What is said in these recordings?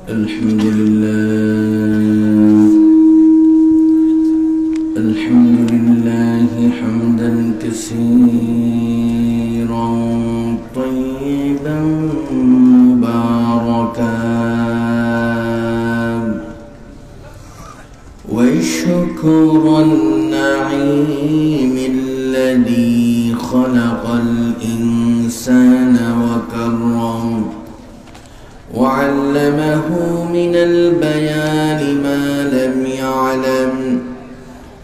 الحمد لله حمدا كثيرا طيبا مباركا وشكر النعيم الذي خلق الإنسان وكرم وعلمه من البيان ما لم يعلم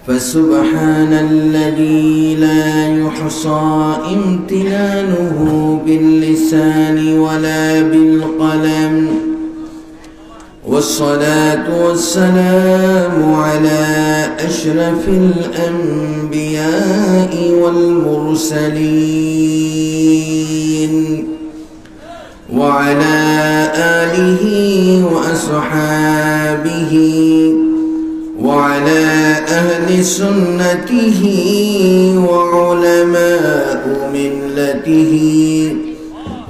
فسبحان الذي لا يحصى امتنانه باللسان ولا بالقلم والصلاة والسلام على أشرف الأنبياء والمرسلين وعلى آله وأصحابه وعلى أهل سنته وعلماء ملته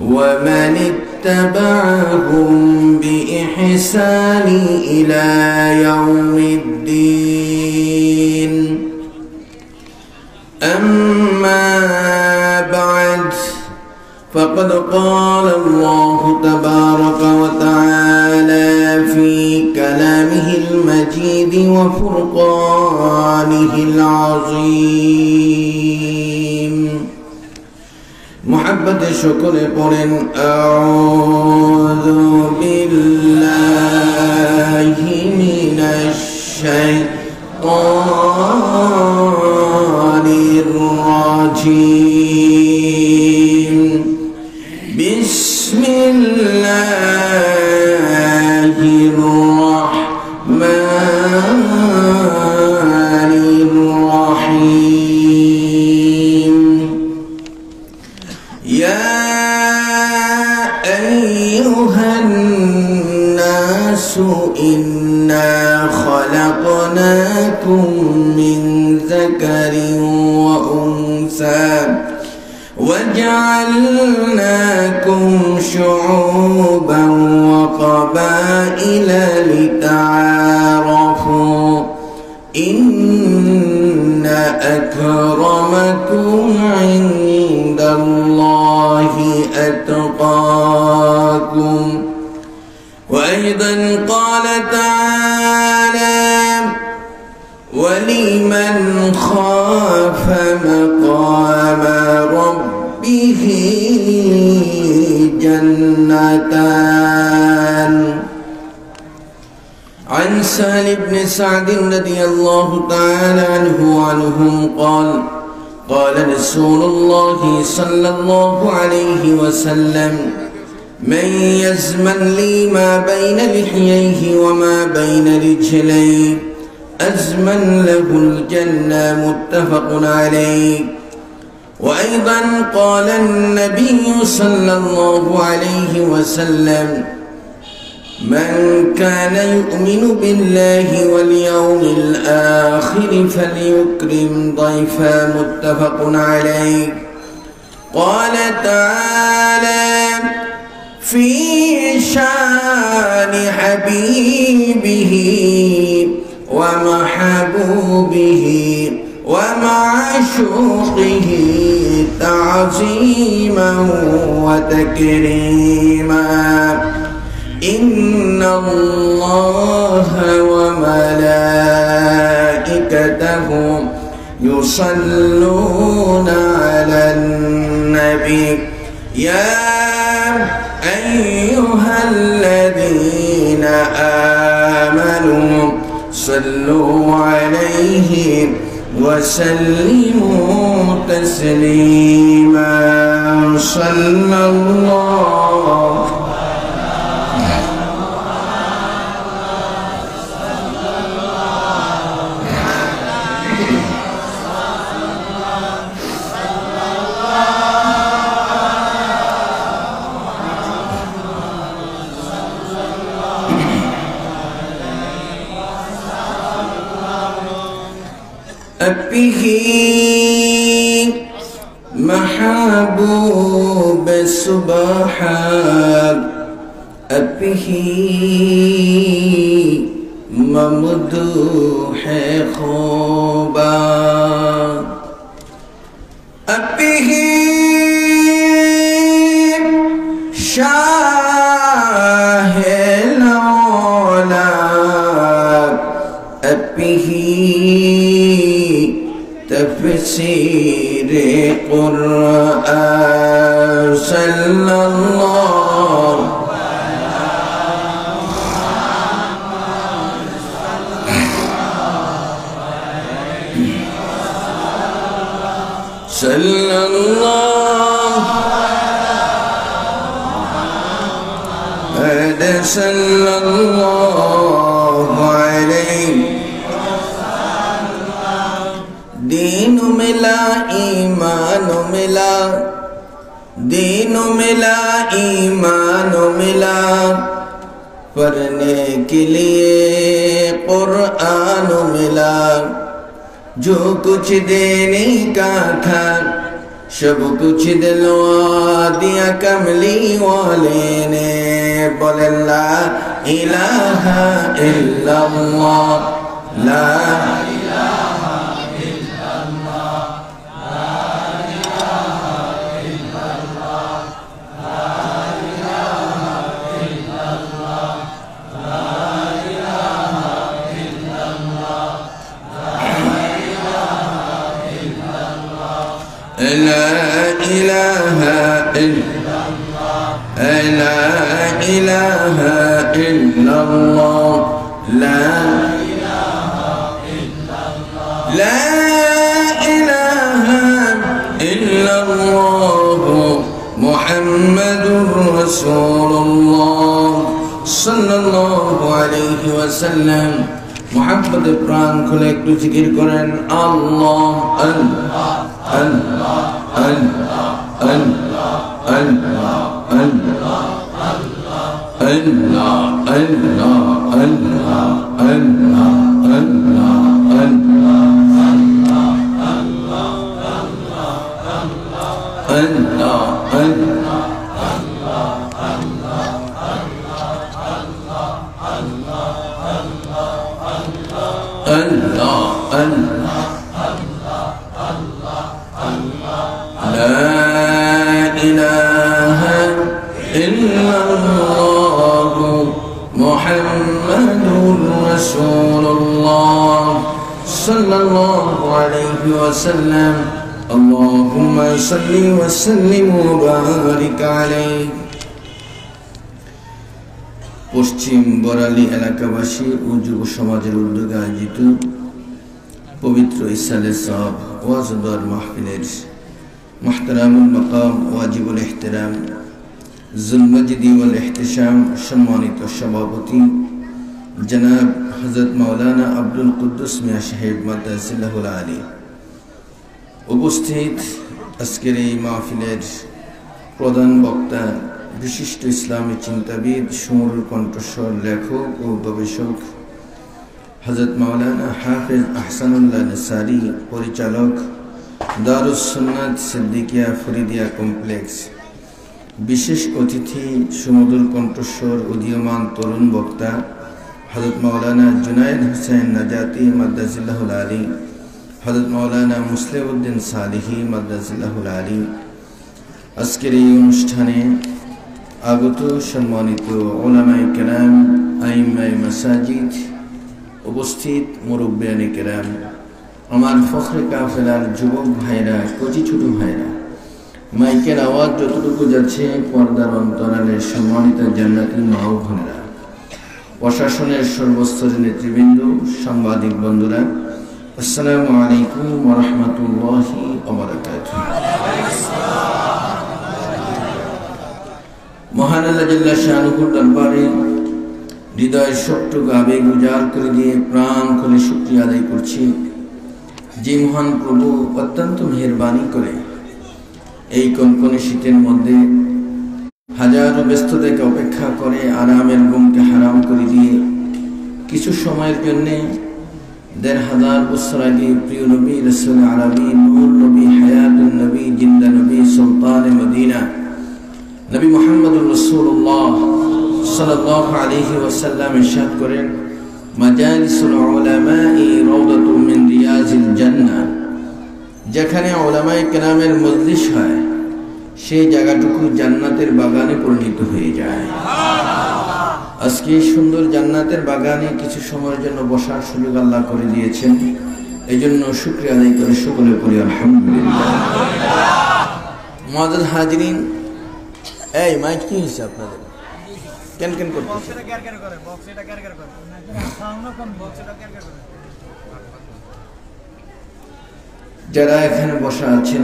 ومن اتبعهم بإحسان إلى يوم الدين. أما بعد، فقد قال الله تبارك وتعالى في كلامه المجيد وفرقانه العظيم محبت شكر قرن أعوذ بالله من الشيطان الرجيم. بسم الله الرحمن الرحيم. يا أيها الناس إنا خلقناكم من ذكر وأنثى وجعلناكم شعوبا وقبائل لتعارفوا إن أكرمكم عند الله أتقاكم. وأيضا قال تعالى ولمن خاف مقام ربه جنتان. عن سهل بن سعد رضي الله تعالى عنهم قال قال رسول الله صلى الله عليه وسلم من يزمن لي ما بين لحييه وما بين رجليه أزمن له الجنة متفق عليه. وأيضا قال النبي صلى الله عليه وسلم من كان يؤمن بالله واليوم الآخر فليكرم ضيفا متفق عليه. قال تعالى في شان حبيبه ومحبوبه ومعشوقه تعظيما وتكريما إن الله وملائكته يصلون على النبي يا أيها الذين آمنوا صلوا عليه وسلموا تسليما. صلى الله به محبوب سبحان अबही ममदूह खूबा अबही शाह लौला अबही तफसीर कुरआन सल्लल्लाहु सल्लल्लाहु अलैहि दीन मिला ईमान मिला दीन मिला ईमान मिला पढ़ने के लिए कुरान मिला जो कुछ देने का था सब कुछ दिलवा दिया कमली वाले ने बोले ला इलाहा इल्लल्लाह ला لا إله إلا لا إله إلا الله لا لا إله إلا الله محمد رسول الله صلى الله عليه وسلم محمد प्राण खुले একটু জিকির করেন আল্লাহ আল্লাহ Allah, Allah, Allah, Allah, Allah, Allah, Allah, Allah, Allah, محمد رسول الله صلى الله عليه وسلم اللهم صل وسلم وبارك عليه পশ্চিম বরালী এলাকাবাসী ও যুব সমাজের উদ্যোগে আয়োজিত পবিত্র ইসালে সাব ওয়াজদার মাহফিলের মুহতারামুল মাকাম ওয়াজিবুল ইহতিরাম जुलमजदी वल इहतिशाम सम्मानित सभापति जनाब हजरत मौलाना अब्दुल कुद्दुस मियां साहेब मद्दासिल्लाहुल आली उपस्थित आजकेर এই মাহফিলের প্রধান বক্তা विशिष्ट इस्लामी चिंताविद सुमधुर कण्ठस्वर लेखक और गवेषक हजरत मौलाना हाफिज अहसानुल्लाह निसारी परिचालक दारुस सुन्नात सिद्दीकिया फरीदिया कमप्लेक्स विशेष अतिथि सुमधुर कण्ठस्वर उदीयमान तरुण बक्ता हजरत मौलाना जुनायद हुसैन नजाती मद्दासिल्लाहुल आली हजरत मौलाना मुस्लिमुद्दीन सालिही मद्दासिल्लाहुल आली आजकेर এই অনুষ্ঠানে আগত সম্মানিত উলামায়ে কেরাম আইম্মায়ে মাসাজিদ উপস্থিত মুরব্বিয়ানে কেরাম আমার ফখরে কাফেলার যুবক ভাইরা কচি ছোট ভাইরা মাইকের আওয়াজ যতটুকু যাচ্ছে পর্দার অন্তরালের সম্মানিত জান্নাতি মা ও বোনেরা প্রশাসনের সর্বস্তরের নেতৃবৃন্দ সাংবাদিক বন্ধুরা আসসালামু আলাইকুম ওয়া রাহমাতুল্লাহি ওয়া বারাকাতুহু মহান আল্লাহ জাল্লা শানুহুর দরবারে হৃদয়ের সবটুকু আবেগ উজাড় করে দিয়ে প্রাণ খুলে শুকরিয়া আদায় করছি যে মহান প্রভু অত্যন্ত মেহেরবানি করে এই কনকনে শীতের মধ্যে হাজারো ব্যস্ততাকে অপেক্ষা করে আরামের ঘুমকে হারাম করে দিয়ে কিছু সময়ের জন্য ১৫০০ বছর আগে প্রিয় নবী রাসূল আরবী নূর নবী হায়াতুন নবী জিন্দা নবী সুলতানে মদিনা নবী মুহাম্মদুর রাসূলুল্লাহ সাল্লাল্লাহু আলাইহি ওয়াসাল্লাম ইরশাদ করেন, মাজালিসুল উলামা'i রাওদাতুম মিন রিয়াজিল জান্নাহ। যেখানে উলামায়ে কেরামের মজলিস হয় সেই জায়গাটুকু জান্নাতের বাগানে পরিণত হয়ে যায়। আজকে সুন্দর জান্নাতের বাগানে কিছু সময়ের জন্য বসার সুযোগ আল্লাহ করে দিয়েছেন, এই জন্য শুকরিয়া আদায় করে সকলে পড়ি আলহামদুলিল্লাহ। মুআজ্জাজ হাজিরিন, এই মাইক কি হয়েছে আপনাদের? কেন কেন করতেছে? যারা এখানে বসা আছেন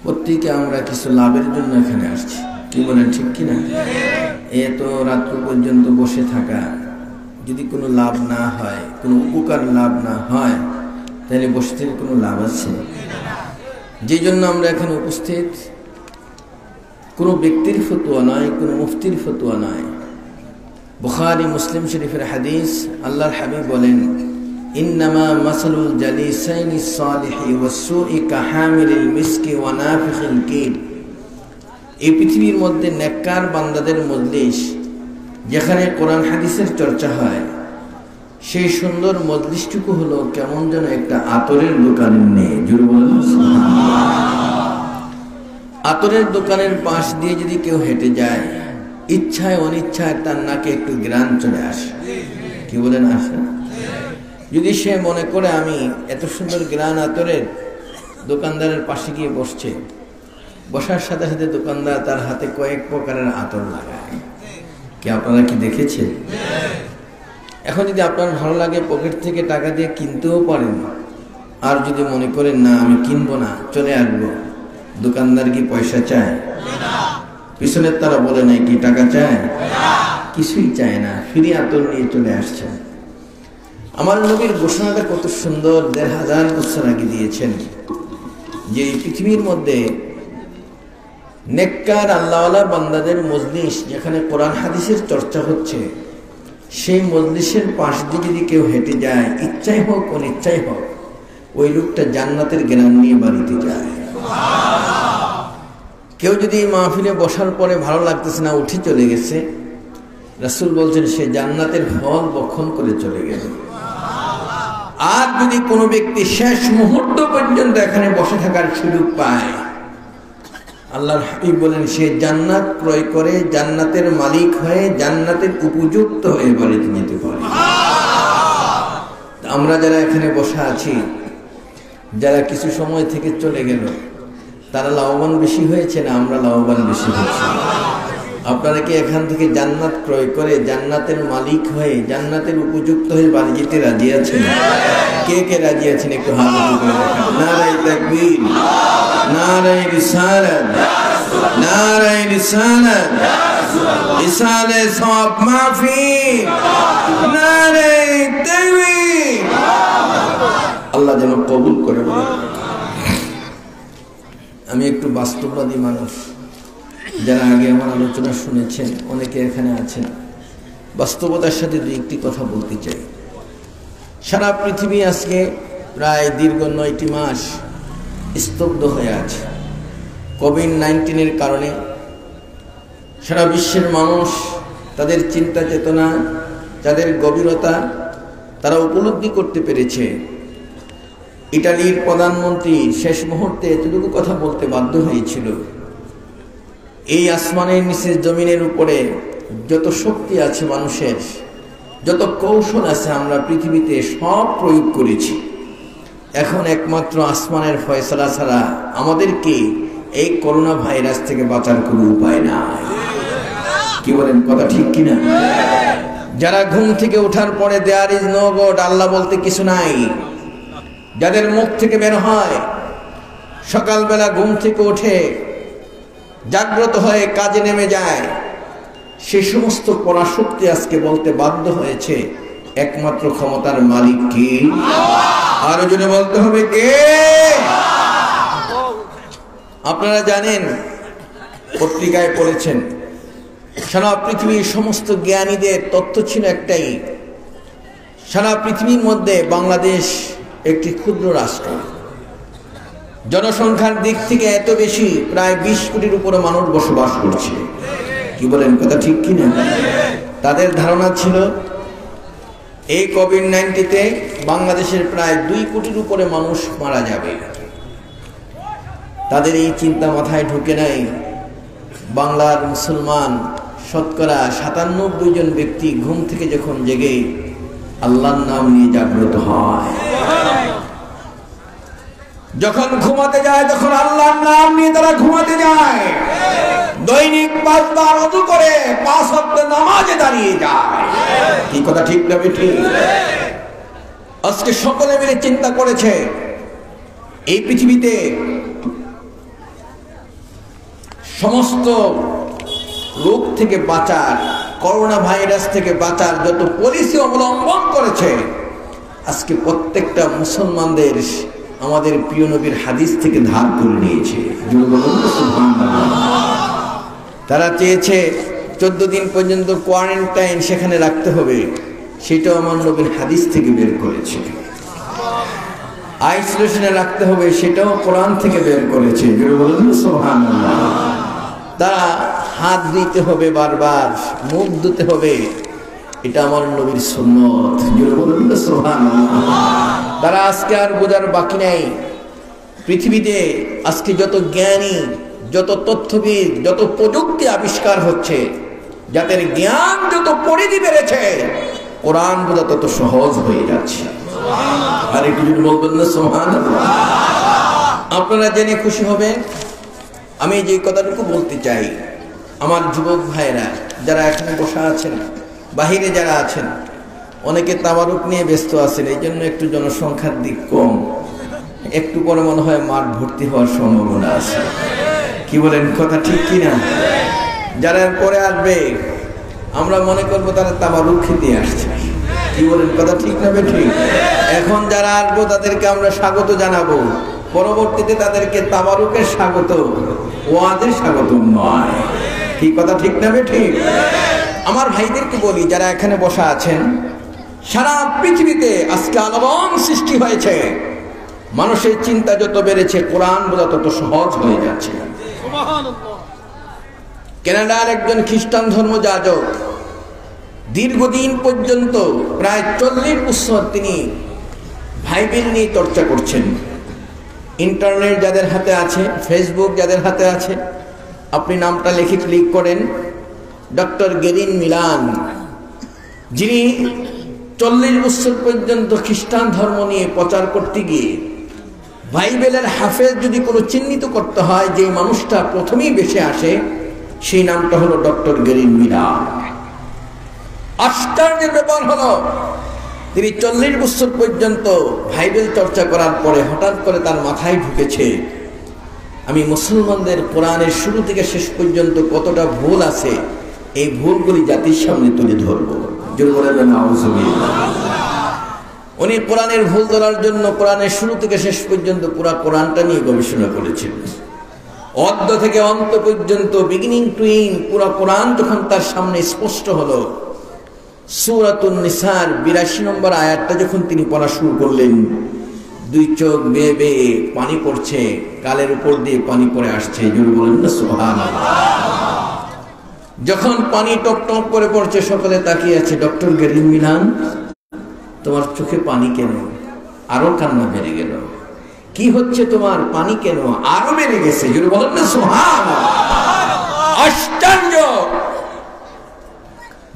প্রত্যেকে আমরা কিছু লাভের জন্য এখানে আসছি, কি বলেন ঠিক কিনা? এত রাত্র পর্যন্ত বসে থাকা যদি কোনো লাভ না হয়, কোনো উপকার লাভ না হয়, তাহলে বসে থেকে কোনো লাভ আছে? যে জন্য আমরা এখানে উপস্থিত, কোনো ব্যক্তির ফতোয়া নয়, কোনো মুফতির ফতোয়া নয়। বুখারী মুসলিম শরীফের হাদিস, আল্লাহর হাবিব বলেন, ইন্নামা মাসালুল জালিসাইনি সালিহি ওয়াসসুই কাহামিলিল মিসকি ওয়া নাফিখিল কির। এই পৃথিবীর মধ্যে নেককার বান্দাদের মজলিস, যেখানে কোরআন হাদিসের চর্চা হয়, সেই সুন্দর মজলিসটুকু হলো কেমন যেন একটা আতরের দোকানের নেই। জোরে বলেন সুবহানাল্লাহ। আতরের দোকানের পাশ দিয়ে যদি কেউ হেঁটে যায়, ইচ্ছায় অনিচ্ছায় তার নাকে একটু ঘ্রাণ চলে আসে, কি বলেন আসে? যদি সে মনে করে আমি এত সুন্দর ঘ্রাণ আতরের, দোকানদারের পাশে গিয়ে বসছে, বসার সাথে সাথে দোকানদার তার হাতে কয়েক প্রকারের আতর লাগায়। কি আপনারা কি দেখেছেন? এখন যদি আপনার ভালো লাগে পকেট থেকে টাকা দিয়ে কিনতেও পারেন, আর যদি মনে করেন না আমি কিনবো না, চলে আসবো, দোকানদার কি পয়সা চায়? পিছনের তারা বলে নাই কি টাকা চায়? কিছুই চায় না, ফ্রি আতর নিয়ে চলে আসছে। আমার নবীর ঘোষণাটা কত সুন্দর, ১৫০০ বছর আগে দিয়েছেন, যে এই পৃথিবীর মধ্যে নেককার আল্লাহওয়ালা বান্দাদের মজলিস, যেখানে কোরআন হাদিসের চর্চা হচ্ছে, সেই মজলিসের পাশ দিয়ে যদি কেউ হেঁটে যায়, ইচ্ছাই হোক অনিচ্ছাই হোক, ওই লোকটা জান্নাতের জ্ঞান নিয়ে বাড়িতে যায়। কেউ যদি মাহফিলে বসার পরে ভালো লাগতেছে না, উঠে চলে গেছে, রাসূল বলছেন সে জান্নাতের ফল ভক্ষণ করে চলে গেল। আর যদি কোনো ব্যক্তি শেষ মুহূর্ত পর্যন্ত এখানে বসে থাকার সুযোগ পায়, আল্লাহর হাবিব বলেন সে জান্নাত ক্রয় করে জান্নাতের মালিক হয়ে জান্নাতের উপযুক্ত হয়ে বাড়িতে যেতে পারে। আমরা যারা এখানে বসা আছি, যারা কিছু সময় থেকে চলে গেল, তারা লাভবান বেশি হয়েছে না আমরা লাভবান বেশি হয়েছি? আপনারা কি এখান থেকে জান্নাত ক্রয় করে জান্নাতের মালিক হয়ে জান্নাতের উপযুক্ত হয়ে বাড়ি যেতে রাজি আছেন? কে কে রাজি আছেন একটু হাত উঁচু করে দেখান। নারায়ে তাকবীর, নারায়ে রিসালাত, নারায়ে রিসালাত, ইসালে সওয়াব মাফি, নারায়ে তাকবীর। আল্লাহ যেন কবুল করে। আমি একটু বাস্তববাদী মানুষ, যারা আগে আমার আলোচনা শুনেছেন অনেকে এখানে আছেন, বাস্তবতার সাথে দুই একটি কথা বলতে চাই। সারা পৃথিবী আজকে প্রায় দীর্ঘ ৯টি মাস স্তব্ধ হয়ে আছে কোভিড-19 কারণে। সারা বিশ্বের মানুষ তাদের চিন্তা চেতনা, তাদের গভীরতা তারা উপলব্ধি করতে পেরেছে। ইটালির প্রধানমন্ত্রী শেষ মুহূর্তে এতটুকু কথা বলতে বাধ্য হয়েছিল, এই আসমানের নিচে জমিনের উপরে যত শক্তি আছে মানুষের, যত কৌশল আছে আমরা পৃথিবীতে সব প্রয়োগ করেছি, এখন একমাত্র আসমানের ফয়সালা ছাড়া আমাদেরকে এই করোনা ভাইরাস থেকে বাঁচার কোনো উপায় নাই। কি বলেন, কথা ঠিক কিনা? যারা ঘুম থেকে ওঠার পরে দেয়ার ইজ নো গড, আল্লাহ বলতে কিছু নাই, যাদের মুখ থেকে বের হয় সকালবেলা ঘুম থেকে উঠে জাগ্রত হয়ে কাজে নেমে যায়, সে সমস্ত পরাশক্তি আজকে বলতে বাধ্য হয়েছে একমাত্র ক্ষমতার মালিক কে? আরো জোরে বলতে হবে কে? আপনারা জানেন, পত্রিকায় পড়েছেন, সারা পৃথিবীর সমস্ত জ্ঞানীদের তথ্য ছিল একটাই, সারা পৃথিবীর মধ্যে বাংলাদেশ একটি ক্ষুদ্র রাষ্ট্র, জনসংখ্যার দিক থেকে এত বেশি, প্রায় 20 কোটির উপরে মানুষ বসবাস করছে, কি বলেন, কথা ঠিক কিনা? তাদের ধারণা ছিল এই কোভিড-19 বাংলাদেশের প্রায় 2 কোটির উপরে মানুষ মারা যাবে। তাদের এই চিন্তা মাথায় ঢুকে নাই বাংলার মুসলমান শতকরা 97 জন ব্যক্তি ঘুম থেকে যখন জেগে আল্লাহর নাম নিয়ে জাগ্রত হয়, যখন ঘুমাতে যায় তখন আল্লাহর নাম নিয়ে তারা ঘুমাতে যায়, দৈনিক 5 বার ওযু করে 5 ওয়াক্ত নামাজে দাঁড়িয়ে যায়। কি কথা ঠিক না ঠিক? আজকে সকলে মিলে চিন্তা করেছে এই পৃথিবীতে সমস্ত রোগ থেকে বাঁচার, করোনা ভাইরাস থেকে বাঁচার যত পলিসি অবলম্বন করেছে, আজকে প্রত্যেকটা মুসলমানদের আমাদের প্রিয় নবীর হাদিস থেকে ধার করে নিয়েছে। তারা চেয়েছে 14 দিন পর্যন্ত কোয়ারেন্টাইন সেখানে রাখতে হবে, সেটাও আমার নবীর হাদিস থেকে বের করেছে। আইসোলেশনে রাখতে হবে, সেটাও কোরআন থেকে বের করেছে। সুবহানাল্লাহ। তারা হাত দিতে হবে, বারবার মুখ ধুতে হবে, এটা আমার নবীর সুন্নত। সুবহানাল্লাহ। তারা আজকে আর বোঝার বাকি নাই। পৃথিবীতে আজকে যত জ্ঞানী, যত তথ্যবিদ, যত প্রযুক্তি আবিষ্কার হচ্ছে, যাদের জ্ঞান যত পরিধি বেড়েছে, কোরআন বোঝা তত সহজ হয়ে যাচ্ছে। আর একটু যদি বলবেন না সুবহানাল্লাহ। আপনারা জেনে খুশি হবেন, আমি যে কথাটুকু বলতে চাই, আমার যুবক ভাইরা যারা এখানে বসা আছেন, বাহিরে যারা আছেন, অনেকে তাবারুক নিয়ে ব্যস্ত আছেন, এই জন্য একটু জনসংখ্যার দিক কম, একটু পরে মনে হয় মাঠ ভর্তি হওয়ার সম্ভাবনা আছে। কি বলেন, কথা ঠিক কিনা? যারা পরে আসবে আমরা মনে করবো তারা তাবারুক খেতে আসছে। কি বলেন, কথা ঠিক না ঠিক? এখন যারা আসবো তাদেরকে আমরা স্বাগত জানাবো, পরবর্তীতে তাদেরকে তাবারুকের স্বাগত, ওয়াজের স্বাগত নয়। কি কথা ঠিক না ঠিক? আমার ভাইদেরকে বলি, যারা এখানে বসা আছেন, সারা পৃথিবীতে আজকে আলোড়ন সৃষ্টি হয়েছে। মানুষের চিন্তা যত বেড়েছে, কোরআন বোঝা তত সহজ হয়ে যাচ্ছে। কানাডার একজন খ্রিস্টান ধর্মযাজক দীর্ঘদিন পর্যন্ত প্রায় 40 বছর তিনি বাইবেল নিয়ে চর্চা করছেন। ইন্টারনেট যাদের হাতে আছে, ফেসবুক যাদের হাতে আছে, আপনি নামটা লিখে ক্লিক করেন, ডক্টর গেরিন মিলান, যিনি 40 বছর পর্যন্ত খ্রিস্টান ধর্ম নিয়ে প্রচার করতে গিয়ে বাইবেলের হাফেজ যদি কোনো চিহ্নিত করতে হয়, যে মানুষটা প্রথমেই বেশি আসে, সেই নামটা হলো ডক্টর গেরিন মিলান। আশ্চর্যের ব্যাপার হলো, তিনি 40 বছর পর্যন্ত বাইবেল চর্চা করার পরে হঠাৎ করে তার মাথায় ঢুকেছে, আমি মুসলমানদের কোরআনের শুরু থেকে শেষ পর্যন্ত কতটা ভুল আছে, এই ভুলগুলি জাতির সামনে তুলে ধরবো। উনি কোরআনের ভুল ধরার জন্য কোরআনের শুরু থেকে শেষ পর্যন্ত পুরা কোরআনটা নিয়ে গবেষণা করেছেন। অদ্য থেকে অন্ত পর্যন্ত, বিগিনিং টু এন্ড, পুরা কোরআন যখন তার সামনে স্পষ্ট হলো, সূরাতুন নিসার 82 নম্বর আয়াতটা যখন তিনি পড়া শুরু করলেন, 2 চোখ বেয়ে বেয়ে পানি পড়ছে, গালের উপর দিয়ে পানি পড়ে আসছে। জোরে বলেন না সুবহানাল্লাহ। যখন পানি টপ টপ করে পড়ছে, সকলে তাকিয়ে আছে, ডক্টর গেরিন মিলান, তোমার চোখে পানি কেন? আরো কান্না বেড়ে গেল। কি হচ্ছে তোমার? পানি কেন? আরো বেড়ে গেছে। জোরে বলেন না সুবহানাল্লাহ। আশ্চর্য।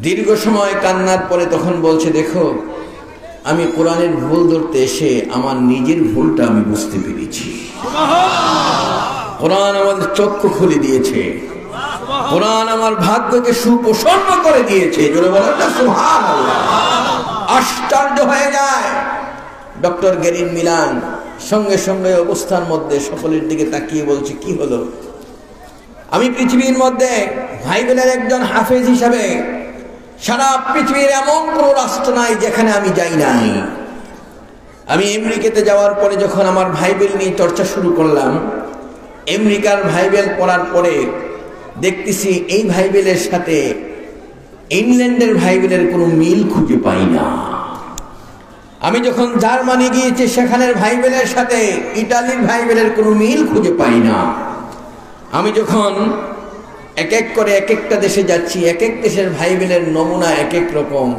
দীর্ঘ সময় কান্নার পরে তখন বলছে, দেখো, আমি কোরআনের ভুল ধরতে এসে আমার নিজের ভুলটা আমি বুঝতে পেরেছি। কোরআন আমাদের চক্ষু খুলে দিয়েছে, কোরআন আমার ভাগ্যকে সুপ্রসন্ন করে দিয়েছে। জোরে বলেন না সুবহানাল্লাহ। আশ্চর্য হয়ে যায় ডক্টর গেরিন মিলান। সঙ্গে সঙ্গে অবস্থার মধ্যে সকলের দিকে তাকিয়ে বলছে, কি হলো? আমি পৃথিবীর মধ্যে বাইবেলের একজন হাফেজ হিসাবে সারা পৃথিবীর এমন কোন রাষ্ট্র নাই যেখানে আমি যাই নাই। আমি আমেরিকাতে যাওয়ার পরে যখন আমার বাইবেল নিয়ে চর্চা শুরু করলাম, আমেরিকার বাইবেল পড়ার পরে দেখতেছি এই বাইবেলের সাথে ইংল্যান্ডের বাইবেলের কোনো মিল খুঁজে পাই না। আমি যখন জার্মানি গিয়েছি, সেখানের বাইবেলের সাথে ইতালির বাইবেলের কোনো মিল খুঁজে পাই না। আমি যখন এক এক করে এক একটা দেশে যাচ্ছি, এক এক দেশের ভাই বোনের নমুনা এক এক রকম।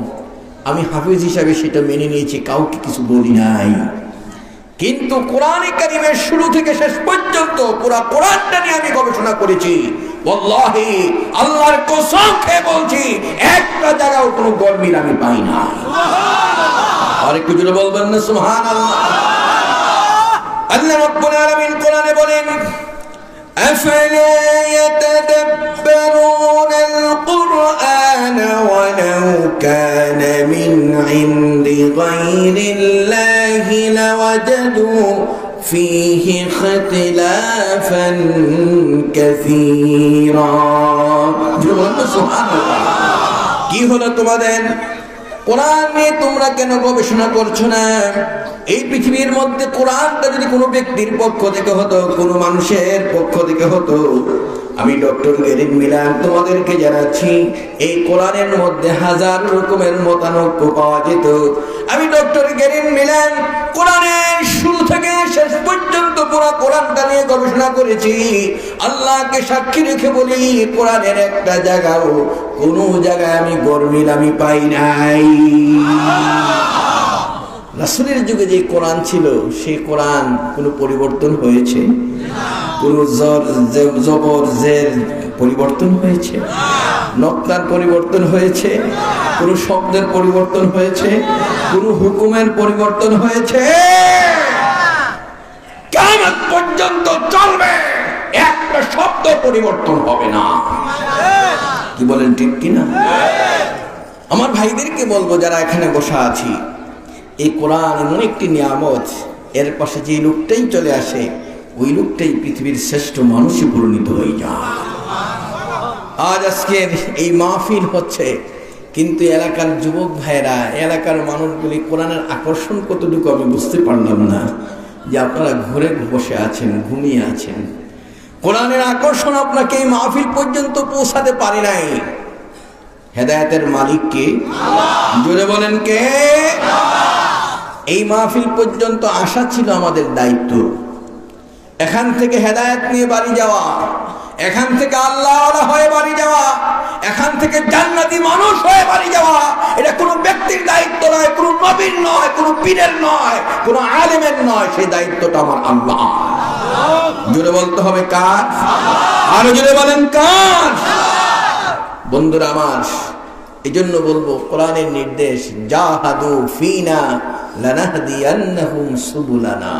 আমি হাফিজ হিসাবে সেটা মেনে নিয়েছি, কাউকে কিছু বলি নাই। কিন্তু কোরআনে কারিমের শুরু থেকে শেষ পর্যন্ত পুরো কোরআনটা নিয়ে আমি গবেষণা করেছি। ওয়াল্লাহি আল্লাহর কসম খেয়ে বলছি, একটা জায়গাও কোনো গরমিল আমি পাই না। আর একটু জোরে বলবেন না সুবহানাল্লাহ। আল্লাহ রাব্বুল আলামিন কোরআনে বলেন, আফালা ইয়াতাদাব্বারুনাল কুরআন ওয়ালাউ কানা মিন ইনদি গায়রিল্লাহি লাওয়াজাদু ফীহি ইখতিলাফান কাসীরা। সুবহানাল্লাহ। কি হলো তোমাদের? কোরআন নিয়ে তোমরা কেন গবেষণা করছো না? এই পৃথিবীর মধ্যে কোরআনটা যদি কোনো ব্যক্তির পক্ষ থেকে হতো, কোনো মানুষের পক্ষ থেকে হতো, আমি ডক্টর গেরিন মিলান তোমাদেরকে জানাচ্ছি, এই কোরআনের মধ্যে হাজার রকমের মতানৈক্য পাওয়া যেত। আমি ডক্টর গেরিন মিলান কোরআনের শুরু থেকে শেষ পর্যন্ত পুরো কোরআনটা নিয়ে গবেষণা করেছি। আল্লাহকে সাক্ষী রেখে বলি, কোরআনের একটা জায়গাও কোনো জায়গায় আমি গরমিল আমি পাই নাই। রাসূলের যুগে যে কোরআন ছিল, সেই কোরআন কোনো পরিবর্তন হয়েছে? কোনো জবর জের পরিবর্তন হয়েছে? নক্তার পরিবর্তন হয়েছে? কোনো শব্দের পরিবর্তন হয়েছে? কোনো হুকুমের পরিবর্তন হয়েছে? কিয়ামত পর্যন্ত চলবে, একটা শব্দ পরিবর্তন হবে না। কি বলেন, ঠিক কিনা? আমার ভাইদেরকে বলবো যারা এখানে বসা আছি, এই কোরআন এমন একটি নিয়ামত, এর পাশে যে লোকটাই চলে আসে, ওই লোকটাই পৃথিবীর শ্রেষ্ঠ মানুষে পরিণত হয়ে যায়। আজ আজকের এই মাহফিল হচ্ছে, কিন্তু এলাকার যুবক ভাইরা, এলাকার মানুষগুলি কোরআনের আকর্ষণ কতটুকু আমি বুঝতে পারলাম না। যে আপনারা ঘরে বসে আছেন, ঘুমিয়ে আছেন, কোরআনের আকর্ষণ আপনাকে এই মাহফিল পর্যন্ত পৌঁছাতে পারে নাই। হেদায়েতের মালিক কে? জোরে বলেন কে? এই মাহফিল পর্যন্ত আসা ছিল আমাদের দায়িত্ব। এখান থেকে হেদায়েত নিয়ে বাড়ি যাওয়া, এখান থেকে আল্লাহওয়ালা হয়ে বাড়ি যাওয়া, এখান থেকে জান্নাতি মানুষ হয়ে বাড়ি যাওয়া, এটা কোনো ব্যক্তির দায়িত্ব নয়, কোনো নবীর নয়, কোনো পীরের নয়, কোনো আলেমের নয়। সেই দায়িত্বটা আমার আল্লাহ। জোরে বলতে হবে কার? আরো জোরে বলেন কার? বন্ধুরা আমার, এই জন্য বলবো, কোরআনের নির্দেশ, জাহাদু ফিনা লানাহদিয়ান্নাহুম সুবুলানা।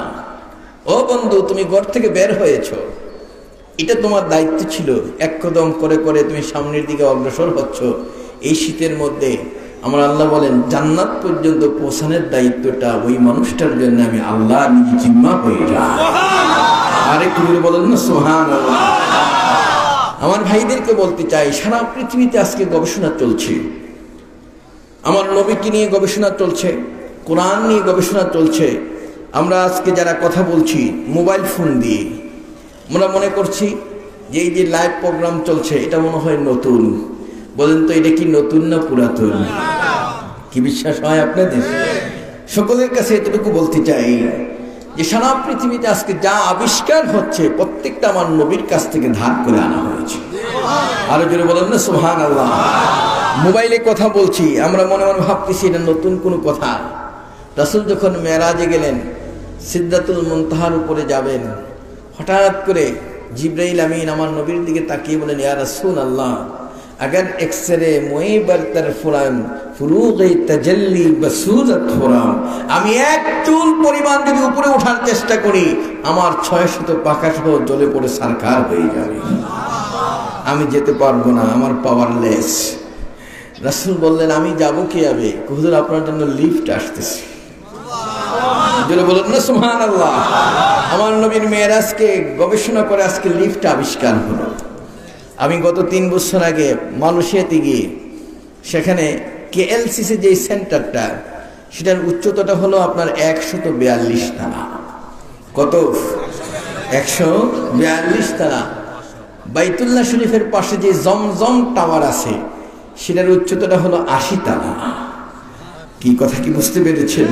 ও বন্ধু, তুমি ঘর থেকে বের হয়েছো, এটা তোমার দায়িত্ব ছিল। এক কদম করে করে তুমি সামনের দিকে অগ্রসর হচ্ছ। এই শীতের মধ্যে আমার আল্লাহ বলেন, জান্নাত পর্যন্ত পৌঁছানোর দায়িত্বটা ওই মানুষটার জন্য আমি আল্লাহ নিজে জিম্মা হয়ে যাই। আরে কি বলেন না সুবহানাল্লাহ। আমার ভাইদেরকে বলতে চাই, সারা পৃথিবীতে আজকে গবেষণা চলছে। আমার নবীকে নিয়ে গবেষণা চলছে, কোরআন নিয়ে গবেষণা চলছে। আমরা আজকে যারা কথা বলছি মোবাইল ফোন দিয়ে, আমরা মনে করছি যে এই যে লাইভ প্রোগ্রাম চলছে, এটা মনে হয় নতুন। বলেন তো, এটা কি নতুন না পুরাতন? কি বিশ্বাস হয় আপনাদের? সকলের কাছে এতটুকু বলতে চাই যে সারা পৃথিবীতে আজকে যা আবিষ্কার হচ্ছে, প্রত্যেকটা আমার নবীর কাছ থেকে ধার করে আনা হয়েছে। আরো জোরে বলেন না সুবহানাল্লাহ। মোবাইলে কথা বলছি, আমরা মনে মনে ভাবতেছি এটা নতুন কোনো কথা। রাসূল যখন মেরাজে গেলেন, সিদরাতুল মুনতাহার উপরে যাবেন, হঠাৎ করে জিবরাইল আমিন আমার নবীর দিকে তাকিয়ে বলেন, ইয়া রাসূলুল্লাহ, अगर एक्सरे मोए बरतर फुरान ফুরুগে তাজাল্লি বাসুরাত ফুরাম, আমি এক চুল পরিমাণ যদি উপরে ওঠার চেষ্টা করি, আমার 600 পাখা সহ জ্বলে পড়ে সারকার হয়ে যাবে, আমি যেতে পারবো না, আমার পাওয়ারলেস। রাসূল বললেন, আমি যাব কি যাবে? হুজুর, আপনার জন্য লিফট আসতেছে। জোরে বলুন না সুবহানাল্লাহ। আমার নবীর মেরাজকে গবেষণা করে আজকে লিফট আবিষ্কার হলো। আমি গত 3 বছর আগে মালয়েশিয়াতে গিয়ে, সেখানে কেএলসিসি যে সেন্টারটা, সেটার উচ্চতাটা হলো আপনার 142 তলা। কত? 142 তলা। বাইতুল্লাহ শরীফের পাশে যে জমজম টাওয়ার আছে, সেটার উচ্চতাটা হলো 80 তলা। কি কথা কি বুঝতে পেরেছেন?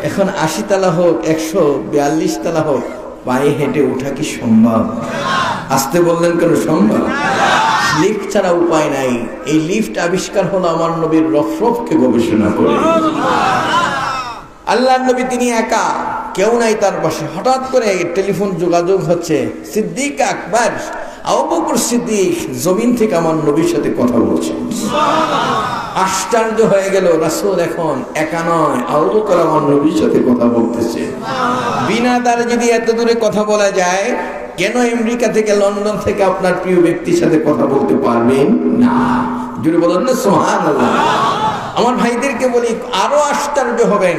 এখন 80 তলা হোক, 142 তলা হোক, পায়ে হেঁটে ওঠা কি সম্ভব? আসতে বললেন কেন? সম্ভব। লিফট ছাড়া উপায় নাই। এই লিফট আবিষ্কার হলো আমার নবীর রফরফকে গবেষণা করে। আল্লাহর নবী তিনি একা, কেউ নাই তার পাশে। হঠাৎ করে টেলিফোন যোগাযোগ হচ্ছে, সিদ্দিক আকবর আবু বকর সিদ্দিক জমিন থেকে আমার নবীর সাথে কথা বলছে। আশ্চর্য হয়ে গেল, রাসূল এখন একা নয়, আবু বকর আমার নবীর সাথে কথা বলতেছে। বিনা দ্বারে যদি এত দূরে কথা বলা যায়, কেন আমেরিকা থেকে লন্ডন থেকে আপনার প্রিয় ব্যক্তির সাথে কথা বলতে পারবেন না? জুড়ে বলেন না সুবহানাল্লাহ। আমার ভাইদেরকে বলি, আরো আশ্চর্য হবেন,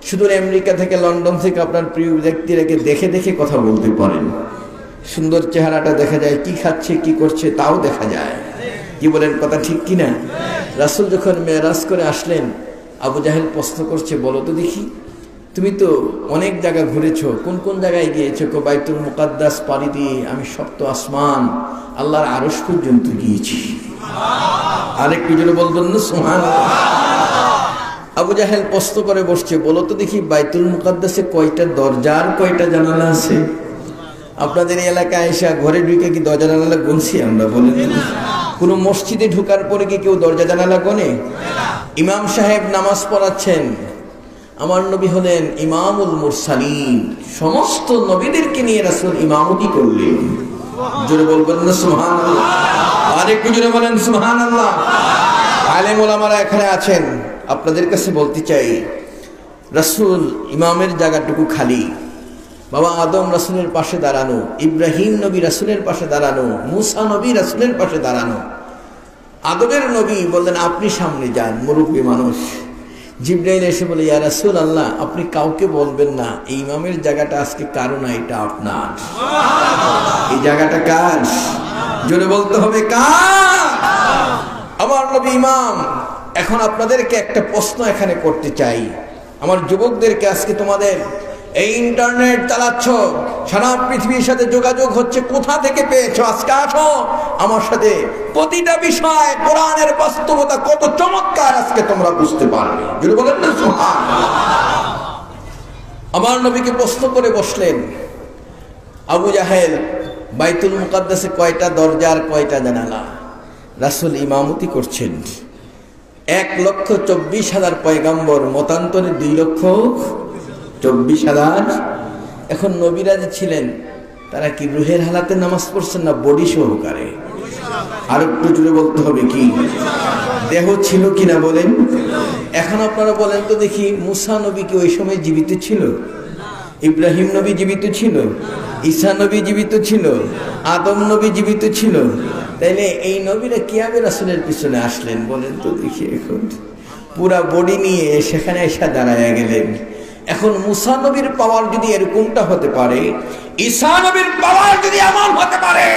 শুধু আমেরিকা থেকে লন্ডন থেকে আপনার প্রিয় ব্যক্তিরাকে দেখে দেখে কথা বলতে পারেন। সুন্দর চেহারাটা দেখা যায়, কি খাচ্ছে কি করছে তাও দেখা যায়। কি বলেন, কথা ঠিক কিনা? রাসূল যখন মেরাজ করে আসলেন, আবু জাহেল প্রশ্ন করছে, বলো তো দেখি, তুমি তো অনেক জায়গা ঘুরেছো, কোন কোন জায়গায় গিয়েছো? বাইতুল মুকাদ্দাস পাড়ি দিয়ে আমি সপ্ত আসমান আল্লাহর আরশ পর্যন্ত গিয়েছি। আরেকটু জোরে বলবেন না সুবহানাল্লাহ। আবু জাহেল প্রশ্ন করে বসছে, বলো তো দেখি, বাইতুল মুকাদ্দাসে কয়টা দরজা আর কয়টা জানালা আছে? আপনাদের এলাকায় এসে ঘরে ঢুকে কি দরজা জানালা গুনছি আমরা? বলেন, কোন মসজিদে ঢুকার পরে কি কেউ দরজা জানালা গোনে? ইমাম সাহেব নামাজ পড়াচ্ছেন, আমার নবী হলেন ইমামুল মুরসালিন, সমস্ত নবীদেরকে নিয়ে রাসূল ইমামতি করলেন। জোরে বলবেন না সুবহানাল্লাহ। আরেকটু জোরে বলেন সুবহানাল্লাহ। আলেম ওলামারা এখানে আছেন, আপনাদের কাছে বলতে চাই, রাসূল ইমামের জায়গাটুকু খালি। বাবা আদম রাসূলের পাশে দাঁড়ানো, ইব্রাহিম নবী রাসূলের পাশে দাঁড়ানো, মুসা নবী রাসূলের পাশে দাঁড়ানো। আদমের নবী বললেন, আপনি সামনে যান, মুরব্বী মানুষ। জিবরাইল এসে বলে, ইয়া রাসূলুল্লাহ, আপনি কাউকে বলবেন না, এই ইমামের জায়গাটা আজকে কারো না, এটা আপনার। এই জায়গাটা কার? জোরে বলতে হবে, কার? আমার নবী ইমাম। এখন আপনাদেরকে একটা প্রশ্ন এখানে করতে চাই, আমার যুবকদেরকে। আজকে তোমাদের এই ইন্টারনেট চালাচ্ছ, সারা পৃথিবীর সাথে যোগাযোগ হচ্ছে, কোথা থেকে পেয়েছো? আজকে আসো আমার সাথে, প্রতিটা বিষয় কোরআনের বাস্তবতা কত চমৎকার আজকে তোমরা বুঝতে পারবে। যদি বলেন না সুবহানাল্লাহ। আমার নবীকে প্রশ্ন করে বসলেন আবু জাহেল, বাইতুল মুকাদ্দাসে কয়টা দরজা আর কয়টা জানালা? রাসূল ইমামতি করছেন। 1,24,000 পয়গাম্বর, মতান্তরে 2,24,000। এখন নবীরা যে ছিলেন, তারা কি রুহের হালাতে নামাজ পড়ছেন না বডি সহকারে? আর একটু জোরে বলতে হবে, কি দেহ ছিল কিনা বলেন? এখন আপনারা বলেন তো দেখি, মুসা নবী কি ওই সময় জীবিত ছিল? ইব্রাহিম নবী জীবিত ছিল? ঈসা নবী জীবিত ছিল? আদম নবী জীবিত ছিল? তাইলে এই নবীরা কিভাবে রাসূলের পিছনে আসলেন বলেন তো দেখি? এখন পুরা বডি নিয়ে সেখানে এসে দাঁড়ায় গেলেন। এখন মুসা নবীর পাওয়ার যদি এরকমটা হতে পারে, ঈসা নবীর পাওয়ার যদি এমন হতে পারে,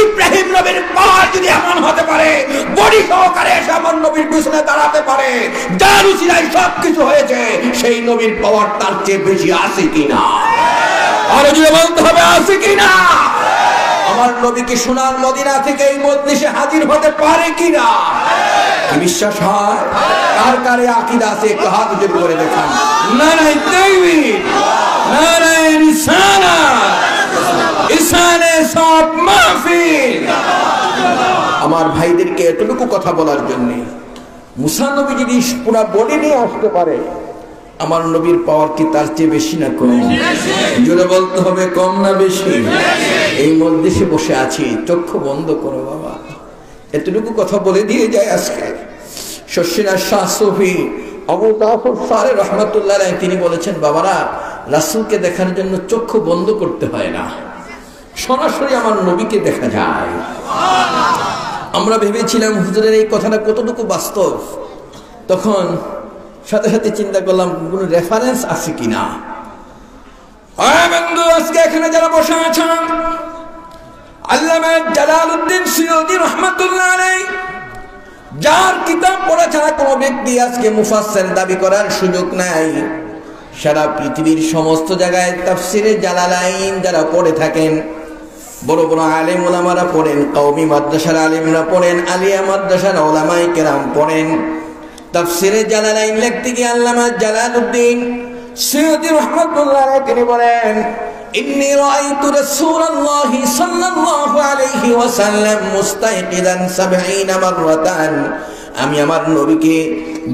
ইব্রাহিম নবীর পাওয়ার যদি এমন হতে পারে, বডি সহকারে এসে আমার নবীর পিছনে দাঁড়াতে পারে, যার উসিলায় সবকিছু হয়েছে, সেই নবীর পাওয়ার তার চেয়ে বেশি আছে কিনা? আরো যদি বলতে হবে, আছে কিনা? আমার নবীকে সোনার মদিনা থেকে এই মজলিসে হাজির হতে পারে কিনা? কি বিশ্বাস হয়? কার কারে আকীদা আছে একটু হাত উঁচু করে দেখান। নারায়ে তাকবীর, নারায়ে রিসালাত, ইসানে সব মাহফিল। আমার ভাইদেরকে এতটুকু কথা বলার জন্য, মুসা নবী যদি পুরো বডি নিয়ে আসতে পারে, আমার নবীর পাওয়ার কি তার চেয়ে বেশি না কম? জোরে বলতে হবে, কম না বেশি? এই মজলিসে বসে আছি, চক্ষু বন্ধ করো বাবা, এতটুকু কথা বলে দিয়ে যায়। আজকে শশিনা শাহ সুফি আবু জাফর সারে রহমাতুল্লাহ আলাইহি তিনি বলেছেন, বাবারা, রাসূলকে দেখার জন্য চক্ষু বন্ধ করতে হয় না, সরাসরি আমার নবীকে দেখা যায়। আমরা ভেবেছিলাম হুজুরের এই কথাটা কতটুকু বাস্তব, তখন সাথে সাথে চিন্তা করলাম কোন রেফারেন্স আছে কিনা। বন্ধু, আজকে এখানে যারা বসে আছেন, আল্লামা জালালউদ্দিন সুয়ুতী রাহমাতুল্লাহ আলাইহি, যার কিতাব পড়া ছাড়া কোনো ব্যক্তি আজকে মুফাসসির দাবি করার সুযোগ নাই। সারা পৃথিবীর সমস্ত জায়গায় তাফসিরে জালালাইন যারা পড়ে থাকেন, বড় বড় আলেম ওলামারা পড়েন, কওমি মাদ্রাসার আলেমরা পড়েন, আলিয়া মাদ্রাসার ওলামায়ে কেরাম পড়েন। তাফসিরে জালালাইন লিখতে গিয়ে আল্লামা জালালউদ্দিন সুয়ুতী রাহমাতুল্লাহ আলাইহি তিনি বলেন, ইন্নী রাআইতু রাসূলুল্লাহি সাল্লাল্লাহু আলাইহি ওয়াসাল্লাম মুস্তাইকিদান 70 মাররাতান, আমি আমার নবীকে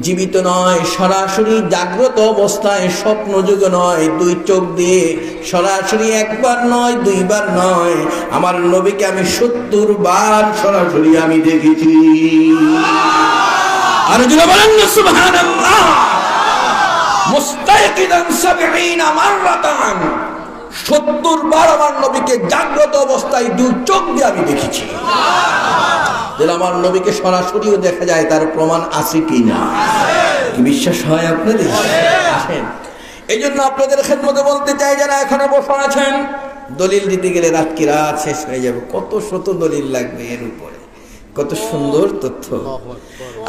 জীবিত নয়, সরাসরি জাগ্রত অবস্থায়, স্বপ্ন যুগে নয়, দুই চোখ দিয়ে সরাসরি একবার নয়, দুইবার নয়, আমার নবীকে আমি 70 বার সরাসরি আমি দেখেছি। আর যারা বলেন না সুবহানাল্লাহ, মুস্তাইকিদান 70 মাররাতান, 70 বার আমার নবীকে জাগ্রত অবস্থায় দুই চোখ দিয়ে আমি দেখেছি। যেন আমার নবীকে সরাসরিও দেখা যায়, তার প্রমাণ আছে কিনা? কি বিশ্বাস হয় আপনাদের? আসেন, এই জন্য আপনাদের খেদমতে বলতে চাই, যারা এখানে বসে আছেন, দলিল দিতে গেলে রাত কি রাত শেষ হয়ে যাবে, কত শত দলিল লাগবে এর উপরে, কত সুন্দর তথ্য।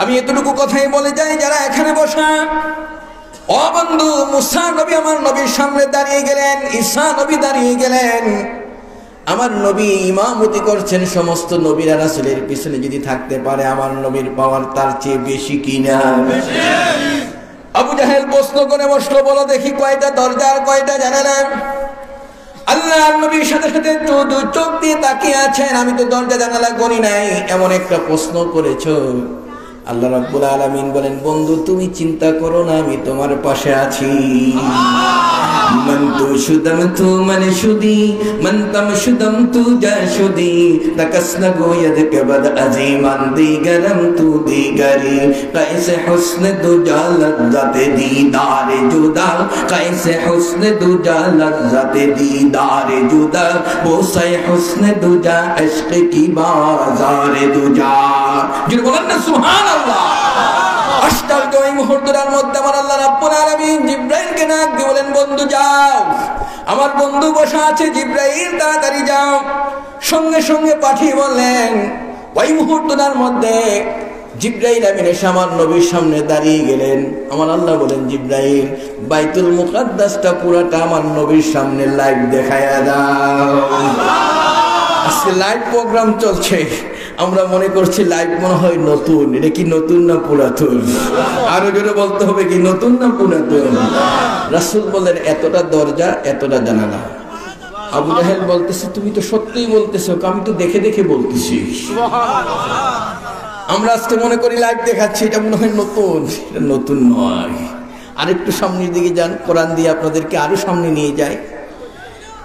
আমি এতটুকু কথাই বলে যাই, যারা এখানে বসা, ও বন্ধু, মুসা নবী আমার নবীর সামনে দাঁড়িয়ে গেলেন, ঈসা নবী দাঁড়িয়ে গেলেন, আমার নবী ইমামতি করছেন, সমস্ত নবীরা রাসূলের পিছনে যদি থাকতে পারে, আমার নবীর পাওয়ার তার চেয়ে বেশি কিনা? আবু জাহেল প্রশ্ন করে বসলো, বলো দেখি কয়টা দরজা আর কয়টা জানালা? আল্লাহর নবীর সাথে সাথে চোখ দিয়ে তাকিয়ে আছেন, আমি তো দরজা জানালা করি নাই, এমন একটা প্রশ্ন করেছো। আল্লাহ রাব্বুল আলামিন বলেন, বন্ধু তুমি চিন্তা করো না, আমি তোমার পাশে আছি। মান তু শুদম তু মানে শুদি, মান তাম শুদম তু যা শুদি, তাকাসনা গোয়দ কে বদ আজিমান দিগরম তু দিগরি, কাইসে হুসন দুজা লজ্জতে দীদারে জুদা, কাইসে হুসন দুজা লজ্জতে দীদারে জুদা, বোসাই হুসন দুজা ইশক কি বাজারে দুজা। যিনি বলেন না সুবহানাল্লাহ। আশ্চর্য এই মুহূর্তটার মধ্যে আমার আল্লাহ রাব্বুল আলামিন জিবরাইলকে ডাক দিয়ে বলেন, বন্ধু যাও, আমার বন্ধু বসা আছে, জিবরাইল তাড়াতাড়ি যাও। সঙ্গে সঙ্গে পাঠিয়ে বললেন, ওই মুহূর্তটার মধ্যে জিবরাইল আমিন এসে আমার নবীর সামনে দাঁড়িয়ে গেলেন। আমার আল্লাহ বলেন, জিবরাইল বাইতুল মুকাদ্দাসটা পুরাটা আমার নবীর সামনে লাইভ দেখায়া দাও। আজকে লাইভ প্রোগ্রাম চলছে, আমরা মনে করছি লাইভ মনে হয় নতুন, এটা কি নতুন না পুরাতন? আরো জোরে বলতে হবে, কি নতুন না পুরাতন? রাসূল বলেন, এতটা দরজা, এতটা জানালা। আবু জাহেল বলতেছে, তুমি তো সত্যিই বলতেছো, আমি তো দেখে দেখে বলতেছি। আমরা আজকে মনে করি লাইভ দেখাচ্ছি, এটা মনে হয় নতুন, এটা নতুন নয়। আরেকটু সামনের দিকে যান, কোরআন দিয়ে আপনাদেরকে আরো সামনে নিয়ে যায়।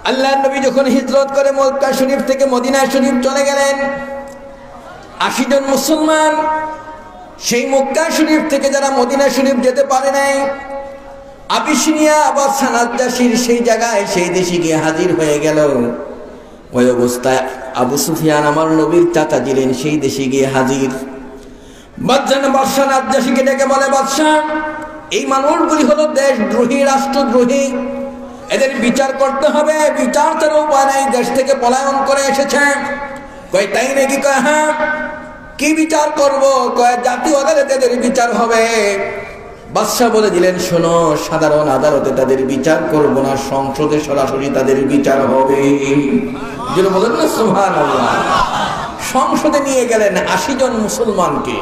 আল্লাহর নবী যখন হিজরত করে মক্কা শরীফ থেকে মদিনা শরীফ চলে গেলেন, 80 জন মুসলমান সেই মক্কা শরীফ থেকে যারা মদিনা শরীফ যেতে পারে নাই, আবিসিনিয়া আবার সানাজ্জাসির সেই জায়গায়, সেই দেশে গিয়ে হাজির হয়ে গেল। ওই অবস্থায় আবু সুফিয়ান আমার নবীর চাচা ছিলেন, সেই দেশে গিয়ে হাজির। বাদশাহ নাজ্জাসীকে ডেকে বলে, বাদশাহ এই মানুষগুলি হলো দেশদ্রোহী, রাষ্ট্রদ্রোহী, এদের বিচার করতে হবে, বিচার তার উপায় নাই, দেশ থেকে পলায়ন করে এসেছে। কয় তাই নাকি? কয় হ্যাঁ। কি বিচার করব? কয় জাতীয় আদালতে তাদের বিচার হবে। বাদশাহ বলে দিলেন, শোনো, সাধারণ আদালতে তাদের বিচার করব না, সংসদে সরাসরি তাদের বিচার হবে। যেন বলেন না সুবহানাল্লাহ। সংসদে নিয়ে গেলেন 80 জন মুসলমানকে,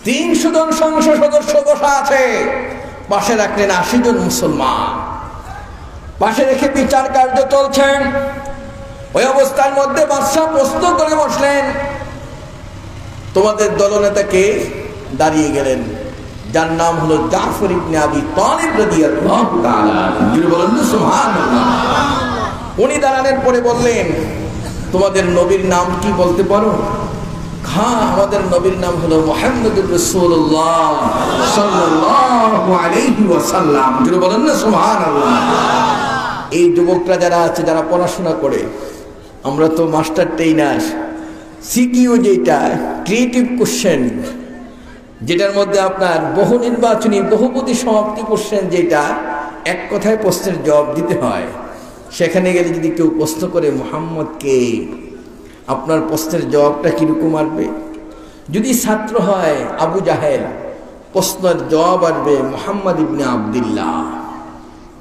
300 জন সংসদ সদস্য বসা আছে, পাশে রাখলেন 80 জন মুসলমান, পাশে রেখে বিচার কার্য চলছেন। ওই অবস্থার মধ্যে বাদশাহ প্রশ্ন করে বসলেন, তোমাদের দলনেতাকে দাঁড়িয়ে গেলেন, যার নাম হলো জাফর ইবনে আবি তালিব রাদিয়াল্লাহু তাআলা। যিনি বলেন না সুবহানাল্লাহ। উনি দাঁড়ানোর পরে বললেন, তোমাদের নবীর নাম কি বলতে পারো? হ্যাঁ, আমাদের নবীর নাম হলো মুহাম্মদুর রাসূলুল্লাহ সাল্লাল্লাহু আলাইহি ওয়াসাল্লাম। যিনি বলেন না সুবহানাল্লাহ। এই যুবকরা যারা আছে, যারা পড়াশোনা করে, আমরা তো মাস্টার ট্রেনার, সিকিউ যেটা ক্রিয়েটিভ কোশ্চেন, যেটার মধ্যে আপনার বহু নির্বাচনী বহুপদী সমাপ্তি কোশ্চেন, যেটা এক কথায় প্রশ্নের জবাব দিতে হয়, সেখানে গেলে যদি কেউ প্রশ্ন করে মুহাম্মদ কে, আপনার প্রশ্নের জবাবটা কিরকম আসবে? যদি ছাত্র হয় আবু জাহেল, প্রশ্নের জবাব আসবে মুহাম্মদ ইবনে আব্দুল্লাহ।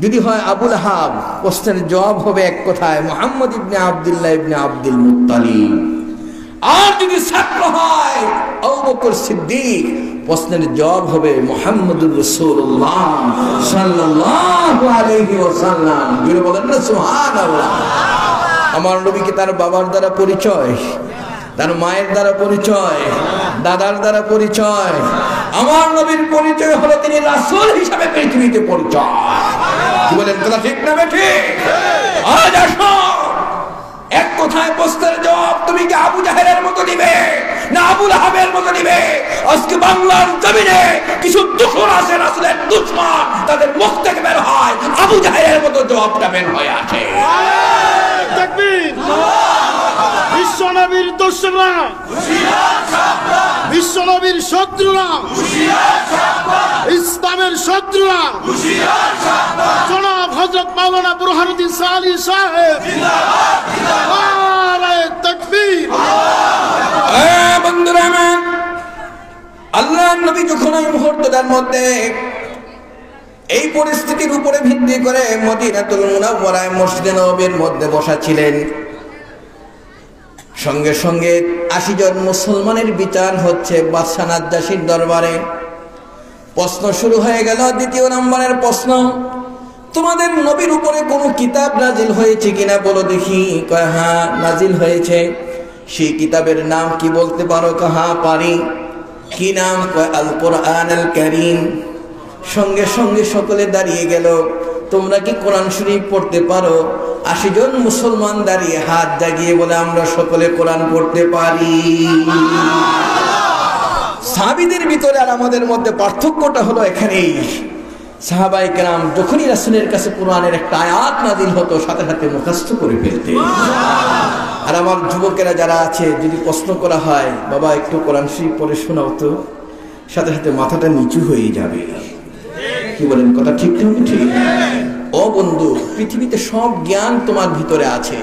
যদি হয় আবুল আহাব, প্রশ্নের জবাব হবে এক কথায় মুহাম্মদ ইবনে আব্দুল্লাহ ইবনে আব্দুল মুত্তালিব। আর যদি ছাত্র হয় আবু বকর সিদ্দিক, প্রশ্নের জবাব হবে মুহাম্মদুর রাসূলুল্লাহ সাল্লাল্লাহু আলাইহি ওয়াসাল্লাম। জোরে বলেন না সুবহানাল্লাহ। আমার নবীকে তার বাবার দ্বারা পরিচয়, তার মায়ের দ্বারা পরিচয়, দাদার দ্বারা পরিচয়। আমার নবীর পরিচয় হলো তিনি রাসূল হিসাবে পৃথিবীতে পরিচয়। কি বলেন, কথা ঠিক না ঠিক? আজ আসো এক কথায় প্রশ্নের জবাব তুমি কি আবু জাহেলের মতো দিবে না আবু লাহাবের মতো দিবে? আজকে বাংলার জমিনে কিছু দুশমন আছে, রাসূলের দুশমন, তাদের মুখ থেকে বের হয় আবু জাহেলের মতো জবাবটা বের হয়ে আসে। তাকবীর! বিশ্বনবীর দুশমনরা, বিশ্বনবীর শত্রুরা, ইসলামের শত্রুরা, জনাব হযরত মাওলানা বুরহানুদ্দিন সালি সাহেব নারায়ে তাকবীর! বন্ধুরা আমার, আল্লাহর নবী যখন এই মুহূর্তটার মধ্যে এই পরিস্থিতির উপরে ভিত্তি করে মদিনাতুল মুনাওয়ারায় মসজিদে নববীর মধ্যে বসা ছিলেন, সঙ্গে সঙ্গে ৮০ জন মুসলমানের বিচার হচ্ছে বাদশা নাজ্জাশীর দরবারে। প্রশ্ন শুরু হয়ে গেল। দ্বিতীয় নম্বরের প্রশ্ন, তোমাদের নবীর উপরে কোনো কিতাব নাজিল হয়েছে কিনা বলো দেখি। কয় হ্যাঁ নাজিল হয়েছে। সেই কিতাবের নাম কি বলতে পারো? হ্যাঁ পারি। কি নাম? কয় আল কোরআন আল কারীম। সঙ্গে সঙ্গে সকলে দাঁড়িয়ে গেল। তোমরা কি কোরআন শরীফ পড়তে পারো? ৮০ জন মুসলমান দাঁড়িয়ে হাত জাগিয়ে বলে আমরা সকলে কোরআন পড়তে পারি। সাহাবীদের ভিতরে আর আমাদের মধ্যে পার্থক্যটা হলো এখানেই। সাহাবায়ে কেরাম যখনই রাসূলের কাছে কোরআনের একটা আয়াত নাযিল হতো সাথে সাথে মুখস্থ করে ফেলতেন। আর আমার যুবকেরা যারা আছে, যদি প্রশ্ন করা হয় বাবা একটু কোরআন শরীফ পড়ে শোনাও তো, সাথে সাথে মাথাটা নিচু হয়ে যাবে। কি বলেন, কথা ঠিক না ঠিক? ও বন্ধু, পৃথিবীতে সব জ্ঞান তোমার ভিতরে আছে,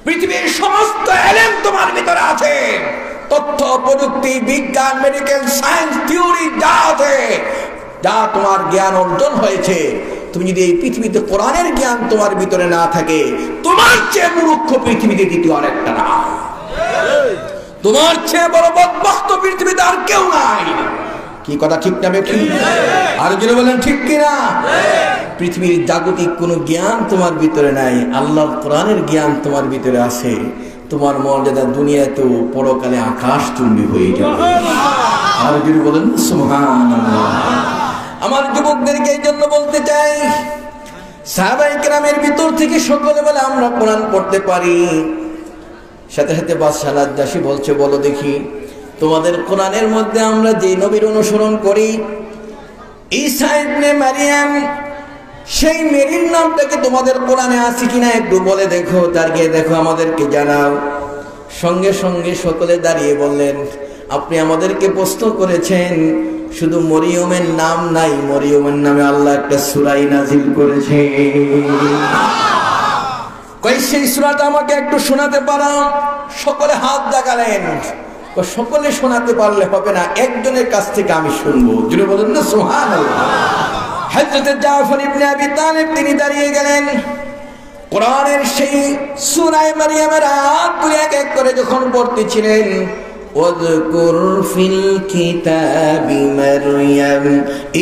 পৃথিবীর সমস্ত ইলম তোমার ভিতরে আছে। তথ্য প্রযুক্তি, বিজ্ঞান, মেডিকেল সায়েন্স, থিওরি যা আছে, যা তোমার জ্ঞান অর্জন হয়েছে, তুমি যদি এই পৃথিবীতে কোরআনের জ্ঞান তোমার ভিতরে না থাকে, তোমার চেয়ে মূর্খ পৃথিবীতে দ্বিতীয় আরেকটা না। তোমার চেয়ে বড় বদবখত পৃথিবীতে আর কেউ নাই। কি কথা ঠিক না বেঠিক? আর যদি বলেন ঠিক কিনা? পৃথিবীর জাগতিক কোনো জ্ঞান তোমার ভিতরে নাই, আল্লাহর কোরআনের জ্ঞান তোমার ভিতরে আছে। তোমার মর্যাদা দুনিয়াতেও পরকালে আকাশ চুম্বি হয়ে যাবে। আর যদি বলেন সুবহানাল্লাহ। আমার যুবকদেরকে এই জন্য বলতে চাই, সাহাবায়ে কেরামের ভিতর থেকে সকলে বলে আমরা কোরআন পড়তে পারি। সাথে সাথে বাদশা নাজ্জাশী বলছে বলো দেখি তোমাদের কোরআনের মধ্যে আমরা যে নবীর অনুসরণ করি, ঈসা ইবনে মারিয়াম, সেই মেরির নামটাকে তোমাদের কোরআনে আছে কিনা একটু বলে দেখো, তার গিয়ে দেখো, আমাদেরকে জানাও। সঙ্গে সঙ্গে সকলে দাঁড়িয়ে বললেন আপনি আমাদেরকে প্রশ্ন করেছেন, শুধু মরিয়মের নাম নাই, মরিয়মের নামে আল্লাহ একটা সূরাই নাজিল করেছে। কই সেই সূরাটা আমাকে একটু শোনাতে পারো? সকলে হাত জাগালেন। সকলে শোনাতে পারলে হবে না, একজনের কাছ থেকে আমি শুনবো। জুড়ে বলেন না সুবহানাল্লাহ। হযরত জাফর ইবনে আবি তালিব তিনি দাঁড়িয়ে গেলেন। কোরআনের সেই সূরা মারিয়ামের আয়াতগুলো এক এক করে যখন পড়তেছিলেন, ওয়াযকুর ফিল কিতাবি মারইয়াম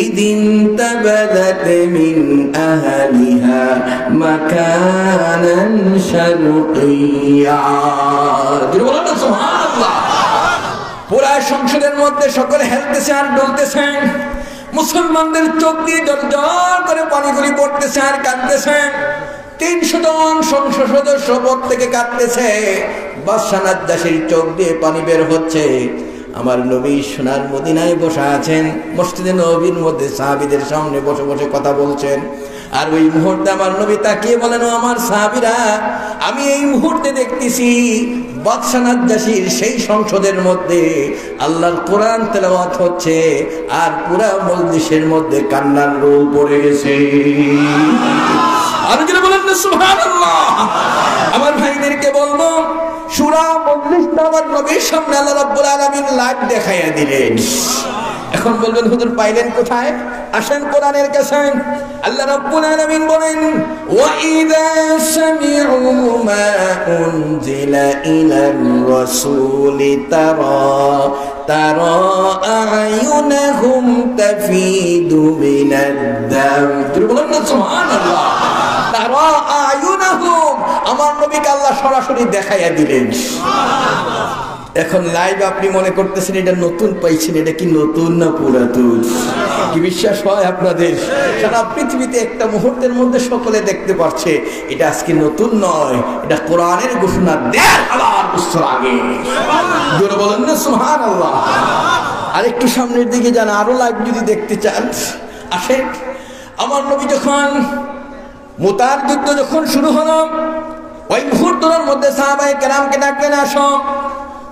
ইদিন তাবাদাত মিন আহলিহা মাকানান শারকিয়্যা। জুড়ে বলেন না সুবহানাল্লাহ। পুরা সংসদের মধ্যে সকলে হেলতেছে আর ডলতেছেন। মুসলমানদের চোখ দিয়ে জল করে পানিগুলি পড়তেছে আর কাঁদতেছে। ৩০০ জন সংসদ সদস্য পদ থেকে কাঁদতেছে। বাদশা নাজ্জাশীর চোখ দিয়ে পানি বের হচ্ছে। আমার নবী সোনার মদিনায় বসে আছেন, মসজিদে নববীর মধ্যে সাহাবীদের সামনে বসে বসে কথা বলছেন। আর ওই মুহূর্তে আমার নবী তাকিয়ে বলেন, ও আমার সাহাবীরা, আমি এই মুহূর্তে দেখতেছি বাদশা নাজ্জাশীর সেই সংসদের মধ্যে আল্লাহর কোরআন তেলাওয়াত হচ্ছে, আর পুরা মজলিসের মধ্যে কান্নার রোল পড়ে গেছে। আর যারা বলেন না সুবহানাল্লাহ। আমার ভাইদেরকে বলবো, সূরা মজলিসটা আমার নবীর সামনে আল্লাহ রাব্বুল আলামিন লাইভ দেখাইয়া দিলেন। এখন বলবেন হুজুর পাইলেন কোথায়? আসেন কোরআনের কাছে। আল্লাহ রাব্বুল আলামিন বলেন, ওয়া ইযা সামি'ু মা উনজিলা ইলার রাসূলি তারা তারা আয়ুনাহুম তাফিদু মিনাদ-দাম। তুমি বলেন না সুবহানাল্লাহ। তারা আয়ুনাহুম, আমার নবীকে আল্লাহ সরাসরি দেখাইয়া দিলেন। এখন লাইভ আপনি মনে করতেছেন এটা নতুন পাইছেন, এটা কি নতুন না পুরাতন? কি বিশ্বাস হয় আপনাদের? সারা পৃথিবীতে একটা মুহূর্তের মধ্যে সকলে দেখতে পাচ্ছে। এটা আজকে নতুন নয়, এটা কোরআনের ঘোষণা ১,৫০০ বছর আগে। জোরে বলেন না সুবহানাল্লাহ। আর একটু সামনের দিকে যান, আরো লাইভ যদি দেখতে চান আসেন। আমার নবী যখন মুতার যুদ্ধ যখন শুরু হলো, ওই মুহূর্তের মধ্যে সাহাবায়ে কেরামকে ডাকলেন, আসো।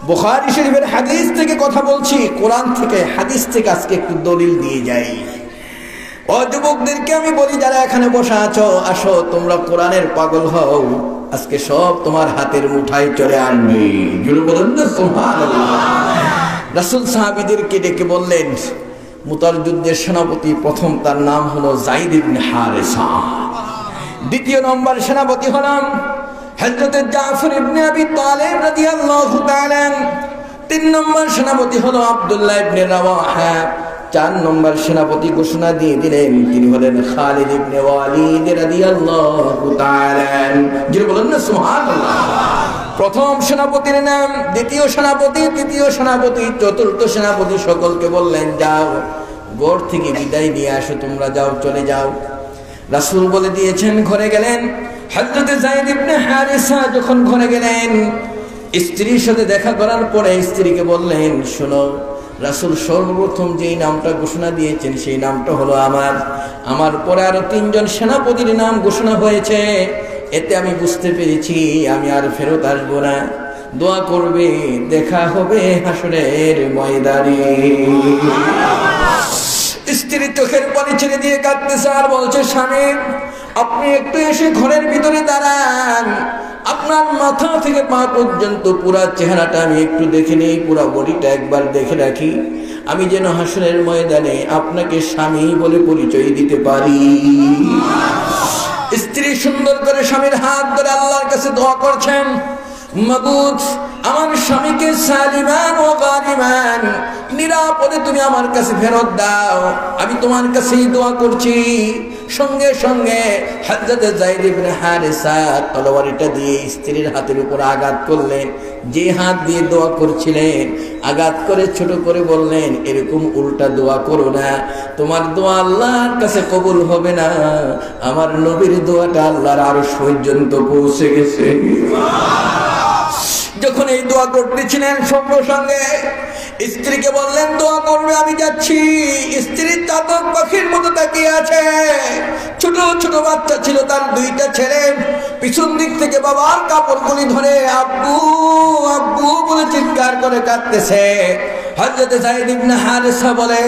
বুখারী শরীফের হাদিস থেকে কথা বলছি, কোরআন থেকে হাদিস থেকে আজকে একটু দলিল দিয়ে যাই। ও যুবকদেরকে আমি বলি, যারা এখানে বসা আছো, আসো তোমরা কোরআনের পাগল হও, আজকে সব তোমার হাতের মুঠায় চলে আনবে। জোরে বলেন না সুবহানাল্লাহ। রাসূল সাহাবীদেরকে ডেকে বললেন, মুতার যুদ্ধের সেনাপতি প্রথম, তার নাম হলো যায়েদ ইবনে হারেসা। দ্বিতীয় নম্বর সেনাপতি হলেন হযরত জাফর ইবনে আবি তালিব রাদিয়াল্লাহু তাআলা। ৩ নম্বর সেনাপতি হলো আব্দুল্লাহ ইবনে রাওয়াহা। ৪ নম্বর সেনাপতি ঘোষণা দিয়ে দিলেন, তিনি হলেন খালিদ ইবনে ওয়ালিদ রাদিয়াল্লাহু তাআলা। যিনি বলেন না সুবহানাল্লাহ। প্রথম সেনাপতির নাম, দ্বিতীয় সেনাপতি, তৃতীয় সেনাপতি, চতুর্থ সেনাপতি সকলকে বললেন, যাও গড় থেকে বিদায় নিয়ে আসো, তোমরা যাও, চলে যাও। রাসূল বলে দিয়েছেন, ঘরে গেলেন। হযরত যায়েদ ইবনে হারেসা যখন ঘরে গেলেন, স্ত্রীর সাথে দেখা করার পরে স্ত্রীকে বললেন, শোনো, রাসূল সর্বপ্রথম যেই নামটা ঘোষণা দিয়েছেন সেই নামটা হলো আমার পরে আরো ৩ জন সেনাপতির নাম ঘোষণা হয়েছে। এতে আমি বুঝতে পেরেছি আমি আর ফেরত আসবো না। দোয়া করবে, দেখা হবে হাসরের ময়দানে। স্ত্রী চোখের পানি ছেড়ে দিয়ে কাঁদতেছে আর বলছে, স্বামী আপনি একটু এসে ঘরের ভিতরে দাঁড়ান, আপনার মাথা থেকে পা পর্যন্ত পুরা চেহারাটা আমি একটু দেখে নেই, পুরা বডিটা একবার দেখে রাখি, আমি যেন হাসরের ময়দানে আপনাকে স্বামী বলে পরিচয় দিতে পারি। স্ত্রী সুন্দর করে স্বামীর হাত ধরে আল্লাহর কাছে দোয়া করছেন, মাবুদ আমার স্বামীকে সালিমান ও গানিমান নিরাপদে তুমি আমার কাছে ফেরত দাও, আমি তোমার কাছেই দোয়া করছি। সঙ্গে সঙ্গে হযরত যায়েদ ইবনে হারেসা তলোয়ারটা দিয়ে স্ত্রীর হাতের উপর আঘাত করলেন। যে হাত দিয়ে দোয়া করছিলেন আঘাত করে ছোট করে বললেন, এরকম উল্টা দোয়া করো না, তোমার দোয়া আল্লাহর কাছে কবুল হবে না, আমার নবীর দোয়াটা আল্লাহর আরশ পর্যন্ত পৌঁছে গেছে। যখন এই দোয়া করতেছিলেন সঙ্গে সঙ্গে স্ত্রীকে বললেন, দোয়া করবে, আমি যাচ্ছি। স্ত্রী চাতক পাখির মতো তাকিয়ে আছে। ছোট ছোট বাচ্চা ছিল তার 2টা ছেলে, পিছন দিক থেকে বাবার কাপড়গুলি ধরে আব্বু আব্বু বলে চিৎকার করে কাঁদতেছে। হযরত যায়েদ ইবনে হারেসা বলে,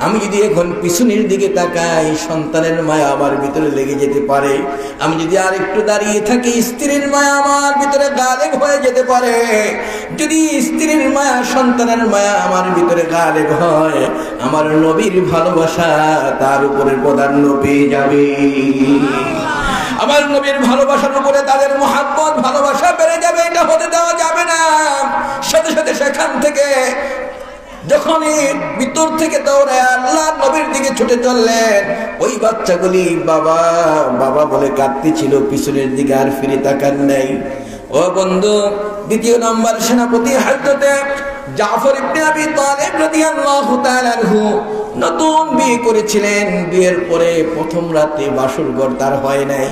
আমি যদি এখন পিছনের দিকে তাকাই সন্তানের মায়া আমার ভিতরে লেগে যেতে পারে, আমি যদি আর একটু দাঁড়িয়ে থাকি স্ত্রীর মায়া আমার ভিতরে গালেব হয়ে যেতে পারে, যদি স্ত্রীর মায়া সন্তানের মায়া আমার ভিতরে গালেব হয়, আমার নবীর ভালোবাসা তার উপরে প্রাধান্য পেয়ে যাবে। আমার নবীর ভালোবাসার উপরে তাদের মহব্বত ভালোবাসা বেড়ে যাবে, এটা হতে দেওয়া যাবে না। সাথে সাথে সেখান থেকে যখনই ভিতর থেকে দৌড়ে আল্লাহর নবীর দিকে ছুটে চললেন, ওই বাচ্চাগুলি বাবা বাবা বলে কাঁদতেছিল, পিছনের দিকে আর ফিরে তাকান নাই। ও বন্ধু, দ্বিতীয় নম্বর সেনাপতি হযরত জাফর ইবনে আবি তালিব রাদিয়াল্লাহু তাআলা আনহু নতুন বিয়ে করেছিলেন। বিয়ের পরে প্রথম রাতে বাসর ঘর তার হয় নাই,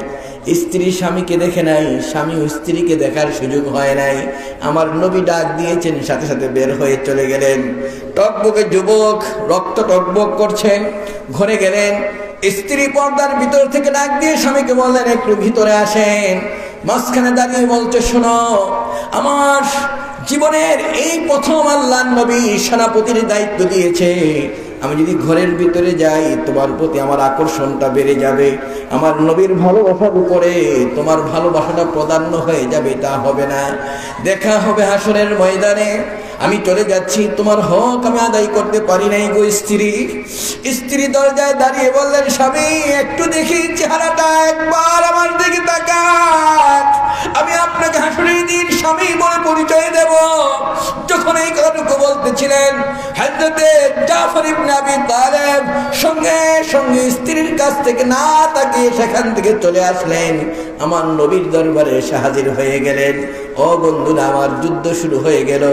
স্ত্রী স্বামীকে দেখে নাই, স্বামী স্ত্রীকে দেখার সুযোগ হয় নাই। আমার নবী ডাক দিয়েছেন, সাথে সাথে বের হয়ে চলে গেলেন। টকবকে যুবক, রক্ত টকবক করছে, ঘরে গেলেন। স্ত্রী পর্দার ভিতর থেকে ডাক দিয়ে স্বামীকে বললেন, একটু ভিতরে আসেন। মাঝখানে দাঁড়িয়ে বলছে, শোনো, আমার জীবনের এই প্রথম আল্লাহর নবী সেনাপতির দায়িত্ব দিয়েছে, আমি যদি ঘরের ভিতরে যাই তোমার প্রতি আমার আকর্ষণটা বেড়ে যাবে, আমার নবীর ভালোবাসার উপরে তোমার ভালোবাসাটা প্রাধান্য হয়ে যাবে, তা হবে না। দেখা হবে হাসরের ময়দানে। আমি চলে যাচ্ছি, তোমার হক আমি আদায় করতে পারি নাই গো স্ত্রী। স্ত্রী দরজায় দাঁড়িয়ে বললেন, স্বামী একটু দেখি চেহারাটা, একবার আমার দিকে তাকান, আমি আপনাকে হাসরের দিন স্বামী বলে পরিচয় দেব। যখন এই কথাটুকু বলতেছিলেন, হযরতে জাফর ইবনে আবী তালেব সঙ্গে সঙ্গে স্ত্রীর কাছ থেকে না তাকিয়ে সেখান থেকে চলে আসলেন, আমার নবীর দরবারে এসে হাজির হয়ে গেলেন। ও বন্ধুরা আমার, যুদ্ধ শুরু হয়ে গেল।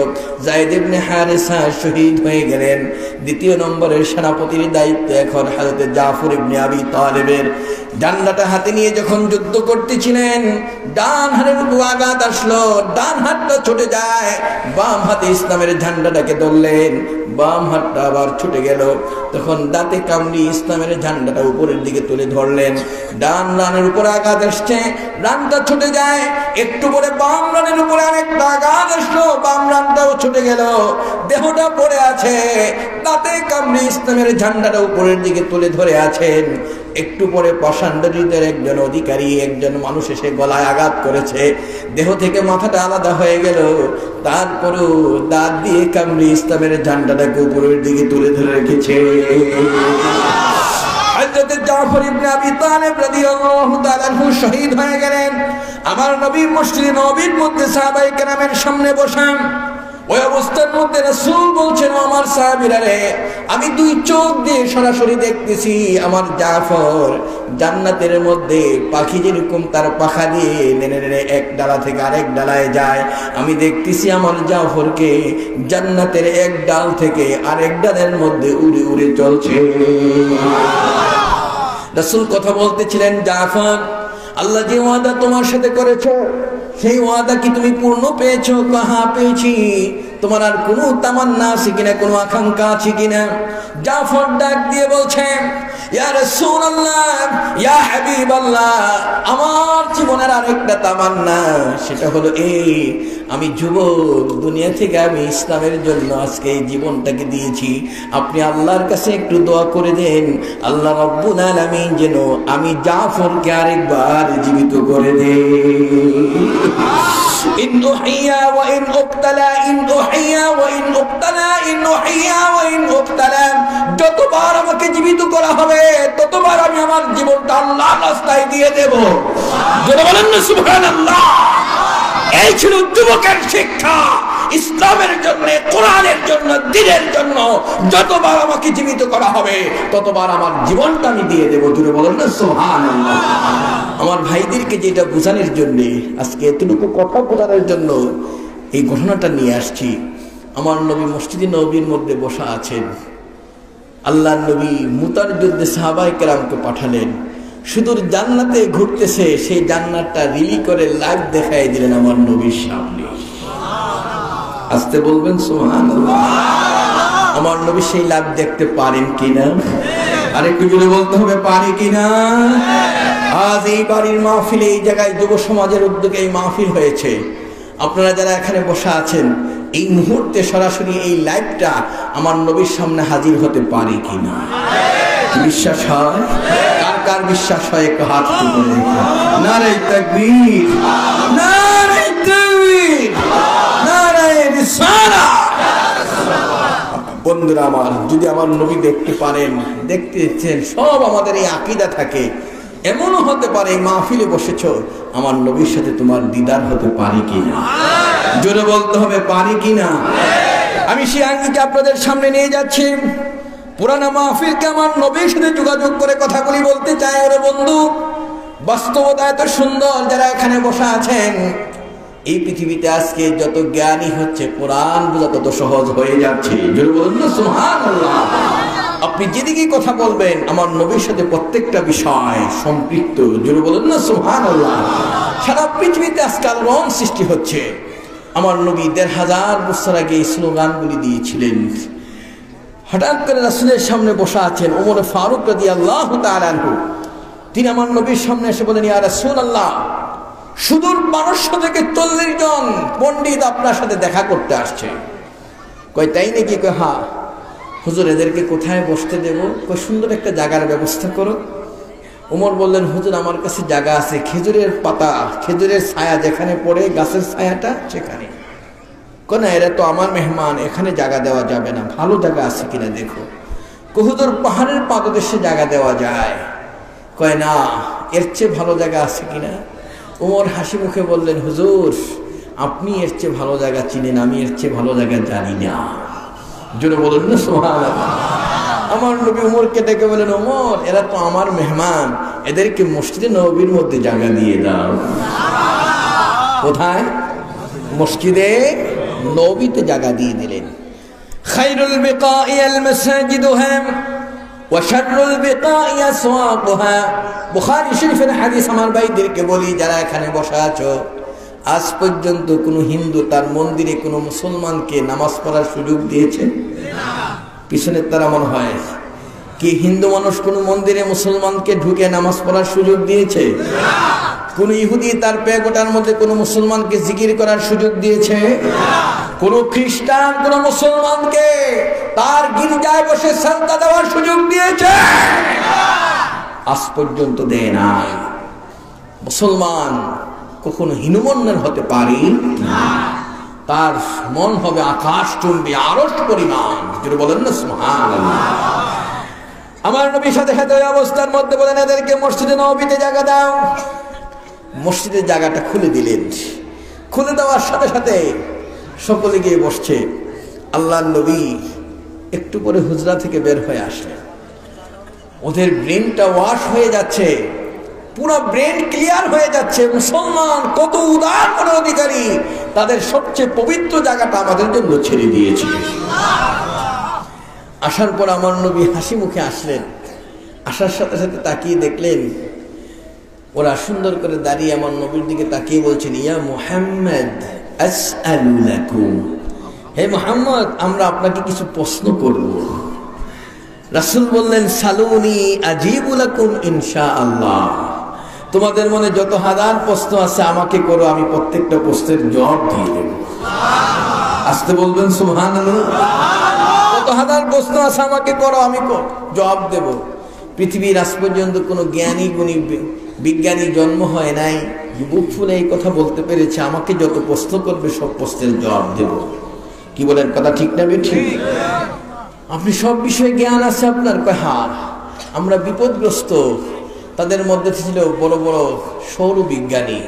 যায়েদ ইবনে হারেসা শহীদ হয়ে গেলেন। দ্বিতীয় নম্বরের সেনাপতির দায়িত্ব এখন হযরতে জাফর ইবনে আবী তালেবের। ডান্ডাটা হাতে নিয়ে যখন যুদ্ধ করতেছিলেন, ডান হাতের উপর আঘাত আসলো, ডান হাতটা ছুটে যায়, বাম হাতে ইসলামের ঝান্ডাটাকে ধরলেন, বাম হাতটা আবার ছুটে গেল। তখন দাঁতে কামড়ি ইসলামের ঝান্ডাটা উপরের দিকে তুলে ধরলেন। ডান রানের উপর আঘাত আসছে, রানটা ছুটে যায়, একটু পরে বাম রানের উপরে আরেকটা আঘাত আসলো, বাম রানটাও ছুটে গেল, দেহটা পড়ে আছে, দাঁতে কামড়ি ইসলামের ঝান্ডাটা উপরের দিকে তুলে ধরে আছেন। একটু পরে পাষাণদের একজন অধিকারী, একজন মানুষ এসে গলায় আঘাত করেছে, দেহ থেকে মাথাটা আলাদা হয়ে গেল, তারপরেও দাঁত দিয়ে কামড়ি ইসলামের ঝান্ডাটাকে উপরের দিকে তুলে ধরে রেখেছে। হযরত জাফর ইবনে আবী তালেব রাদিয়াল্লাহু তাআলা আনহু শহীদ হয়ে গেলেন। আমার নবী মসজিদে নববীর মধ্যে সাহাবায়ে কেরামের সামনে বসেন। ওই অবস্থার মধ্যে রাসূল বলছেন, আমার সাহাবীরা রে, আমি দুই চোখ দিয়ে সরাসরি দেখতেছি আমার জাফর জান্নাতের মধ্যে পাখি যেরকম তার পাখা দিয়ে নেড়ে নেড়ে এক ডালা থেকে আরেক ডালায় যায়, আমি দেখতেছি আমার জাফরকে জান্নাতের এক ডাল থেকে আরেক ডালের মধ্যে উড়ে উড়ে চলছে। রাসূল কথা বলতেছিলেন, জাফর, আল্লাহ যে ওয়াদা তোমার সাথে করেছে সেই ওয়াদা কি তুমি পূর্ণ পেয়েছো? হ্যাঁ পেয়েছি। তোমার আর কোনো তামান্না আছে কিনা, কোনো আকাঙ্ক্ষা আছে কিনা? জাফর ডাক দিয়ে বলছেন, ইয়া রাসূলুল্লাহ, ইয়া হাবিবাল্লাহ, আমার জীবনের আরেকটা তামান্না, সেটা হলো এই, আমি যুবক, দুনিয়া থেকে আমি ইসলামের জন্য আজকে এই জীবনটাকে দিয়েছি, আপনি আল্লাহর কাছে একটু দোয়া করে দেন, আল্লাহ রাব্বুল আলামিন যেন আমি জাফরকে আরেকবার জীবিত করে দেন। ইন উহিয়া ওয়া ইন উক্তালা, ইন উহিয়া ওয়া ইন উক্তালা, ইন উহিয়া ওয়া ইন উক্তালা, যতবার আমাকে জীবিত করা হবে ততবার আমি আমার জীবনটা আল্লাহর রাস্তায় দিয়ে দেব। যারা বলেন না সুবহানাল্লাহ। এই ছিল যুবকের শিক্ষা, ইসলামের জন্য, কোরআনের জন্য, দ্বীনের জন্য যতবার আমাকে জীবিত করা হবে ততবার আমার জীবনটা আমি দিয়ে দেব। যারা বলেন না সুবহানাল্লাহ। আমার ভাইদেরকে যেটা বোঝানোর জন্য, আজকে এতটুকু কথা বলার জন্য এই ঘটনাটা নিয়ে আসছি। আমার নবী মসজিদে নববীর মধ্যে বসা আছেন, আল্লাহর নবী মুতার যুদ্ধে সাহাবায়ে কেরামকে পাঠালেন, সুদূর জান্নাতে ঘুরতেছে, সেই জান্নাতটা রিলি করে লাইভ দেখাই দিলেন আমার নবীর সামনে। আসতে বলবেন সুবহানাল্লাহ। আমার নবী সেই লাইভ দেখতে পারেন কিনা? আরেকটু জোরে বলতে হবে, পারে কিনা? আজ এই বাড়ির মাহফিলে, এই জায়গায় যুব সমাজের উদ্যোগে এই মাহফিল হয়েছে। আপনারা যারা এখানে বসা আছেন, এই মুহূর্তে সরাসরি এই লাইভটা আমার নবীর সামনে হাজির হতে পারে কিনা? বিশ্বাস হয়? কার কার বিশ্বাস হয় একটু হাত তুলে দেখুন। নারে তাকবীর, নারে তাকবীর, নারে রিসালাত। বন্ধুরা আমার, যদি আমার নবী দেখতে পারেন, দেখতেছেন, সব আমাদের এই আকীদা থাকে, এমনও হতে পারে এই মাহফিলে বসেছো, আমার নবীর সাথে তোমার দিদার হতে পারে কিনা? জোরে বলতে হবে, পারে কিনা? আমি সেই আঙ্গিকে আপনাদের সামনে নিয়ে যাচ্ছি। পুরানা মাহফিলকে আমার নবীর সাথে যোগাযোগ করে কথাগুলি বলতে চাই। ওরে বন্ধু, বাস্তবতা এত সুন্দর, যারা এখানে বসা আছেন, এই পৃথিবীতে আজকে যত জ্ঞানী হচ্ছে, কোরআন বোঝা তত সহজ হয়ে যাচ্ছে। জোরে বলুন না সুবহানাল্লাহ। আপনি যেদিকে কথা বলবেন, আমার নবীর সাথে প্রত্যেকটা বিষয় সম্পৃক্ত। জোরে বলুন না সুবহানাল্লাহ। সারা পৃথিবীতে আজকাল রং সৃষ্টি হচ্ছে। আমার নবী ১৫০০ বছর আগে এই স্লোগানগুলি দিয়েছিলেন। হঠাৎ করে রাসূলের সামনে বসা আছেন ওমর ফারুক রাদিয়াল্লাহু তাআলা আনহু। তিনি আমার নবীর সামনে এসে বলেন, ইয়া রাসূলুল্লাহ, সুদূর ১২০০ থেকে ৪০ জন পণ্ডিত আপনার সাথে দেখা করতে আসছে। কয় তাই নাকি? কয় হ্যাঁ। হুজুর, এদেরকে কোথায় বসতে দেব? কয় সুন্দর একটা জায়গার ব্যবস্থা করো। ওমর বললেন, হুজুর, আমার কাছে জায়গা আছে, খেজুরের পাতা, খেজুরের ছায়া যেখানে পড়ে, গাছের ছায়াটা সেখানে। কয় না, এরা তো আমার মেহমান, এখানে জায়গা দেওয়া যাবে না, ভালো জায়গা আছে কিনা দেখো। কয় হুজুর, পাহাড়ের পাদদেশে জায়গা দেওয়া যায়। কয় না, এর চেয়ে ভালো জায়গা আছে কিনা? ওমর হাসি মুখে বললেন, হুজুর, আপনি এর চেয়ে ভালো জায়গা চিনেন, আমি এর চেয়ে ভালো জায়গা জানি না। জোরে বলেন না সুবহানাল্লাহ। আমার নবী ওমরকে ডেকে বলেন, ওমর এরা তো আমার মেহমান, এদেরকে মসজিদে নববীর মধ্যে জায়গা দিয়ে দাও। কোথায়? মসজিদে নববীতে জায়গা দিয়ে দিলেন। খায়রুল বিকাই আল মাসাজিদুহা ওয়া শাররুল বিকাই আসওয়াকুহা। বুখারী শরীফের হাদিস। আমার ভাইদেরকে বলি, যারা এখানে বসা আছো, আজ পর্যন্ত কোনো হিন্দু তার মন্দিরে কোনো মুসলমানকে নামাজ পড়ার সুযোগ দিয়েছে? পিছনের তারা মনে হয় কি হিন্দু মানুষ কোনো মন্দিরে মুসলমানকে ঢুকে নামাজ পড়ার সুযোগ দিয়েছে? কোন ইহুদি তার পেগোটার মধ্যে কোন মুসলমানকে জিকির করার সুযোগ দিয়েছে? কোন খ্রিস্টান কোন মুসলমানকে তার গির্জায় বসে সাজদা দেওয়ার সুযোগ দিয়েছে? আজ পর্যন্ত দেয় নাই। মুসলমান কখনো হীনমন্যের হতে পারে না। তার মন হবে আকাশচুম্বী, আরশ পরিমাণ। যেটা বলেন না সুবহানাল্লাহ। আমার নবীর সাথে সাথে ওই অবস্থার মধ্যে বলেন, এদেরকে মসজিদে নববীতে জায়গা দাও। মসজিদের জায়গাটা খুলে দিলেন। খুলে দেওয়ার সাথে সাথে সকলে গিয়ে বসছে। আল্লাহর নবী একটু পরে হুজরা থেকে বের হয়ে আসলেন। ওদের ব্রেনটা ওয়াশ হয়ে যাচ্ছে, পুরো ব্রেন ক্লিয়ার হয়ে যাচ্ছে। মুসলমান কত উদার মনের অধিকারী, তাদের সবচেয়ে পবিত্র জায়গাটা আমাদের জন্য ছেড়ে দিয়েছে। আসার পর আমার নবী হাসি মুখে আসলেন। আসার সাথে সাথে তাকিয়ে দেখলেন ওরা সুন্দর করে দাঁড়িয়ে আমার নবীর দিকে তাকিয়ে বলছেন, ইয়া মুহাম্মদ আসআলু লাকুম। হে মুহাম্মদ, আমরা আপনাকে কিছু প্রশ্ন করব। রাসূল বললেন, সালুনি আজিবু লাকুম ইনশাআল্লাহ। তোমাদের মনে যত হাজার প্রশ্ন আছে আমাকে করো, আমি প্রত্যেকটা প্রশ্নের জবাব দিয়ে দেব। আসতে বলবেন সুবহানাল্লাহ। কত হাজার প্রশ্ন আছে আমাকে করো, আমি জবাব দেব। পৃথিবীর আজ পর্যন্ত কোনো জ্ঞানী গুণী বিজ্ঞানী জন্ম হয় নাই বুক ফুলে এই কথা বলতে পেরেছে, আমাকে যত প্রশ্ন করবে সব প্রশ্নের জবাব দেব। কি বলেন, কথা ঠিক না ঠিক? আপনি সব বিষয়ে জ্ঞান আছে আপনার? হ্যাঁ। আমরা বিপদগ্রস্ত। তাদের মধ্যে ছিল বড় বড় সৌর বিজ্ঞানী,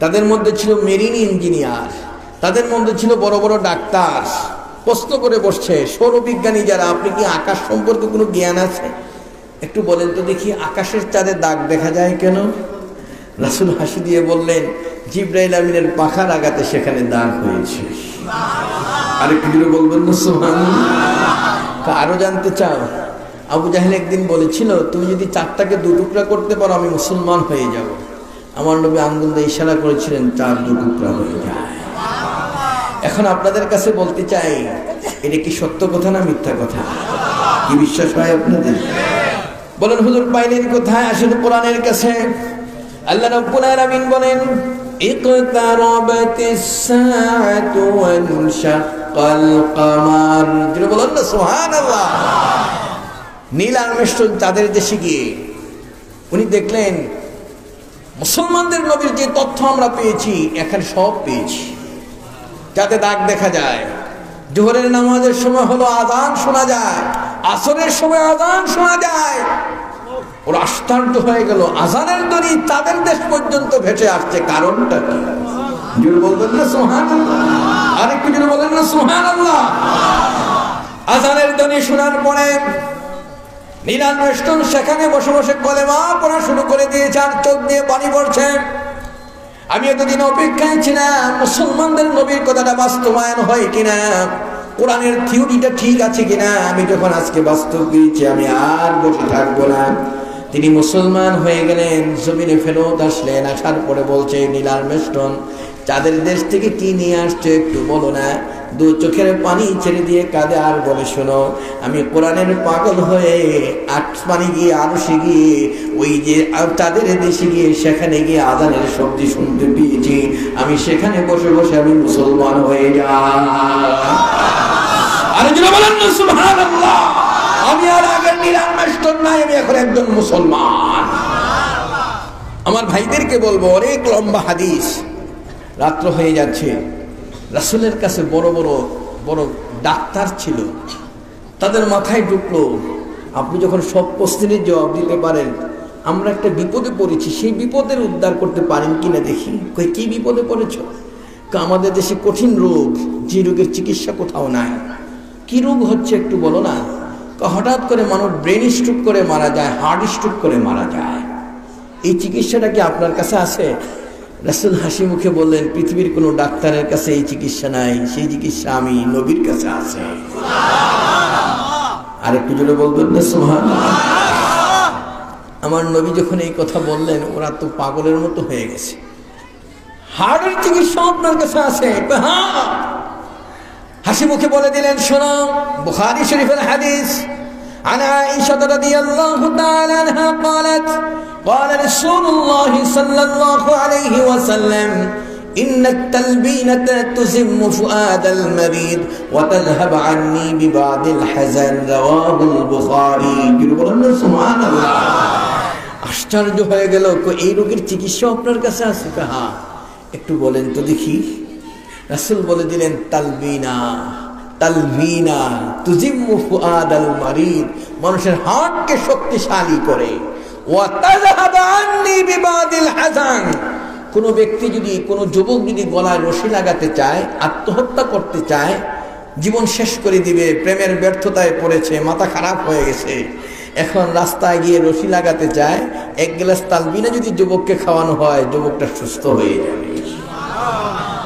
তাদের মধ্যে ছিল মেরিন ইঞ্জিনিয়ার, তাদের মধ্যে ছিল বড় বড় ডাক্তার। প্রশ্ন করে বসছে সৌর বিজ্ঞানী যারা, আপনি কি আকাশ সম্পর্কে কোনো জ্ঞান আছে? একটু বলেন তো দেখি, আকাশের চাঁদে দাগ দেখা যায় কেন? রাসূল হাসি দিয়ে বললেন, জিবরাইল আমিনের পাখার আঘাতে সেখানে দাগ হয়েছে। আরেকটু জোরে বলবেন না সুবহানাল্লাহ। আরো জানতে চাও? আবু জাহেল একদিন বলেছিল, তুমি যদি চারটাকে দু টুকরা করতে পারো আমি মুসলমান হয়ে যাব। আমার নবী আঙ্গুল দিয়ে ইশারা করেছিলেন, চার দু টুকরা হয়ে যায়। এখন আপনাদের কাছে বলতে চাই, এটা কি সত্য কথা না মিথ্যা কথা? কি বিশ্বাস হয় আপনাদের? বলেন হুজুর পাইলেন কোথায়? আসেন কোরআনের কাছে। আল্লাহ রাব্বুল আলামিন বলেন, ইকতারাবাতিস সাআতু ওয়ানশাক্কাল কামার। যেটা বলেন না সুবহানাল্লাহ। নীল আর্মস্ট্রং চাঁদের দেশে গিয়ে উনি দেখলেন মুসলমানদের নবীর যে তথ্য আমরা পেয়েছি এখানে সব পেয়েছি। চাঁদে দাগ দেখা যায়, জোহরের নামাজের সময় হলো আযান শোনা যায়, আসরের সময় আযান শোনা যায়। ওরা আশ্চর্য হয়ে গেল, আযানের ধ্বনি চাঁদের দেশ পর্যন্ত ভেসে আসছে, কারণটা কি? জোরে বলবেন না সুবহানাল্লাহ। আরেকটু জোরে বলেন না সুবহানাল্লাহ। আযানের ধ্বনি শোনার পরে নীলান্বেষ্টন সেখানে বসে বসে কলেমা পড়া শুরু করে দিয়েছে, আর চোখ দিয়ে পানি পড়ছে। আমি এতদিন অপেক্ষায় ছিলাম মুসলমানদের নবীর কথাটা বাস্তবায়ন হয় কিনা, কোরআনের থিওরিটা ঠিক আছে কিনা। আমি যখন আজকে বাস্তব দিয়েছি আমি আর বসে থাকবো না। তিনি মুসলমান হয়ে গেলেন, জমিনে ফেরত আসলেন। আসার পরে বলছে, নীল আর্মস্ট্রং চাঁদের দেশ থেকে কি নিয়ে আসছে একটু বলো না। দু চোখের পানি ছেড়ে দিয়ে কাঁদে আর বলে, শোনো আমি কোরআনের পাগল হয়ে আসমানে গিয়ে আরশে গিয়ে ওই যে চাঁদের দেশে গিয়ে সেখানে গিয়ে আযানের শব্দ শুনতে পেয়েছি। আমি সেখানে বসে বসে আমি মুসলমান হয়ে যাই। আরে যারা বলেন না সুবহানাল্লাহ। আমি আর আগের নীল আর্মস্ট্রং নাই, আমি এখন একজন মুসলমান। আমার ভাইদেরকে বলবো, অনেক লম্বা হাদিস, রাত্র হয়ে যাচ্ছে। রাসূলের কাছে বড় বড় বড় ডাক্তার ছিল, তাদের মাথায় ঢুকলো, আপনি যখন সব প্রশ্নের জবাব দিতে পারেন, আমরা একটা বিপদে পড়েছি, সেই বিপদের উদ্ধার করতে পারেন কিনা দেখি। কই কি বিপদে পড়েছ? আমাদের দেশে কঠিন রোগ, যে রোগের চিকিৎসা কোথাও নাই। কি রোগ হচ্ছে একটু বলো না? হঠাৎ করে মানুষ ব্রেন স্ট্রোক করে মারা যায়, হার্ট স্ট্রোক করে মারা যায়। এই চিকিৎসাটা কি আপনার কাছে আছে? রাসূল হাসি মুখে বললেন, পৃথিবীর কোনো ডাক্তারের কাছে এই চিকিৎসা নাই, সেই চিকিৎসা আমি নবীর কাছে আছে। আর একটু জোরে বলবেন না সুবহানাল্লাহ? আমার নবী যখন এই কথা বললেন, ওরা তো পাগলের মতো হয়ে গেছে। হার্টের চিকিৎসা আপনার কাছে আছে? হ্যাঁ। হাসি মুখে বলে দিলেন, শোনো, বুখারী শরীফের হাদিস, عن عائشة رضي الله تعالى عنها قالت قال رسول الله صلى الله عليه وسلم إن التلبينة تزم فؤاد المريض وتذهب عني ببعض الحزن رواه البخاري سبحان الله। আশ্চর্য হয়ে গেল, এই রোগের চিকিৎসা আপনার কাছে আছে? হ্যাঁ। একটু বলেন তো দেখি। রাসূল বলে দিলেন, তালবিনা তালবিনা তুজিম্মু ফুআদাল মারিদ, মানুষের হার্টকে শক্তিশালী করে। ওয়া তাযহাবু আন্নী বিবাদিল হাযান, কোন ব্যক্তি যদি, কোন যুবক যদি গলায় রশি লাগাতে চায়, আত্মহত্যা করতে চায়, জীবন শেষ করে দিবে, প্রেমের ব্যর্থতায় পড়েছে, মাথা খারাপ হয়ে গেছে, এখন রাস্তায় গিয়ে রশি লাগাতে চায়, এক গ্লাস তালবিনা যদি যুবককে খাওয়ানো হয়, যুবকটা সুস্থ হয়ে যাবে।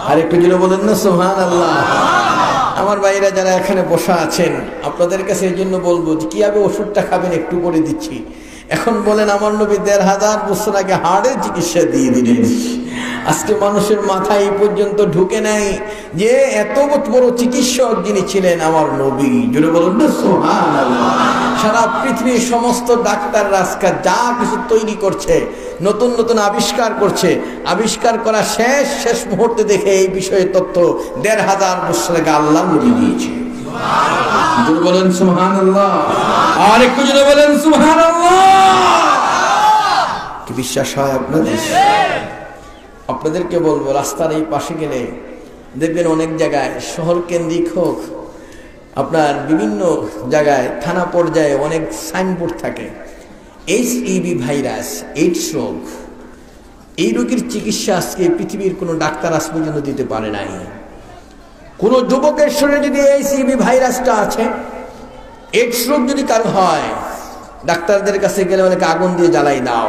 আর একটু জোরে বলেন না সুবহানাল্লাহ। আমার ভাইরা যারা এখানে বসা আছেন, আপনাদের কাছে এই জন্য বলবো যে কিভাবে ওষুধটা খাবেন একটু করে দিচ্ছি। এখন বলেন, আমার নবী 1500 বছর আগে হার্টের চিকিৎসা দিয়ে দিলেন। আজকে মানুষের মাথায় এই পর্যন্ত ঢুকে নাই যে এত বড় চিকিৎসক যিনি ছিলেন আমার নবী। জোরে বলুন না সুবহানাল্লাহ। সারা পৃথিবীর সমস্ত ডাক্তাররা আজকে যা কিছু তৈরি করছে, নতুন নতুন আবিষ্কার করছে, আবিষ্কার করা শেষ মুহূর্তে দেখে এই বিষয়ে তথ্য 1500 বছর আগে আল্লাহ নবী দিয়েছে। জোরে বলেন সুবহানাল্লাহ। আর একটু জোরে বলেন সুবহানাল্লাহ। কি বিশ্বাস হয় আপনাদের? আপনাদেরকে বলবো, রাস্তার এই পাশে গেলে দেখবেন অনেক জায়গায়, শহর কেন্দ্রিক হোক, আপনার বিভিন্ন জায়গায় থানা পর্যায়ে অনেক সাইনবোর্ড থাকে, এইচআইভি ভাইরাস, এইডস রোগ। এই রোগের চিকিৎসা আজকে পৃথিবীর কোনো ডাক্তার আজ পর্যন্ত দিতে পারে নাই। কোন যুবকের শরীরে যদি এইচআইভি ভাইরাসটা আছে, এইডস রোগ যদি কারো হয়, ডাক্তারদের কাছে গেলে অনেকে আগুন দিয়ে জ্বালাই দাও,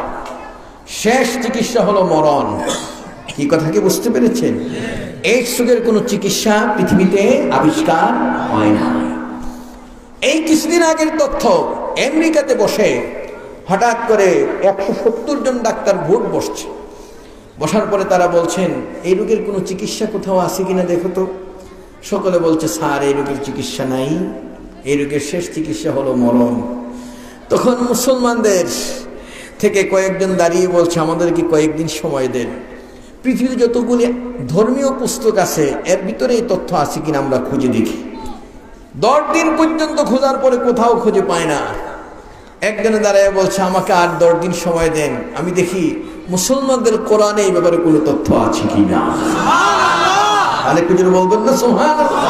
শেষ চিকিৎসা হলো মরণ। কি কথা কি বুঝতে পেরেছেন? এইডস রোগের কোনো চিকিৎসা পৃথিবীতে আবিষ্কার হয় না। এই কিছুদিন আগের তথ্য, আমেরিকাতে বসে হঠাৎ করে 170 জন ডাক্তার ভোট বসছে। বসার পরে তারা বলছেন, এই রোগের কোনো চিকিৎসা কোথাও আছে কিনা দেখো তো। সকলে বলছে, স্যার এই রোগের চিকিৎসা নাই, এই রোগের শেষ চিকিৎসা হলো মরণ। তখন মুসলমানদের থেকে কয়েকজন দাঁড়িয়ে বলছে, আমাদেরকে কয়েকদিন সময় দেন, পৃথিবীতে যতগুলি ধর্মীয় পুস্তক আছে এর ভিতরে এই তথ্য আছে কিনা আমরা খুঁজে দেখি। 10 দিন পর্যন্ত খোঁজার পরে কোথাও খুঁজে পায় না। একজনে দাঁড়িয়ে বলছে, আমাকে আর 10 দিন সময় দেন, আমি দেখি মুসলমানদের কোরআনে এই ব্যাপারে কোনো তথ্য আছে কিনা। আরেকটু জোরে বলবেন না সুবহানাল্লাহ।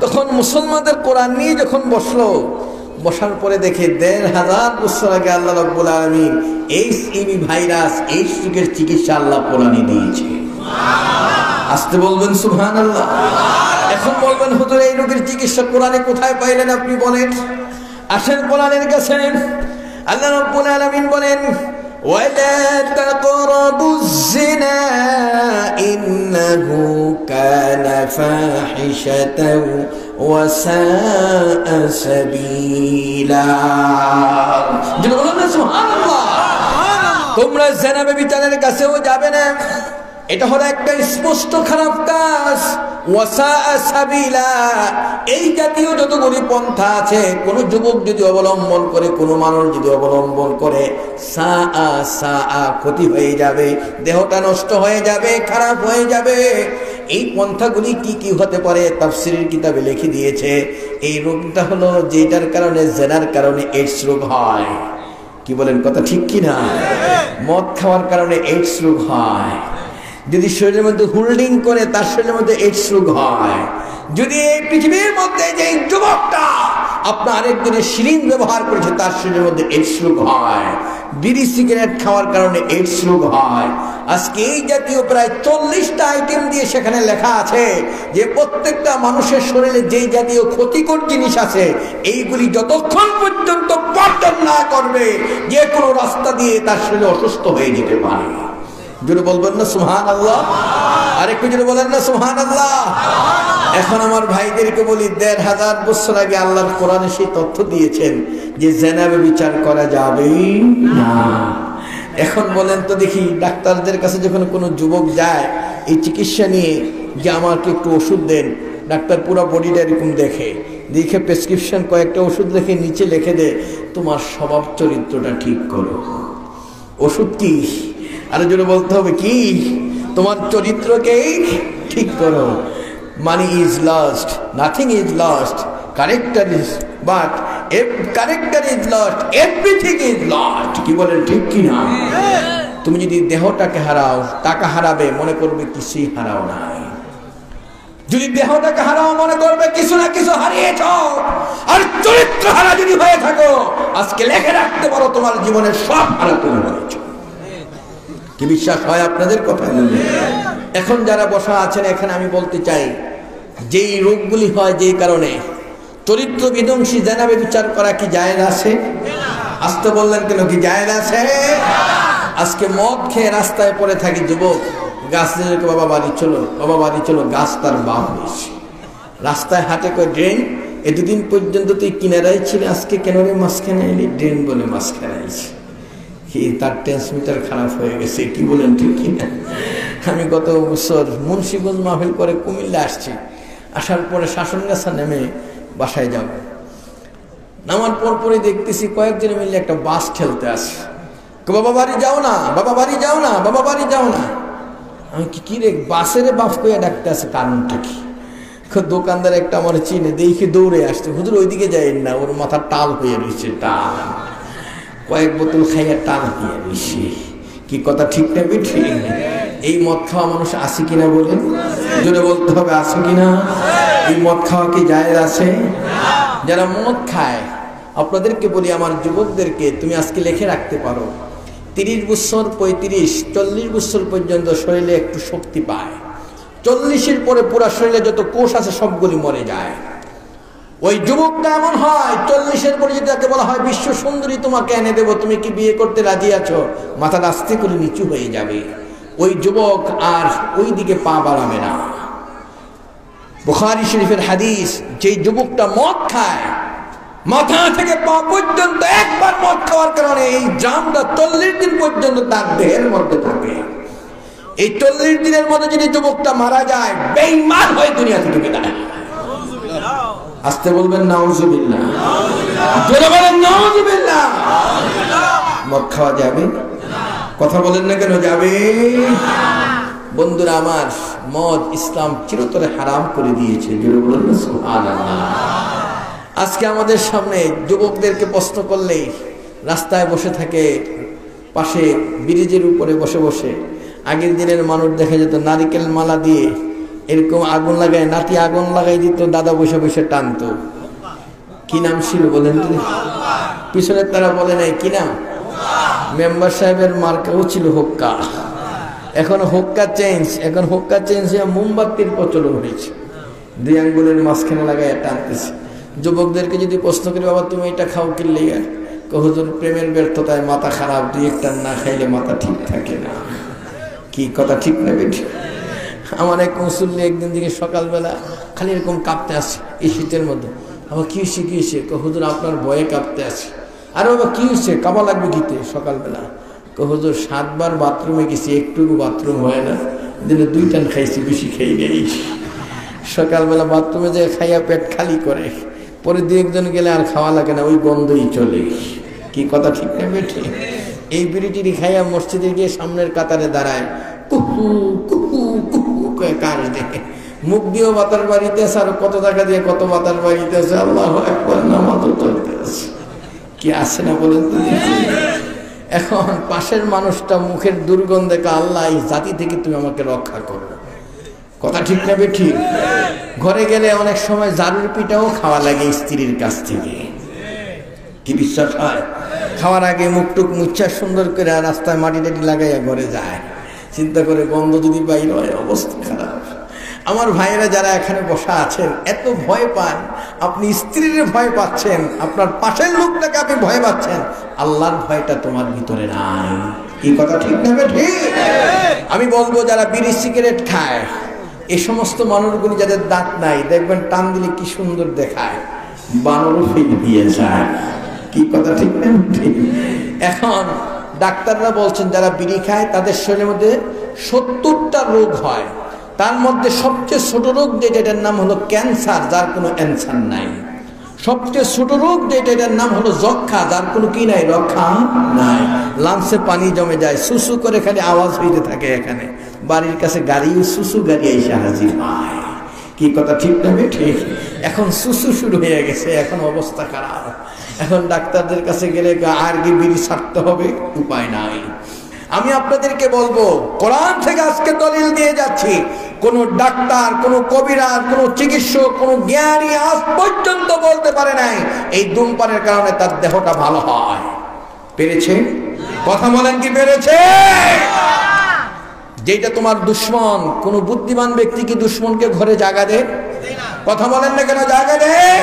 তখন মুসলমানদের কোরআন নিয়ে যখন বসলো, বসার পরে দেখে 1500 বছর আগে আল্লাহ রাব্বুল আলামিন এইচআইভি ভাইরাস, এইডস রোগের চিকিৎসা আল্লাহ কোরআনে দিয়েছে। আসতে বলবেন সুবহানাল্লাহ। এখন বলবেন, হুজুর এই রোগের চিকিৎসা কোরআনে কোথায় পাইলেন আপনি বলেন। আসেন কোরআনের কাছে। আল্লাহ রাব্বুল আলামিন বলেন, ওয়ালা তাকরাবুজ জিনা ইন্নাহু কানা ফাহিশাতাও ওয়া সাআ সাবিলা। সুবহানাল্লাহ। তোমরা জিনা ব্যভিচারের কাছেও যাবে না, এটা হলো একটা স্পষ্ট খারাপ কাজ। ওয়াসাআ সাবিলা, এই জাতীয় যতগুলি পন্থা আছে, কোন যুবক যদি অবলম্বন করে, কোন মানুষ যদি অবলম্বন করে, সাআ সাআ, ক্ষতি হয়ে যাবে, দেহটা নষ্ট হয়ে যাবে, খারাপ হয়ে যাবে। এই পন্থাগুলি কি কি হতে পারে তাফসীরের কিতাবে লিখে দিয়েছে। এই রোগটা হলো যেটার কারণে, জেনার কারণে এইডস রোগ হয়। কি বলেন, কথা ঠিক কিনা? মদ খাওয়ার কারণে এইডস রোগ হয়। যদি শরীরের মধ্যে হোল্ডিং করে, তার শরীরের মধ্যে এইডস রোগ হয়। যদি এই পৃথিবীর মধ্যে যে যুবকটা আপনার আরেকজনের সিরিঞ্জ ব্যবহার করেছে, তার শরীরের মধ্যে এইডস রোগ হয়। বিড়ি সিগারেট খাওয়ার কারণে এইডস রোগ হয়। আজকে এই জাতীয় প্রায় 40টা আইটেম দিয়ে সেখানে লেখা আছে যে প্রত্যেকটা মানুষের শরীরে যেই জাতীয় ক্ষতিকর জিনিস আছে, এইগুলি যতক্ষণ পর্যন্ত বর্জন না করবে, যে কোনো রাস্তা দিয়ে তার শরীরে অসুস্থ হয়ে যেতে পারে। জোরে বলবেন না সুবহানাল্লাহ? আরেকটু জোরে বলেন না সুবহানাল্লাহ? এখন আমার ভাইদেরকে বলি, 1500 বছর আগে আল্লাহর কোরআনে সেই তথ্য দিয়েছেন যে জেনাবে বিচার করা যাবে না। এখন বলেন তো দেখি, ডাক্তারদের কাছে যখন কোনো যুবক যায় এই চিকিৎসা নিয়ে যে আমাকে একটু ওষুধ দেন, ডাক্তার পুরো বডিটা এরকম দেখে, দেখে প্রেসক্রিপশন কয়েকটা ওষুধ লিখে নিচে লিখে দেয়, তোমার স্বভাব চরিত্রটা ঠিক করো। ওষুধ কি? আরে জোরে বলতে হবে কি? তোমার চরিত্রকেই ঠিক করো। Money is lost, nothing is lost, character is, but character is lost, everything is lost. কি বলেন ঠিক কি না? তুমি যদি দেহটাকে হারাও, টাকা হারাবে, মনে করবে কিছুই হারাও নাই। যদি দেহটাকে হারাও, মনে করবে কিছু না কিছু হারিয়েছ। আর চরিত্র হারা যদি হয়ে থাকো, আজকে লিখে রাখতে পারো তোমার জীবনের সব হারা তুমি হয়েছ। কি বিশ্বাস হয় আপনাদের কথা? এখন যারা বসা আছেন এখানে, আমি বলতে চাই, যেই রোগগুলি হয় যেই কারণে, চরিত্র বিধ্বংসী জেনাবে বিচার করা কি জায়েজ আছে? আসতে বললেন কেন? কি জায়েজ আছে? আজকে মদ খেয়ে রাস্তায় পড়ে থাকি যুবক, গাছ দিয়ে বাবা বাড়ি চলো, বাবা বাড়ি চলো, গাছ তার বাপ হয়েছে। রাস্তায় হাঁটে কয় ড্রেন, এ দুদিন পর্যন্ত তুই কিনারাই ছিল, আজকে কেন রে মাঝখানে এলি? ড্রেন বলে মাঝখানে আইছি। তার ট্রান্সমিটার খারাপ হয়ে গেছে। কি বলেন ঠিক কিনা? আমি গত বছর মুন্সিগঞ্জ মাহফিল করে কুমিল্লা আসছি, আসার পরে শাসনগাছা নেমে বাসায় যাব। নামার পরে দেখতেছি কয়েকজন মিলে একটা বাস ঠেলতে আসে। বাবা বাড়ি যাও না, বাবা বাড়ি যাও না, বাবা বাড়ি যাও না। আমি কি রে, বাসের বাপ কইয়া ডাকতে আছে, কারণটা কি? দোকানদার একটা আমার চিনে, দেখে দৌড়ে আসছে, হুজুর ওইদিকে যাইেন না, ওর মাথা টাল হয়ে রয়েছে, টাল। কয়েক বোতল খাইয়া টাল হয়ে রয়েছে। কি কথা ঠিক না বেঠি? এই মদ খাওয়া মানুষ আছে কিনা বলেন? জোরে বলতে হবে, আছে কিনা? এই মদ খাওয়া কি জায়েজ আছে? যারা মদ খায়, আপনাদেরকে বলি, আমার যুবকদেরকে, তুমি আজকে লিখে রাখতে পারো, 30 বছর, 35, 40 বছর পর্যন্ত শরীরে একটু শক্তি পায়। 40-এর পরে পুরা শরীরে যত কোষ আছে সবগুলি মরে যায়। ওই যুবকটা এমন হয়, 40-এর পরে যদি তাকে বলা হয় বিশ্ব সুন্দরী তোমাকে এনে দেবো, তুমি কি বিয়ে করতে রাজি আছো? মাথাটা আস্তে করে নিচু হয়ে যাবে। ওই যুবক আর ওই দিকে পা বাড়াবে না। বুখারী শরীফের হাদিস, যেই যুবকটা মদ খায়, মাথা থেকে পা পর্যন্ত একবার মদ খাওয়ার কারণে এই জামটা 40 দিন পর্যন্ত তার দেহের মধ্যে থাকে। এই 40 দিনের মধ্যে যদি যুবকটা মারা যায়, বেঈমান হয়ে দুনিয়া থেকে বিদায়। আসতে বলবেন নাউজুবিল্লাহ, জোরে বলেন নাউজুবিল্লাহ। মদ খাওয়া যাবে? কথা বলেন না কেন? যাবে। বন্ধুরা আমার, মদ ইসলাম চিরতরে হারাম করে দিয়েছে। জোরে বলেন না সুবহানাল্লাহ। আজকে আমাদের সামনে যুবকদেরকে প্রশ্ন করলেই রাস্তায় বসে থাকে, পাশে ব্রিজের উপরে বসে বসে। আগের দিনের মানুষ দেখা যেত নারিকেল মালা দিয়ে এরকম আগুন লাগায়, নাতি আগুন লাগাই দিত, দাদা বসে বসে টানতো। কি নাম ছিল বলেন তো? পিছনে তারা বলে নাই কি নাম? মেম্বার সাহেবের মার্কাও ছিল হোক্কা। এখন হোক্কা চেঞ্জ, এখন হোক্কা চেঞ্জ হয়ে মোমবাতির প্রচলন হয়েছে, 2 আঙ্গুলের মাঝখানে লাগায় টানতেছে। যুবকদেরকে যদি প্রশ্ন করি, বাবা তুমি এটা খাও কি লেগে? হুজুর প্রেমের ব্যর্থতায় মাথা খারাপ, 2-1টা না খাইলে মাথা ঠিক থাকে না। কি কথা ঠিক না বেটি? আমার এক মুসল্লি একদিন দিকে সকালবেলা খালি এরকম কাঁপতে আসে এই শীতের মধ্যে। আবার কি হয়েছে কি হয়েছে? হুজুর আপনার ভয়ে কাঁপতে আসে। আরে বাবা কি হয়েছে? কাঁপা লাগবে কিতে সকালবেলা? হুজুর 7 বার বাথরুমে গেছি, একটুকু বাথরুম হয় না, দিনে 2 টান খাইছি, বেশি খাই নেই। সকালবেলা বাথরুমে যে খাইয়া পেট খালি করে, পরে 2-1 জন গেলে আর খাওয়া লাগে না, ওই গন্ধই চলে। কি কথা ঠিক না বেঠি? এই বিড়িটিরি খাইয়া মসজিদে গিয়ে সামনের কাতারে দাঁড়ায়, কুহু কুহু কুহু করে কাজ দেখে, মুখ দিয়েও বাতার বাড়িতে আছে, আর কত টাকা দিয়ে কত বাতার বাড়িতে আছে। আল্লাহু আকবার, নামাজও চলতে আছে। কি আছে না বলেন তো? এখন পাশের মানুষটা মুখের দুর্গন্ধে, আল্লাহ এই জাতি থেকে তুমি আমাকে রক্ষা করো। কথা ঠিক না ঠিক? ঘরে গেলে অনেক সময় জারুর পিঠাও খাওয়া লাগে স্ত্রীর কাছ থেকে। কি বিশ্বাস হয়? খাওয়ার আগে মুখটুক মুচ্ছা সুন্দর করে রাস্তায় মাটি টাটি লাগাইয়া ঘরে যায়, চিন্তা করে গন্ধ যদি বাইর হয় অবস্থা খারাপ। আমার ভাইয়েরা যারা এখানে বসা আছেন, এত ভয় পান, আপনি স্ত্রীর ভয় পাচ্ছেন, আপনার পাশের লোকটাকে আপনি ভয় পাচ্ছেন, আল্লাহর ভয়টা তোমার ভিতরে নাই। কি কথা ঠিক না ঠিক? আমি বলবো যারা বিড়ি সিগারেট খায়, এই সমস্ত মানুষগুলি যাদের দাঁত নাই, দেখবেন টান দিলে কি সুন্দর দেখায়, বানরও ফেল দিয়ে যায়। কি কথা ঠিক না ঠিক? এখন ডাক্তাররা বলছেন যারা বিড়ি খায় তাদের শরীরের মধ্যে 70টা রোগ হয়, তার মধ্যে সবচেয়ে ছোট রোগ যেটা, এটার নাম হলো ক্যান্সার, যার কোনো অ্যান্সার নাই। সবচেয়ে ছোট রোগ যেটা, এটার নাম হলো যক্ষা, যার কোনো কি নাই, রক্ষা নাই। লাঞ্চে পানি জমে যায়, সুসু করে খালি আওয়াজ হইতে থাকে। এখানে বাড়ির কাছে গাড়িও সুসু গাড়ি এসে হাজির হয়। কি কথা ঠিক না ঠিক? এখন সুসু শুরু হয়ে গেছে, এখন অবস্থা খারাপ। এখন ডাক্তারদের কাছে গেলে আর কি বিড়ি ছাড়তে হবে, উপায় নাই। আমি আপনাদেরকে বলবো, কোরআন থেকে আজকে দলিল দিয়ে যাচ্ছি, কোন ডাক্তার, কোন কবিরাজ, কোন চিকিৎসক, কোন জ্ঞানী আজ পর্যন্ত বলতে পারে নাই এই ধূমপানের কারণে তার দেহটা ভালো হয়। পেরেছে? কথা বলেন, কি পেরেছে? যেটা তোমার দুশ্মন, কোন বুদ্ধিমান ব্যক্তি কি দুশ্মনকে ঘরে জায়গা দেয়? কথা বলেন না কেন? জায়গা দেয়?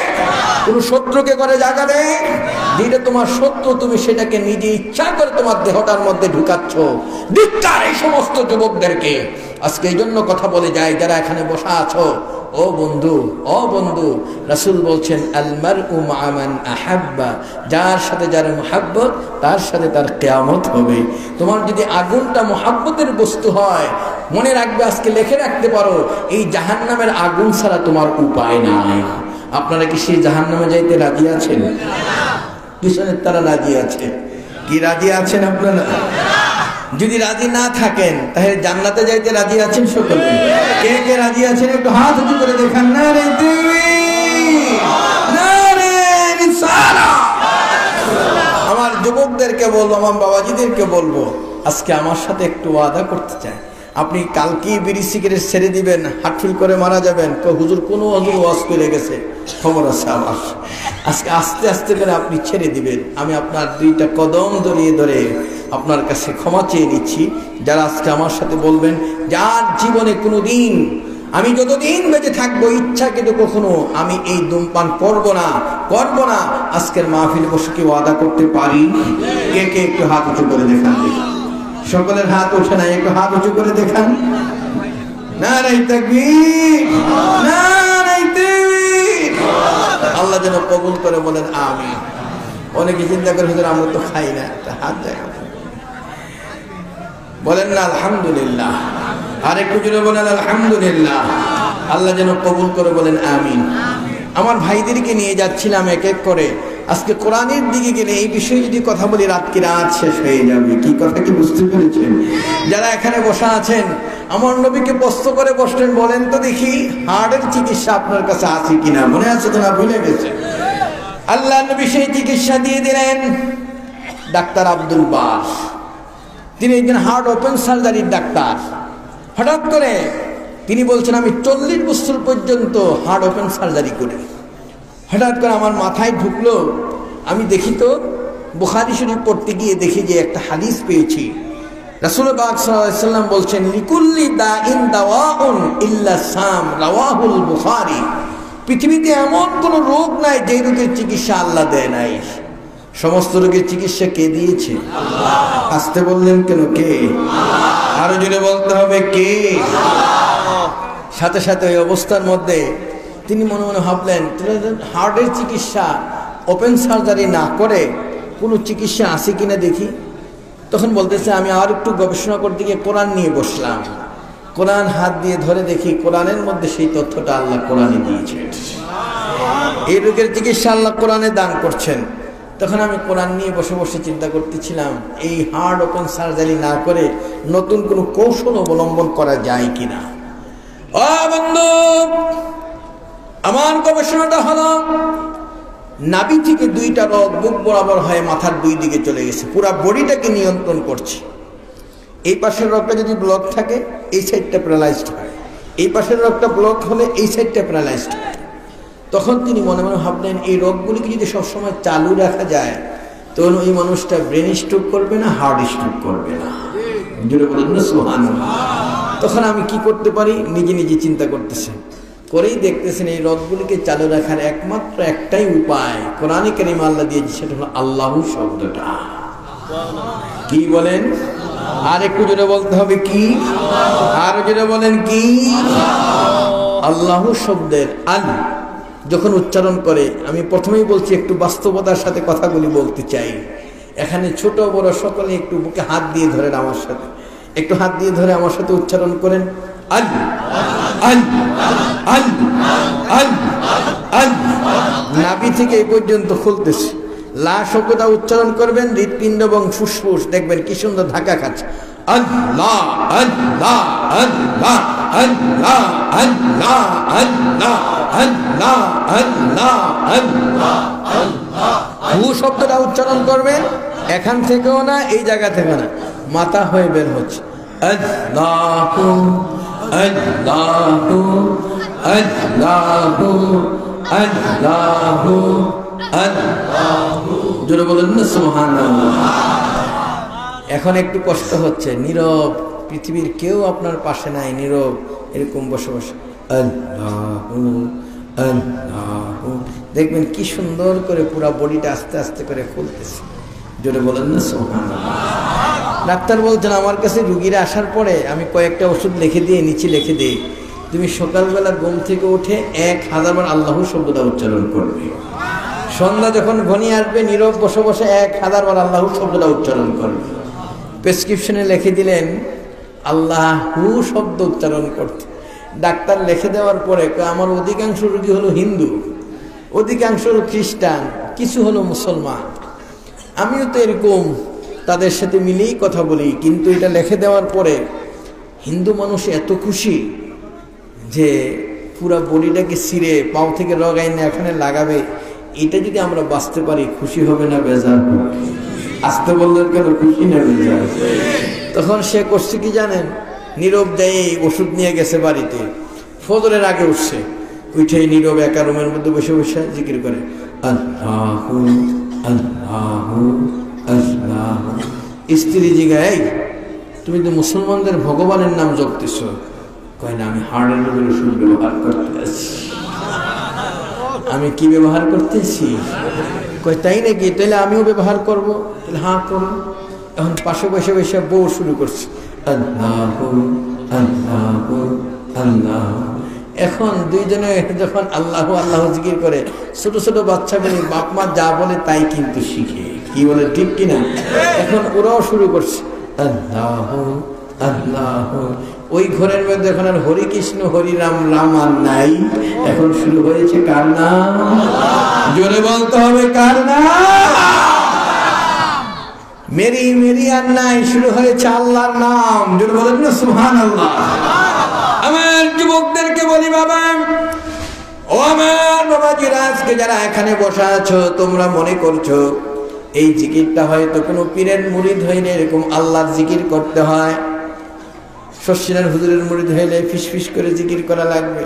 কোন শত্রুকে ঘরে জায়গা দেয়? যেটা তোমার শত্রু, তুমি সেটাকে নিজে ইচ্ছা করে তোমার দেহটার মধ্যে ঢুকাচ্ছ। ধিক্কার এই সমস্ত যুবকদেরকে। আজকে এই জন্য কথা বলে যায়, যারা এখানে বসা আছো, ও বন্ধু, ও বন্ধু, রাসূল বলছেন আল মারউ মা মান আহাব্বা, যার সাথে যার মুহাব্বত তার সাথে তার কিয়ামত হবে। তোমার যদি আগুনটা মুহাব্বতের বস্তু হয়, মনে রাখবে, আজকে লিখে রাখতে পারো, এই জাহান্নামের আগুন ছাড়া তোমার উপায় নাই। আপনারা কি সেই জাহান্নামে যাইতে রাজি আছেন? পিছনের তারা রাজি আছে। কি রাজি আছেন আপনারা? যদি রাজি না থাকেন তাহলে জান্নাতে যাইতে রাজি আছেন সকলে? কে কে রাজি আছেন একটু হাত উঁচু করে দেখান। না রে না রে রিসালাহ। আমার যুবকদেরকে বলবো, আমার বাবাজিদেরকে বলবো, আজকে আমার সাথে একটু ওয়াদা করতে চাই। আপনি কালকে বিড়ি সিগারেট ছেড়ে দিবেন, হাটফিল করে মারা যাবেন, হুজুর কোনো হুজুর ওয়াজ করে গেছে, খবর আছে আমার। আজকে আস্তে আস্তে করে আপনি ছেড়ে দিবেন। আমি আপনার দুইটা কদম ধরিয়ে ধরে আপনার কাছে ক্ষমা চেয়ে নিচ্ছি, যারা আজকে আমার সাথে বলবেন, যার জীবনে কোনো দিন, আমি যতদিন বেঁচে থাকবো, ইচ্ছা কিন্তু কখনো আমি এই ধূমপান করবো না, করবো না। আজকের মাহফিলে বসে কি ওয়াদা করতে পারি? কে কে একটু হাত উঁচু করে দেখান। সকলের হাত ওঠে না, একটু হাত উঁচু করে দেখান। নারায়ে তাকবীর, নারায়ে তাকবীর। আল্লাহ যেন কবুল করে, বলেন আমিন। অনেকে চিন্তা করে হুজুর আমরা তো খাই না, হাত দেখা বলেন না আলহামদুলিল্লাহ। আর একটু জোরে বলেন আলহামদুলিল্লাহ। আল্লাহ যেন কবুল করে, বলেন আমিন। আমার ভাইদেরকে নিয়ে যাচ্ছিলাম এক এক করে। আজকে কোরআনের দিকে গেলে এই বিষয়ে যদি কথা বলি, রাত কি রাত শেষ হয়ে যাবে। কি কথা কি বুঝতে পেরেছেন? যারা এখানে বসা আছেন, আমার নবীকে প্রশ্ন করে বসলেন, বলেন তো দেখি হার্টের চিকিৎসা আপনার কাছে আছে কিনা? মনে আছে তো না ভুলে গেছে? আল্লাহ নবী সেই চিকিৎসা দিয়ে দিলেন। ডাক্তার আব্দুল বাস, তিনি একজন হার্ট ওপেন সার্জারির ডাক্তার। হঠাৎ করে তিনি বলছেন, আমি 40 বছর পর্যন্ত হার্ট ওপেন সার্জারি করি। হঠাৎ করে আমার মাথায় ঢুকলো, আমি দেখি তো বুখারী শরীফ পড়তে গিয়ে দেখি যে একটা হাদিস পেয়েছি। রাসূল পাক সাল্লাল্লাহু আলাইহি ওয়াসাল্লাম বলছেন, লিকুল্লি দাইন দাওয়াউন ইল্লা সাম, রাওয়াহুল বুখারী। পৃথিবীতে এমন কোন রোগ নাই যে রোগের চিকিৎসা আল্লাহ দেয় নাই। সমস্ত রোগের চিকিৎসা কে দিয়েছে? আল্লাহ। আসতে বললেন কেন? কে? আরো জোরে বলতে হবে, কে? সাথে সাথে ওই অবস্থার মধ্যে তিনি মনে মনে ভাবলেন, হার্টের চিকিৎসা ওপেন সার্জারি না করে কোনো চিকিৎসা আছে কিনা দেখি। তখন বলতেছে, আমি আর একটু গবেষণা করতে গিয়ে কোরআন নিয়ে বসলাম। কোরআন হাত দিয়ে ধরে দেখি, কোরআনের মধ্যে সেই তথ্যটা আল্লাহ কোরআনে দিয়েছে। এই রোগের চিকিৎসা আল্লাহ কোরআনে দান করছেন। তখন আমি কোরআন নিয়ে বসে বসে চিন্তা করতেছিলাম, এই হার্ট ওপেন সার্জারি না করে নতুন কোনো কৌশল অবলম্বন করা যায় কিনা। ও বন্ধু, আমার গবেষণাটা হলো, নাভি থেকে 2টা রগ বুক বরাবর হয়ে মাথার 2 দিকে চলে গেছে, পুরো বডিটাকে নিয়ন্ত্রণ করছে। এই পাশের রগটা যদি ব্লক থাকে, এই সাইডটা প্যারালাইজড হয়। এই পাশের রোগটা ব্লক হলে এই সাইডটা প্যারালাইজড। তখন তিনি মনে মনে ভাবলেন এই রোগগুলিকে যদি সবসময় চালু রাখা যায় তখন ওই মানুষটা ব্রেন স্ট্রোক করবে না, হার্ট স্ট্রোক করবে না। জোরে বলেন না সুবহানাল্লাহ। তখন আমি কি করতে পারি নিজে নিজে চিন্তা করতেছেন, করেই দেখতেছেন এই রোগগুলিকে চালু রাখার একমাত্র একটাই উপায় কোরআনে কারিমে আল্লাহ দিয়েছে, সেটা হলো আল্লাহু শব্দটা। কি বলেন? আর একটু জোরে বলতে হবে কি? আর জোরে বলেন কি? আল্লাহু শব্দের আল যখন উচ্চারণ করে, আমি প্রথমেই বলছি একটু বাস্তবতার সাথে কথাগুলি বলতে চাই। এখানে ছোট বড় সকলে একটু বুকে হাত দিয়ে ধরেন, আমার সাথে একটু হাত দিয়ে ধরে আমার সাথে উচ্চারণ করেন আল আল আল আল আল। নাভি থেকে এই পর্যন্ত খুলতেছে। লা শব্দটা উচ্চারণ করবেন, হৃৎপিণ্ড এবং ফুসফুস দেখবেন কি সুন্দর ধাক্কা খাচ্ছে। আল্লাহ আল্লাহ আল্লাহ আল্লাহ আল্লাহ আল্লাহ আল্লাহ আল্লাহ আল্লাহ আল্লাহ। হু শব্দটা উচ্চারণ করবেন, এখান থেকেও না এই জায়গা থেকে না, মাথা হয়ে বের হচ্ছে। আল্লাহু আল্লাহু আল্লাহু আল্লাহু আল্লাহু। জোরে বলেন না সুবহানাল্লাহ। এখন একটু কষ্ট হচ্ছে, নীরব, পৃথিবীর কেউ আপনার পাশে নাই, নীরব এরকম বসে বসে আল্লাহু আল্লাহু। দেখবেন কি সুন্দর করে পুরো বডিটা আস্তে আস্তে করে খুলতেছে। জোরে বলেন না সুবহানাল্লাহ। ডাক্তার বলছেন আমার কাছে রুগীরা আসার পরে আমি কয়েকটা ওষুধ লিখে দিয়ে নিচে লিখে দিই, তুমি সকালবেলা ঘুম থেকে উঠে 1000 বার আল্লাহু শব্দটা উচ্চারণ করবে। সন্ধ্যা যখন ঘনিয়ে আসবে নীরব বসে বসে 1000 বার আল্লাহু শব্দটা উচ্চারণ করবে। প্রেসক্রিপশনে লিখে দিলেন আল্লাহু শব্দ উচ্চারণ করতে। ডাক্তার লিখে দেওয়ার পরে আমার অধিকাংশ রোগী হলো হিন্দু, অধিকাংশ হলো খ্রিস্টান, কিছু হলো মুসলমান। আমিও তো এরকম তাদের সাথে মিলেই কথা বলি, কিন্তু এটা লিখে দেওয়ার পরে হিন্দু মানুষ এত খুশি যে পুরা বডিটাকে ছিঁড়ে পাও থেকে রগ আইনে এখানে লাগাবে। এটা যদি আমরা বাঁচতে পারি খুশি হবে না বেজার? আসতে বললেন কেন, খুশি না বেজার? তখন সে করছে কি জানেন, নীরব যায় ওষুধ নিয়ে গেছে বাড়িতে, ফজরের আগে উঠছে, উঠে নীরব একা রুমের মধ্যে বসে বসে জিকির করে আল্লাহু আল্লাহু আল্লাহু। স্ত্রী জিগায় তুমি তো মুসলমানদের ভগবানের নাম জপতেছ। কয় না, আমি হার্টের রোগের ওষুধ ব্যবহার করতে আছি। আমি কি ব্যবহার করতেছি? কয় তাই নাকি, তাহলে আমিও ব্যবহার করবো। তাহলে হ্যাঁ করো। এখন পাশে বসে বসে বউ শুরু করছে আল্লাহু আল্লাহু আল্লাহ। এখন দুইজনে যখন আল্লাহু আল্লাহু জিকির করে, ছোট ছোট বাচ্চাগুলি বাপ মা যা বলে তাই কিন্তু শিখে। কি বলে ঠিক কিনা? এখন ওরাও শুরু করছে আল্লাহু আল্লাহু। ওই ঘরের মধ্যে এখন আর হরি কৃষ্ণ হরি রাম রাম আর নাই, এখন শুরু হয়েছে কার নাম? জোরে বলতে হবে কার নাম? মেরি মেরি আর নাই, শুরু হয়েছে আল্লাহর নাম। জোরে বলেন না সুবহানাল্লাহ। আমার যুবকদেরকে বলি বাবা, ও আমার বাবাজিরা, আজকে যারা এখানে বসা আছো তোমরা মনে করছো এই জিকিরটা হয়তো কোনো পীরের মুরিদ হইলে এরকম আল্লাহর জিকির করতে হয়, শশীনার হুজুরের মুরিদ হইলে ফিস ফিস করে জিকির করা লাগবে,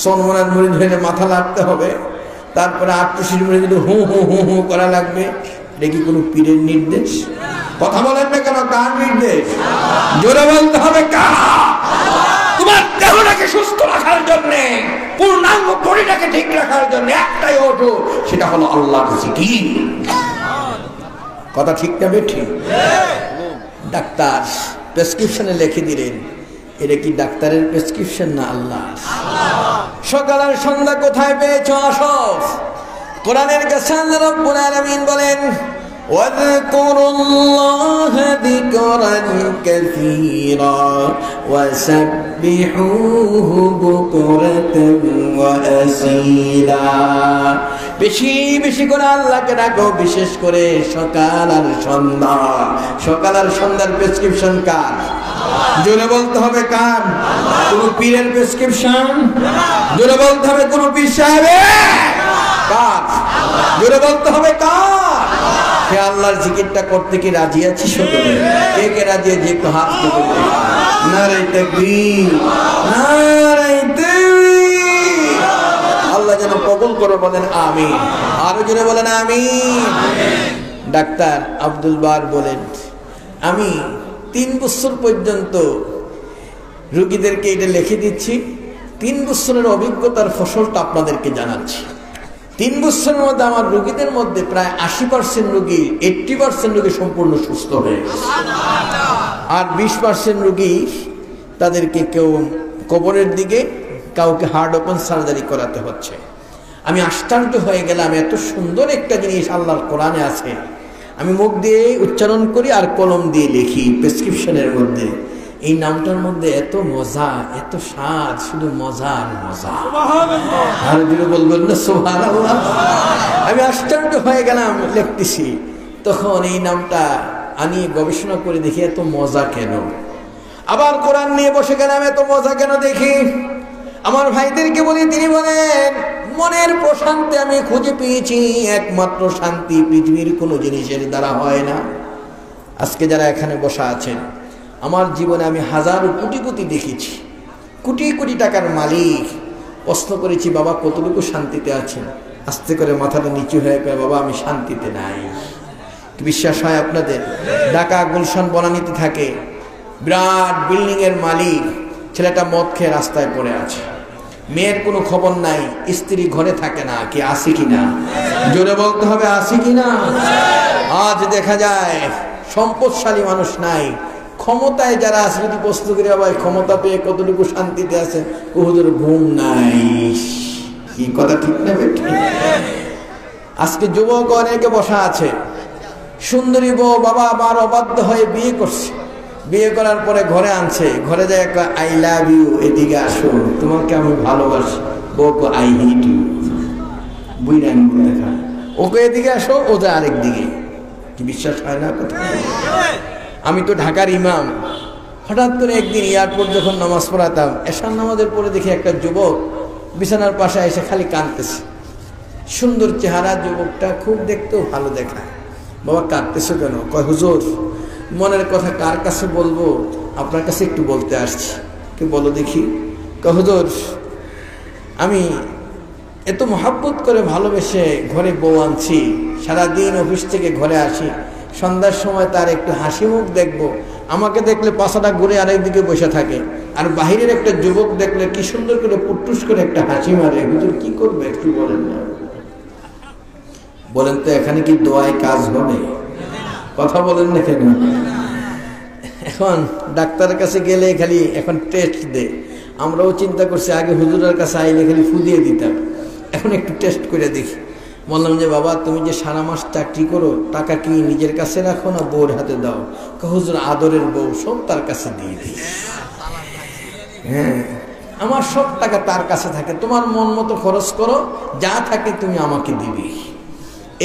সনমনার মুরিদ হইলে মাথা লাগতে হবে, তারপরে আটটুসির মুরিদ হইলে হু হু হু হু করা লাগবে। এটা কি কোনো পীরের নির্দেশ? কথা বলেন না কেন, কার নির্দেশ? জোরে বলতে হবে কার? তোমার দেহটাকে সুস্থ রাখার জন্য, পূর্ণাঙ্গ বডিটাকে ঠিক রাখার জন্য একটাই ওঠো, সেটা হলো আল্লাহর জিকির। কথা ঠিক না বেঠিক? ডাক্তার প্রেসক্রিপশনে লিখে দিলেন, এটা কি ডাক্তারের প্রেসক্রিপশন না আল্লাহ? সকাল আর সন্ধ্যা কোথায় পেয়েছ? আসো কোরআনের কাছে। আল্লাহ রাব্বুল আলামিন বলেন ওয়াযকুরুল্লাহা যিকরান কাসীরা ওয়াসাব্বিহুহু বুকরাতান ওয়া আসীলা। বেশি বেশি করে আল্লাহকে ডাকো, বিশেষ করে সকাল আর সন্ধ্যা। সকাল আর সন্ধ্যার প্রেসক্রিপশন কার? জোরে বলতে হবে কার? কোন পীরের প্রেসক্রিপশন? জোরে বলতে হবে কোন পীর সাহেবের? কার? জোরে বলতে হবে কার? সে আল্লাহর জিকিরটা করতে কি রাজি আছি? সকলে কে কে রাজি আছে একটু হাত তুলে নারে তাকবীর, নারে তাকবীর। আল্লাহ যেন কবুল করে বলেন আমিন। আরো জোরে বলেন আমিন। ডাক্তার আব্দুল বার বলেন, আমি 3 বছর পর্যন্ত রোগীদেরকে এটা লিখে দিচ্ছি, 3 বছরের অভিজ্ঞতার ফসলটা আপনাদেরকে জানাচ্ছি। 3 বছরের মধ্যে আমার রোগীদের মধ্যে প্রায় 80% রোগী, 80% রোগী সম্পূর্ণ সুস্থ হয়ে গেছে। আর 20% রোগী তাদেরকে কেউ কবরের দিকে, কাউকে হার্ট ওপেন সার্জারি করাতে হচ্ছে। আমি আশ্চর্য হয়ে গেলাম, এত সুন্দর একটা জিনিস আল্লাহর কোরআনে আছে। আমি মুখ দিয়ে উচ্চারণ করি আর কলম দিয়ে লিখি প্রেসক্রিপশনের মধ্যে। এই নামটার মধ্যে এত মজা, এত স্বাদ, শুধু মজা আর মজা। আর যদি বলবেন না সুবহানাল্লাহ। আমি আশ্চর্য হয়ে গেলাম, লিখতেছি। তখন এই নামটা আমি গবেষণা করে দেখি এত মজা কেন। আবার কোরআন নিয়ে বসে গেলাম, এত মজা কেন দেখি। আমার ভাইদেরকে বলি, তিনি বলেন মনের প্রশান্তি আমি খুঁজে পেয়েছি, একমাত্র শান্তি পৃথিবীর কোনো জিনিসের দ্বারা হয় না। আজকে যারা এখানে বসা আছেন, আমার জীবনে আমি হাজারো কোটি কোটি দেখেছি, কোটি কোটি টাকার মালিক। প্রশ্ন করেছি, বাবা কতটুকু শান্তিতে আছেন? আস্তে করে মাথাটা নিচু হয়ে গেল, বাবা আমি শান্তিতে নাই। বিশ্বাস হয় আপনাদের? ঢাকা গুলশান বনানীতে থাকে, বিরাট বিল্ডিং এর মালিক, ছেলেটা মদ খেয়ে রাস্তায় পড়ে আছে, মেয়ের কোনো খবর নাই, স্ত্রী ঘরে থাকে না। কি আসি কিনা? জোরে বলতে হবে আসি কিনা? আজ দেখা যায় সম্পদশালী মানুষ নাই, ক্ষমতায় যারা আছে, যদি প্রশ্ন করে ভাই ক্ষমতা পেয়ে কতটুকু শান্তিতে আছে, ওদের ঘুম নাই। কি কথা ঠিক না? আজকে যুবক অনেকে বসা আছে, সুন্দরী বউ, বাবা আবার অবাধ্য হয়ে বিয়ে করছে, বিয়ে করার পরে ঘরে আনছে, ঘরে যায় একটা আই লাভ ইউ, এদিকে আসো, তোমাকে আমি ভালোবাসি। বউকে আই হেট ইউ, বুঝলেন? দেখা ওকে এদিকে আসো, ও যায় আরেক দিকে। কি বিশ্বাস হয় না কথা? আমি তো ঢাকার ইমাম। হঠাৎ করে একদিন এয়ারপোর্ট যখন নামাজ পড়াতাম, এশার নামাজের পরে দেখি একটা যুবক বিছানার পাশে এসে খালি কাঁদতেছে। সুন্দর চেহারা যুবকটা, খুব দেখতেও ভালো দেখায়। বাবা কাঁদতেছো কেন? কয় হুজুর মনের কথা কার কাছে বলবো, আপনার কাছে একটু বলতে আসছি। কে বলো দেখি? কয় হুজুর আমি এত মহাব্বত করে ভালোবেসে ঘরে বউ আনছি, সারাদিন অফিস থেকে ঘরে আসি, সন্ধ্যার সময় তার একটু হাসি মুখ দেখবো, আমাকে দেখলে পাছাটা ঘুরে আরেকদিকে বসে থাকে, আর বাহিরের একটা যুবক দেখলে কি সুন্দর করে পুটুস করে একটা হাসি মারে। হুজুর কি করবে একটু বলেন না? বলেন তো এখানে কি দোয়ায় কাজ হবে? কথা বলেন না কেন? এখন ডাক্তারের কাছে গেলে খালি এখন টেস্ট দে। আমরাও চিন্তা করছি, আগে হুজুরের কাছে আইলে খালি ফু দিয়ে দিতাম, এখন একটু টেস্ট করে দেখি। বললাম যে বাবা তুমি যে সারা মাস চাকরি করো, টাকা কি নিজের কাছে রাখো না বউর হাতে দাও? হুজুর আদরের বউ, সব তার কাছে দিয়ে দিই। হ্যাঁ, আমার সব টাকা তার কাছে থাকে, তোমার মন মতো খরচ করো, যা থাকে তুমি আমাকে দিবি।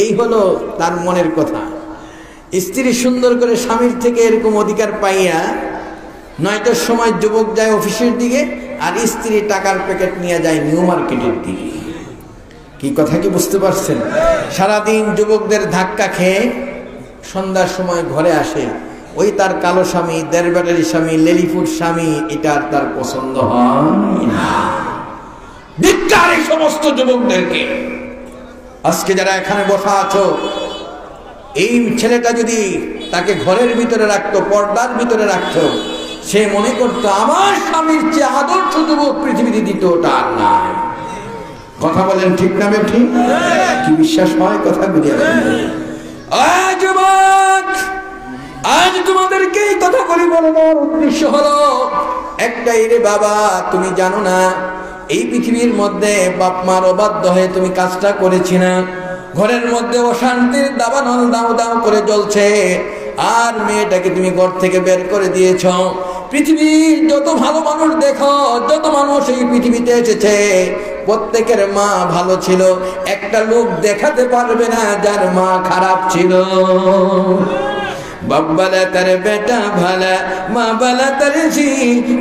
এই হলো তার মনের কথা। স্ত্রী সুন্দর করে স্বামীর থেকে এরকম অধিকার পাইয়া 9টার সময় যুবক যায় অফিসের দিকে, আর স্ত্রী টাকার প্যাকেট নিয়ে যায় নিউ মার্কেটের দিকে। কি কথা কি বুঝতে পারছেন? সারাদিন যুবকদের ধাক্কা খেয়ে সন্ধ্যার সময় ঘরে আসে, ওই তার কালো স্বামী, 1.5 ব্যাটারি স্বামী, লেলিফুট স্বামী, এটা আর তার পছন্দ হয় না। ধিক্কার এই সমস্ত যুবকদেরকে। আজকে যারা এখানে বসা আছো, এই ছেলেটা যদি তাকে ঘরের ভিতরে রাখতো, পর্দার ভিতরে রাখতো, সে মনে করতো আমার স্বামীর চেয়ে আদর্শ যুবক পৃথিবীতে দ্বিতীয়টা আর নাই। কথা বলেন ঠিক না ঠিক? কি বিশ্বাস হয় কথা বুঝে? আজ তোমাদেরকে এই কথা বলি বলার উদ্দেশ্য হলো একটাই, রে বাবা তুমি জানো না এই পৃথিবীর মধ্যে বাপ মার অবাধ্য হয়ে তুমি কাজটা করেছি না, ঘরের মধ্যে অশান্তির দাবানল দাও দাও করে জ্বলছে, আর মেয়েটাকে তুমি ঘর থেকে বের করে দিয়েছ। পৃথিবীর যত ভালো মানুষ দেখো, যত মানুষ এই পৃথিবীতে এসেছে, প্রত্যেকের মা ভালো ছিল, একটা লোক দেখাতে পারবে না যার মা খারাপ ছিল। बाप वाला तार बेटा भाला, माँ वाला तार जी,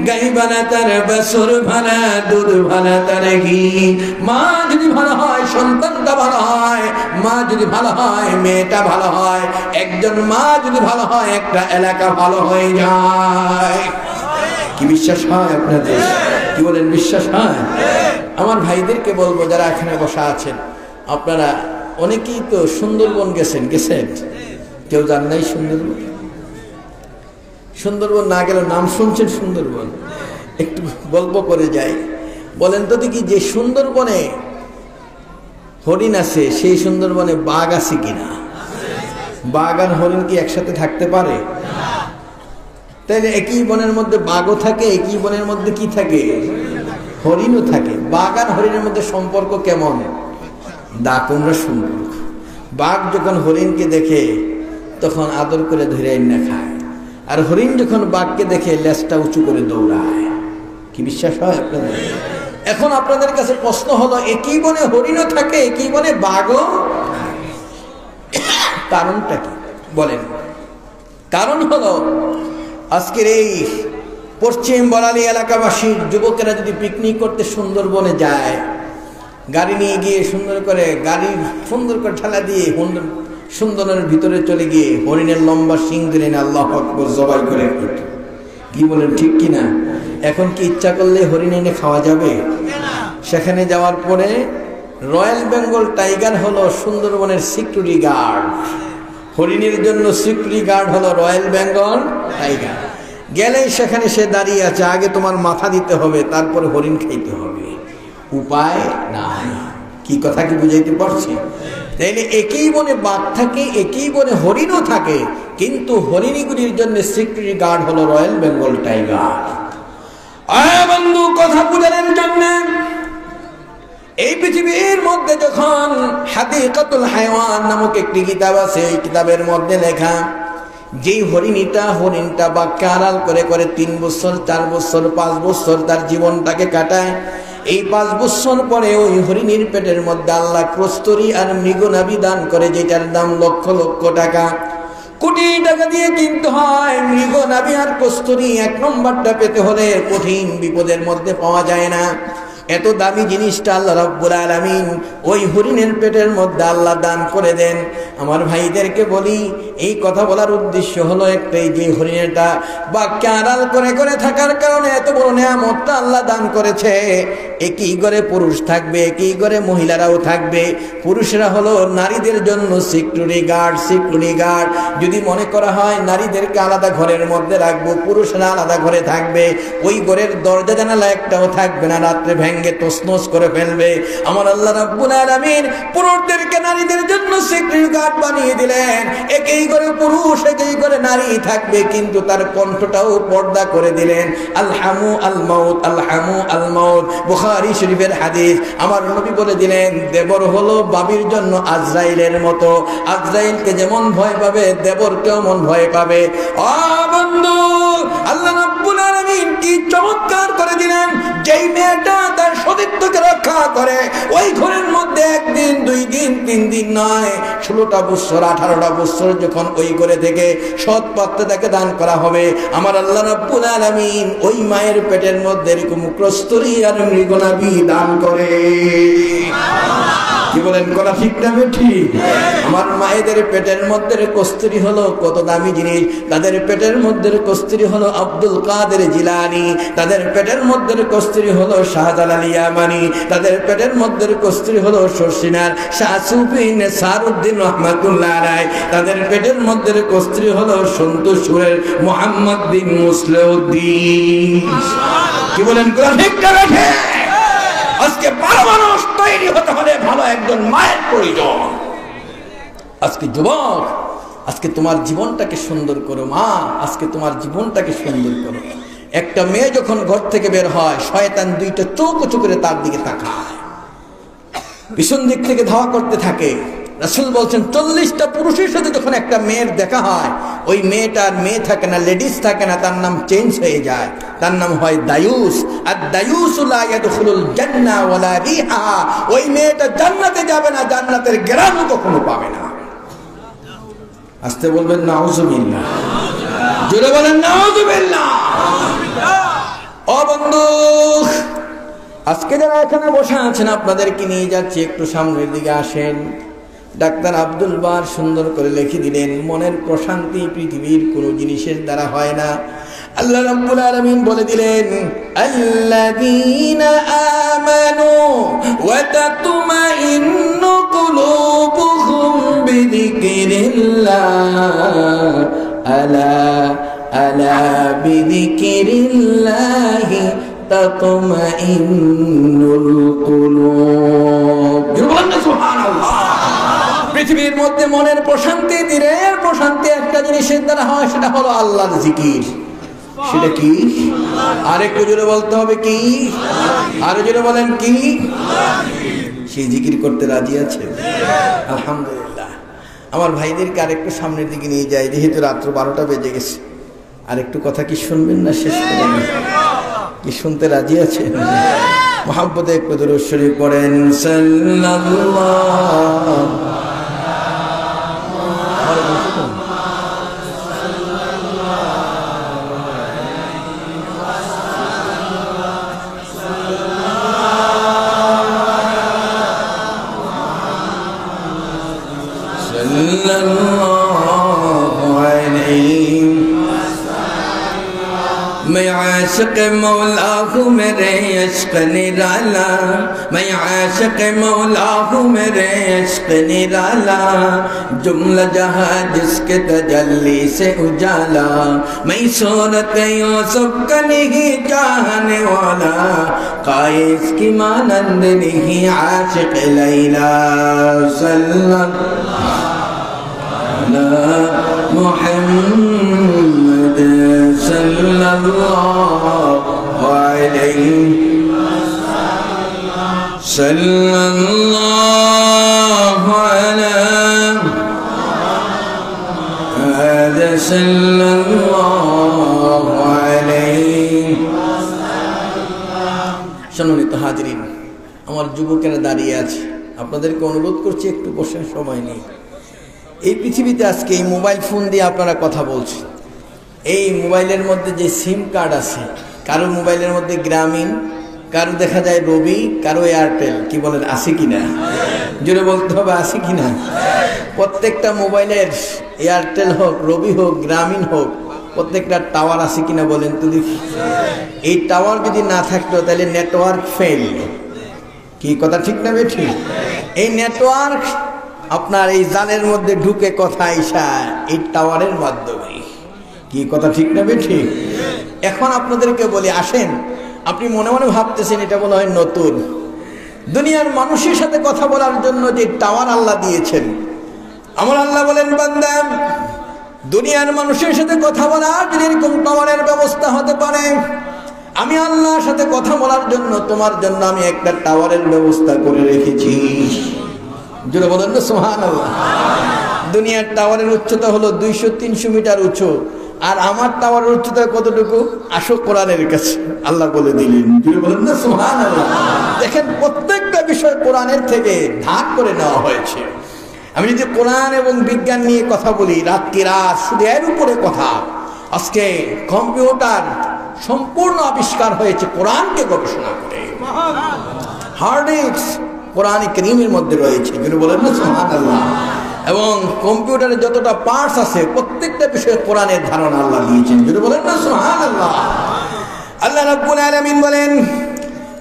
गाय वाला तार बसुर भाला, दूध भाला तार घी। माँ যদি ভালো হয় সন্তানটা ভালো হয়, মা যদি ভালো হয় মেয়েটা ভালো হয়, একজন মা যদি ভালো হয় একটা এলাকা ভালো হয়ে যায়। কি বিশ্বাস হয় আপনাদের? কি বলেন, বিশ্বাস হয়? আমার ভাইদেরকে বলবো যারা এখানে বসা আছেন, আপনারা অনেকেই তো সুন্দরবন গেছেন, কেউ যান নাই সুন্দরবন? সুন্দরবন না গেলেও নাম শুনছেন সুন্দরবন, একটু গল্প করে যাই। বলেন তো দেখি, যে সুন্দরবনে হরিণ আছে সেই সুন্দরবনে বাঘ আছে কিনা? বাঘ আর হরিণ কি একসাথে থাকতে পারে? তাইলে একই বনের মধ্যে বাঘও থাকে, একই বনের মধ্যে কি থাকে? হরিণও থাকে। বাঘ আর হরিণের মধ্যে সম্পর্ক কেমন? দাকুমরা সম্পর্ক। বাঘ যখন হরিণকে দেখে তখন আদর করে ধরে না খায়, আর হরিণ যখন বাঘকে দেখে লেজটা উঁচু করে দৌড়ায়। কি বিশ্বাস হয় আপনাদের? এখন আপনাদের কাছে প্রশ্ন হলো, একই বনে হরিণও থাকে, একই বনে বাঘও, কারণটা কি বলেন? কারণ হলো, আজকের এই পশ্চিম বরালী এলাকাবাসীর যুবকেরা যদি পিকনিক করতে সুন্দরবনে যায়, গাড়ি নিয়ে গিয়ে সুন্দর করে ঠেলা দিয়ে সুন্দরবনের ভিতরে চলে গিয়ে হরিণের লম্বা শিং ধরে আল্লাহু আকবার জবাই করে, কি বলেন ঠিক কিনা? এখন কি ইচ্ছা করলে হরিণ এনে খাওয়া যাবে? সেখানে যাওয়ার পরে রয়্যাল বেঙ্গল টাইগার হলো সুন্দরবনের সিকিউরিটি গার্ড, হরিণের জন্য সিকিউরিটি গার্ড হলো রয়্যাল বেঙ্গল টাইগার। গেলেই সেখানে সে দাঁড়িয়ে আছে, আগে তোমার মাথা দিতে হবে, তারপরে হরিণ খাইতে হবে, উপায় নাই। কি কথা কি বুঝাইতে পারছি? তাইলে একই বনে বাঘ থাকে, একই বনে হরিণও থাকে, কিন্তু হরিণীগুলির জন্য সিকিউরিটি গার্ড হলো রয়্যাল বেঙ্গল টাইগার। বন্ধু, কথা বুঝানোর জন্য এই পৃথিবীর মধ্যে যখন হাদিকাতুল হায়াওয়ান নামক একটি কিতাব আছে, এই কিতাবের মধ্যে লেখা, যেই হরিণটা বাঘকে আড়াল করে 3 বছর 4 বছর 5 বছর তার জীবনটাকে কাটায়, এই 5 বছর পরে ওই হরিণীর পেটের মধ্যে আল্লাহ কস্তুরী আর মৃগনাভি দান করে, যেটার দাম লক্ষ লক্ষ টাকা, কোটি টাকা দিয়ে কিনতে হয়। মৃগনাভি আর কস্তুরী 1 নম্বরটা পেতে হলে কঠিন বিপদের মধ্যে পাওয়া যায় না। এত দামি জিনিসটা আল্লাহ রাব্বুল আলামিন ওই হরিণের পেটের মধ্যে আল্লাহ দান করে দেন। আমার ভাইদেরকে বলি, এই কথা বলার উদ্দেশ্য হলো একটাই, যে হরিণটা বাঘকে আড়াল করে থাকার কারণে এত বড় নেয়ামতটা আল্লাহ দান করেছে। একই ঘরে পুরুষ থাকবে, একই ঘরে মহিলারাও থাকবে। পুরুষরা হলো নারীদের জন্য সিকিউরিটি গার্ড। যদি মনে করা হয় নারীদেরকে আলাদা ঘরের মধ্যে রাখবো, পুরুষরা আলাদা ঘরে থাকবে, ওই ঘরের দরজা জানালা একটাও থাকবে না, রাত্রে ভেঙ্গে তছনছ করে ফেলবে। আমার আল্লাহ রাব্বুল আলামিন পুরুষদেরকে নারীদের জন্য সিকিউরিটি গার্ড বানিয়ে দিলেন। একই ঘরে পুরুষ, একই ঘরে নারী থাকবে, কিন্তু তার কণ্ঠটাও পর্দা করে দিলেন। আলহামু আল মাউত, বুখারী শরীফের হাদিস। আমার নবী বলে দিলেন, দেবর হলো বাবির জন্য আজরাইলের মতো, আজরাইলকে যেমন ভয় পাবে দেবরকেও মন ভয় পাবে। ও বন্ধু, আল্লাহ রাব্বুল আলামিন কি চমৎকার করে দিলেন, যেই মেয়েটা তার সতীত্বকে রক্ষা করে, ওই ঘরের মধ্যে 1 দিন 2 দিন 3 দিন নয়, 16টা বছর 18টা বছর যখন ওই ঘরে থেকে সৎ পাত্রে তাকে দান করা হবে, আমার আল্লাহ রাব্বুল আলামিন ওই মায়ের পেটের মধ্যে এরকম কস্তুরী আর মৃগনাভি দান করে। কি বলেন, কথা ঠিক না ঠিক? আমার মায়েদের পেটের মধ্যে কস্তুরী হলো কত দামি জিনিস। তাদের পেটের মধ্যে কস্তুরী হলো আব্দুল কাদের জিলানী, তাদের পেটের মধ্যে কস্তুরী হলো শাহজালাল ইয়ামানি, তাদের পেটের মধ্যে কস্তুরী হলো শর্ষিনার শাহ সুফি নেসারউদ্দিন রহমাতুল্লাহ আলাইহি, তাদের পেটের মধ্যে কস্তুরী হলো সন্তোষপুরের মোহাম্মদ বিন মুসলিউদ্দিন। কি বলেন, কথা ঠিক না ঠিক? আজকে ভালো মানুষ তৈরি হতে হলে ভালো একজন মায়ের প্রয়োজন। আজকে যুবক, আজকে তোমার জীবনটাকে সুন্দর করো মা, আজকে তোমার জীবনটাকে সুন্দর করো। একটা মেয়ে যখন ঘর থেকে বের হয়, শয়তান 2টা চোখ উঁচু করে তার দিকে তাকায়, পিছন দিক থেকে ধাওয়া করতে থাকে। রাসূল বলছেন, 40টা পুরুষের সাথে যখন একটা মেয়ের দেখা হয়, ওই মেয়েটার মেয়ে থাকে না, লেডিস থাকে না, তার নাম চেঞ্জ হয়ে যায়, তার নাম হয় দায়ুস। আর দায়ুসু লা ইয়াদখুলুল জান্নাহ ওয়ালা রিহা, ওই মেয়েটা জান্নাতে যাবে না, জান্নাতের ঘ্রাণও কখনো পাবে না। আস্তে বলবেন নাউজুবিল্লাহ, জোরে বলেন নাউজুবিল্লাহ। ও বন্ধু, আজকে যারা এখানে বসে আছেন, আপনাদেরকে নিয়ে যাচ্ছি, একটু সামনের দিকে আসেন। ডাক্তার আব্দুল বার সুন্দর করে লিখে দিলেন, মনের প্রশান্তি পৃথিবীর কোনো জিনিসের দ্বারা হয় না। আল্লাহ রাব্বুল আলামিন বলে দিলেন আল্লাযীনা আমানু ওয়া তাতমাইন্নু কুলুবুহুম বিযিকরিল্লাহ আলা আলা বিযিকরিল্লাহি তাতমাইন্নুল কুলুব। সুবহানাল্লাহ। পৃথিবীর মধ্যে মনের প্রশান্তি, দিনের প্রশান্তি একটা জিনিসের দ্বারা হয়, সেটা হলো আল্লাহর জিকির। সেটা কি? আরেকটু জোরে বলতে হবে কি? আরো জোরে বলেন কি? সেই জিকির করতে রাজি আছে? আলহামদুলিল্লাহ। আমার ভাইদেরকে আরেকটু সামনের দিকে নিয়ে যায়, যেহেতু রাত্র 12টা বেজে গেছে। আরেকটু কথা কি শুনবেন না শেষ করবেন? কি শুনতে রাজি আছে? মোহাব্বতে একটু দুরূদ শরীফ পড়েন সাল্লাল্লাহু मैं आशिक मौला हूँ मेरे इश्क निराला, मैं आशिक मौला हूँ मेरे इश्क निराला, जुमला जहाँ जिसके तजल्ली से उजाला, मैं सूरत यूसुफ का नहीं चाहने वाला, कायस की मानंद नहीं आशिक लैला, सल्लल्लाहु अलैहि मुहम्मद सल्लल्लाहु अलैहि सल्लल्लाहु अलैहि सल्लल्लाहु अलैहि। সম্মানিত হাজিরিন, আমার যুবকেরা দাঁড়িয়ে আছে, আপনাদেরকে অনুরোধ করছি একটু বসে সময় নেই। এই পৃথিবীতে আজকে এই মোবাইল ফোন দিয়ে আপনারা কথা বলছেন। এই মোবাইলের মধ্যে যে সিম কার্ড আছে, কারো মোবাইলের মধ্যে গ্রামীণ, কারো দেখা যায় রবি, কারো এয়ারটেল। কি বলেন, আছে কিনা? জোরে বলতে হবে, আছে কিনা? প্রত্যেকটা মোবাইলের এয়ারটেল হোক, রবি হোক, গ্রামীণ হোক, প্রত্যেকটা টাওয়ার আছে কিনা বলেন তো দেখি। এই টাওয়ার যদি না থাকতো তাহলে নেটওয়ার্ক ফেল। কি কথা ঠিক না বেঠি? এই নেটওয়ার্ক আপনার এই জানের মধ্যে ঢুকে কথা আইসা এই টাওয়ারের মাধ্যমে। কি কথা ঠিক না বেঠি? এখন আপনাদেরকে বলি, আসেন, আপনি মনে মনে ভাবতেছেন এটা বলা হয় নতুন। দুনিয়ার মানুষের সাথে কথা বলার জন্য যে টাওয়ার আল্লাহ দিয়েছেন, আমার আল্লাহ বলেন বান্দা, দুনিয়ার মানুষের সাথে কথা বলার যদি এরকম টাওয়ারের ব্যবস্থা হতে পারে, আমি আল্লাহর সাথে কথা বলার জন্য তোমার জন্য আমি একটা টাওয়ারের ব্যবস্থা করে রেখেছি। জোরে বলেন না সুবহানাল্লাহ। দুনিয়ার টাওয়ারের উচ্চতা হলো 200-300 মিটার উঁচু, আর আমার টাওয়ারের উচ্চতা কতটুকু? আসো কোরআনের কাছে, আল্লাহ বলে দিলেন। জোরে বলেন না সুবহানাল্লাহ। দেখেন, প্রত্যেকটা বিষয় কোরআনের থেকে ধার করে নেওয়া হয়েছে। আমি যদি কোরআন এবং বিজ্ঞান নিয়ে কথা বলি, রাত কি রাত শুধু এর উপরে কথা। আজকে কম্পিউটার সম্পূর্ণ আবিষ্কার হয়েছে কোরআনকে গবেষণা করে। হার্ড ডিস্ক কোরআন কারীমের মধ্যে রয়েছে। যেটা বলেন না সুবহানাল্লাহ। এবং কম্পিউটারে যতটা পার্টস আছে, প্রত্যেকটা বিষয়ে কোরআনের ধারণা আল্লাহ দিয়েছেন। যেটা বলেন না সুবহানাল্লাহ। আল্লাহ রাব্বুল আলামিন বলেন,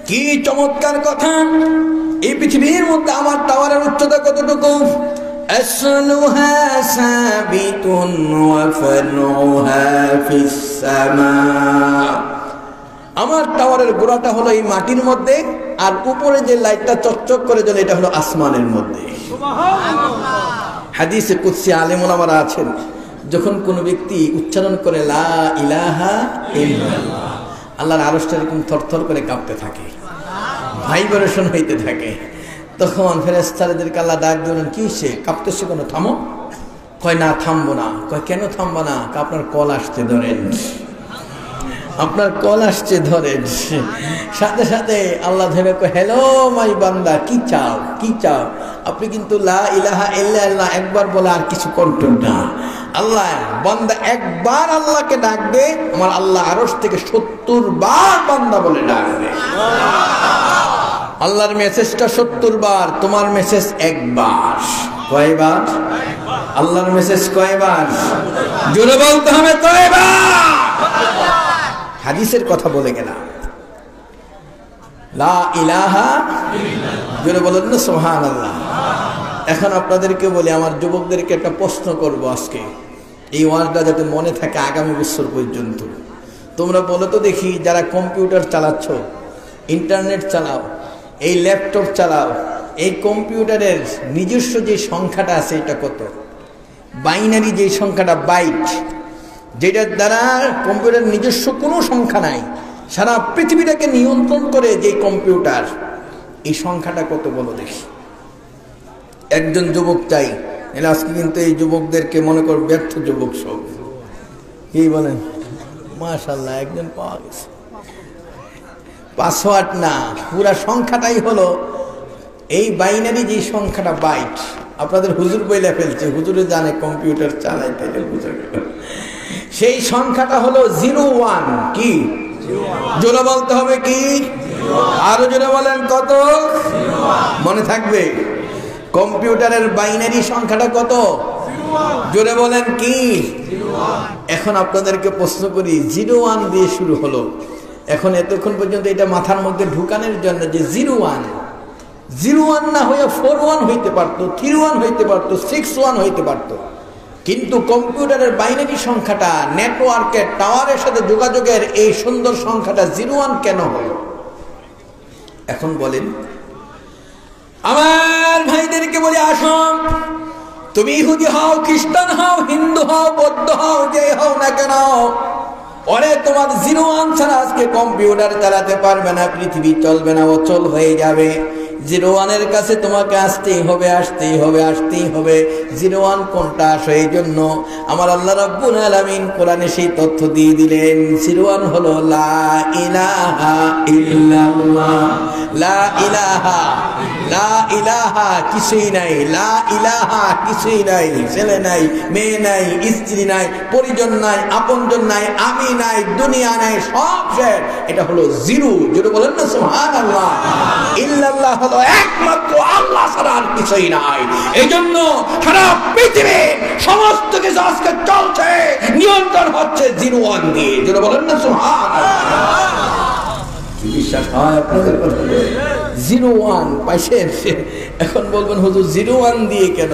কি চমৎকার কথা! এই পৃথিবীর মধ্যে আমার টাওয়ারের উচ্চতা কতটুকু? আসলুহা সাবিতুন ওয়া ফারউহা ফিস সামা। আমার টাওয়ারের গোড়াটা হলো এই মাটির মধ্যে, আর উপরে যে লাইটটা চকচক করে জ্বলে এটা হলো আসমানের মধ্যে। হাদিসে কুদসি আলেম ওলামারা আছেন, যখন কোনো ব্যক্তি উচ্চারণ করে লা ইলাহা ইল্লাল্লাহ, আল্লাহর আরশটা এরকম থরথর করে কাঁপতে থাকে, ভাইব্রেশন হইতে থাকে। তখন ফেরেশতাদেরকে আল্লাহ ডাক দিলেন, কি হয়েছে, কাঁপতেছে কেন, থামো। কয় না, থামবো না। কয় কেন থামবো না? আপনার কল আসতে ধরেন, আপনার কল আসছে ধরেন। সাথে সাথে আল্লাহ ধরে কয়, হ্যালো মাই বান্দা, কি চাও, কি চাও? আপনি কিন্তু লা ইলাহা ইল্লাল্লাহ একবার বলে আর কিছু করতেন না। আল্লাহ বান্দা একবার আল্লাহকে ডাকবে, আমার আল্লাহ আরশ থেকে 70 বার বান্দা বলে ডাকবে। আল্লাহর মেসেজটা 70 বার, তোমার মেসেজ একবার। কয়বার? আল্লাহর মেসেজ কয়বার? জোরে বলতে হবে, কয়বার? হাদিসের কথা বলে গেলাম। লা ইলাহা জোরে বলেন না সুবহানাল্লাহ। এখন আপনাদেরকে বলি, আমার যুবকদেরকে একটা প্রশ্ন করব আজকে, এই ওয়ার্ডটা যাতে মনে থাকে আগামী বছর পর্যন্ত। তোমরা বলো তো দেখি, যারা কম্পিউটার চালাচ্ছ, ইন্টারনেট চালাও, এই ল্যাপটপ চালাও, এই কম্পিউটারের নিজস্ব যে সংখ্যাটা আছে এটা কত? বাইনারি যে সংখ্যাটা, বাইট, যেটার দ্বারা কম্পিউটার নিজস্ব কোনো সংখ্যা নাই, সারা পৃথিবীটাকে নিয়ন্ত্রণ করে যে কম্পিউটার, এই সংখ্যাটা কত বলো দেখি। একজন যুবক চাই, এলে আজকে কিন্তু এই যুবকদেরকে মনে কর ব্যর্থ যুবক সব, কি বলেন? মাশাআল্লাহ, একজন পাওয়া গেছে। পাসওয়ার্ড না, পুরা সংখ্যাটাই হলো এই বাইনারি যে সংখ্যাটা, বাইট। আপনাদের হুজুর বইলা ফেলছে, হুজুরে জানে কম্পিউটার চালায়, তাইলে বুঝে গেল। সেই সংখ্যাটা হলো 01। কি জোরে বলতে হবে? কি আরো জোরে বলেন, কত? মনে থাকবে। কম্পিউটারের বাইনারি সংখ্যাটা কত? জোরে বলেন, কি? এখন আপনাদেরকে প্রশ্ন করি, 01 দিয়ে শুরু হলো। এখন এতক্ষণ পর্যন্ত এটা মাথার মধ্যে ঢুকানোর জন্য যে 01 না হয়ে 41 হইতে পারতো, 31 হইতে পারতো, 61 হইতে পারতো, কিন্তু কম্পিউটারের বাইনারি সংখ্যাটা, নেটওয়ার্কের টাওয়ারের সাথে যোগাযোগের এই সুন্দর সংখ্যাটা 01 কেন হলো? এখন বলেন। আমার ভাইদেরকে বলি, আসো, তুমি ইহুদি হও, খ্রিস্টান হও, হিন্দু হও, বৌদ্ধ হও, যে হও না কেন, ওরে তোমার 01 ছাড়া আজকে কম্পিউটার চালাতে পারবে না, পৃথিবী চলবে না, অচল হয়ে যাবে। 01-এর কাছে তোমাকে আসতেই হবে, আসতেই হবে, আসতেই হবে। 01 কোনটা? সেই জন্য আমার আল্লাহ রাব্বুল আলামিন কোরআনে সেই তথ্য দিয়ে দিলেন। 01 হলো লা ইলাহা ইল্লাল্লাহ। লা ইলাহা, লা ইলাহা কিছুই নাই, লা ইলাহা কিছুই নাই, ছেলে নাই, মেয়ে নাই, স্ত্রী নাই, পরিজন নাই, আপনজন নাই, আমি নাই, দুনিয়া নাই, সব শেষ। এটা হলো 0। যেটা বলেন না সুবহানাল্লাহ। ইল্লাল্লাহ হলো একমাত্র আল্লাহ ছাড়া আর কিছুই নাই। এই জন্য সারা পৃথিবী সমস্ত কিছু আজকে চলছে, নিয়ন্ত্রণ হচ্ছে 01 দিয়ে। যেটা বলেন না সুবহানাল্লাহ। বিশ্বাস হয় আপনাদের কথা? 01 পাইছেন? এখন বলবেন হুজুর 01 দিয়ে কেন?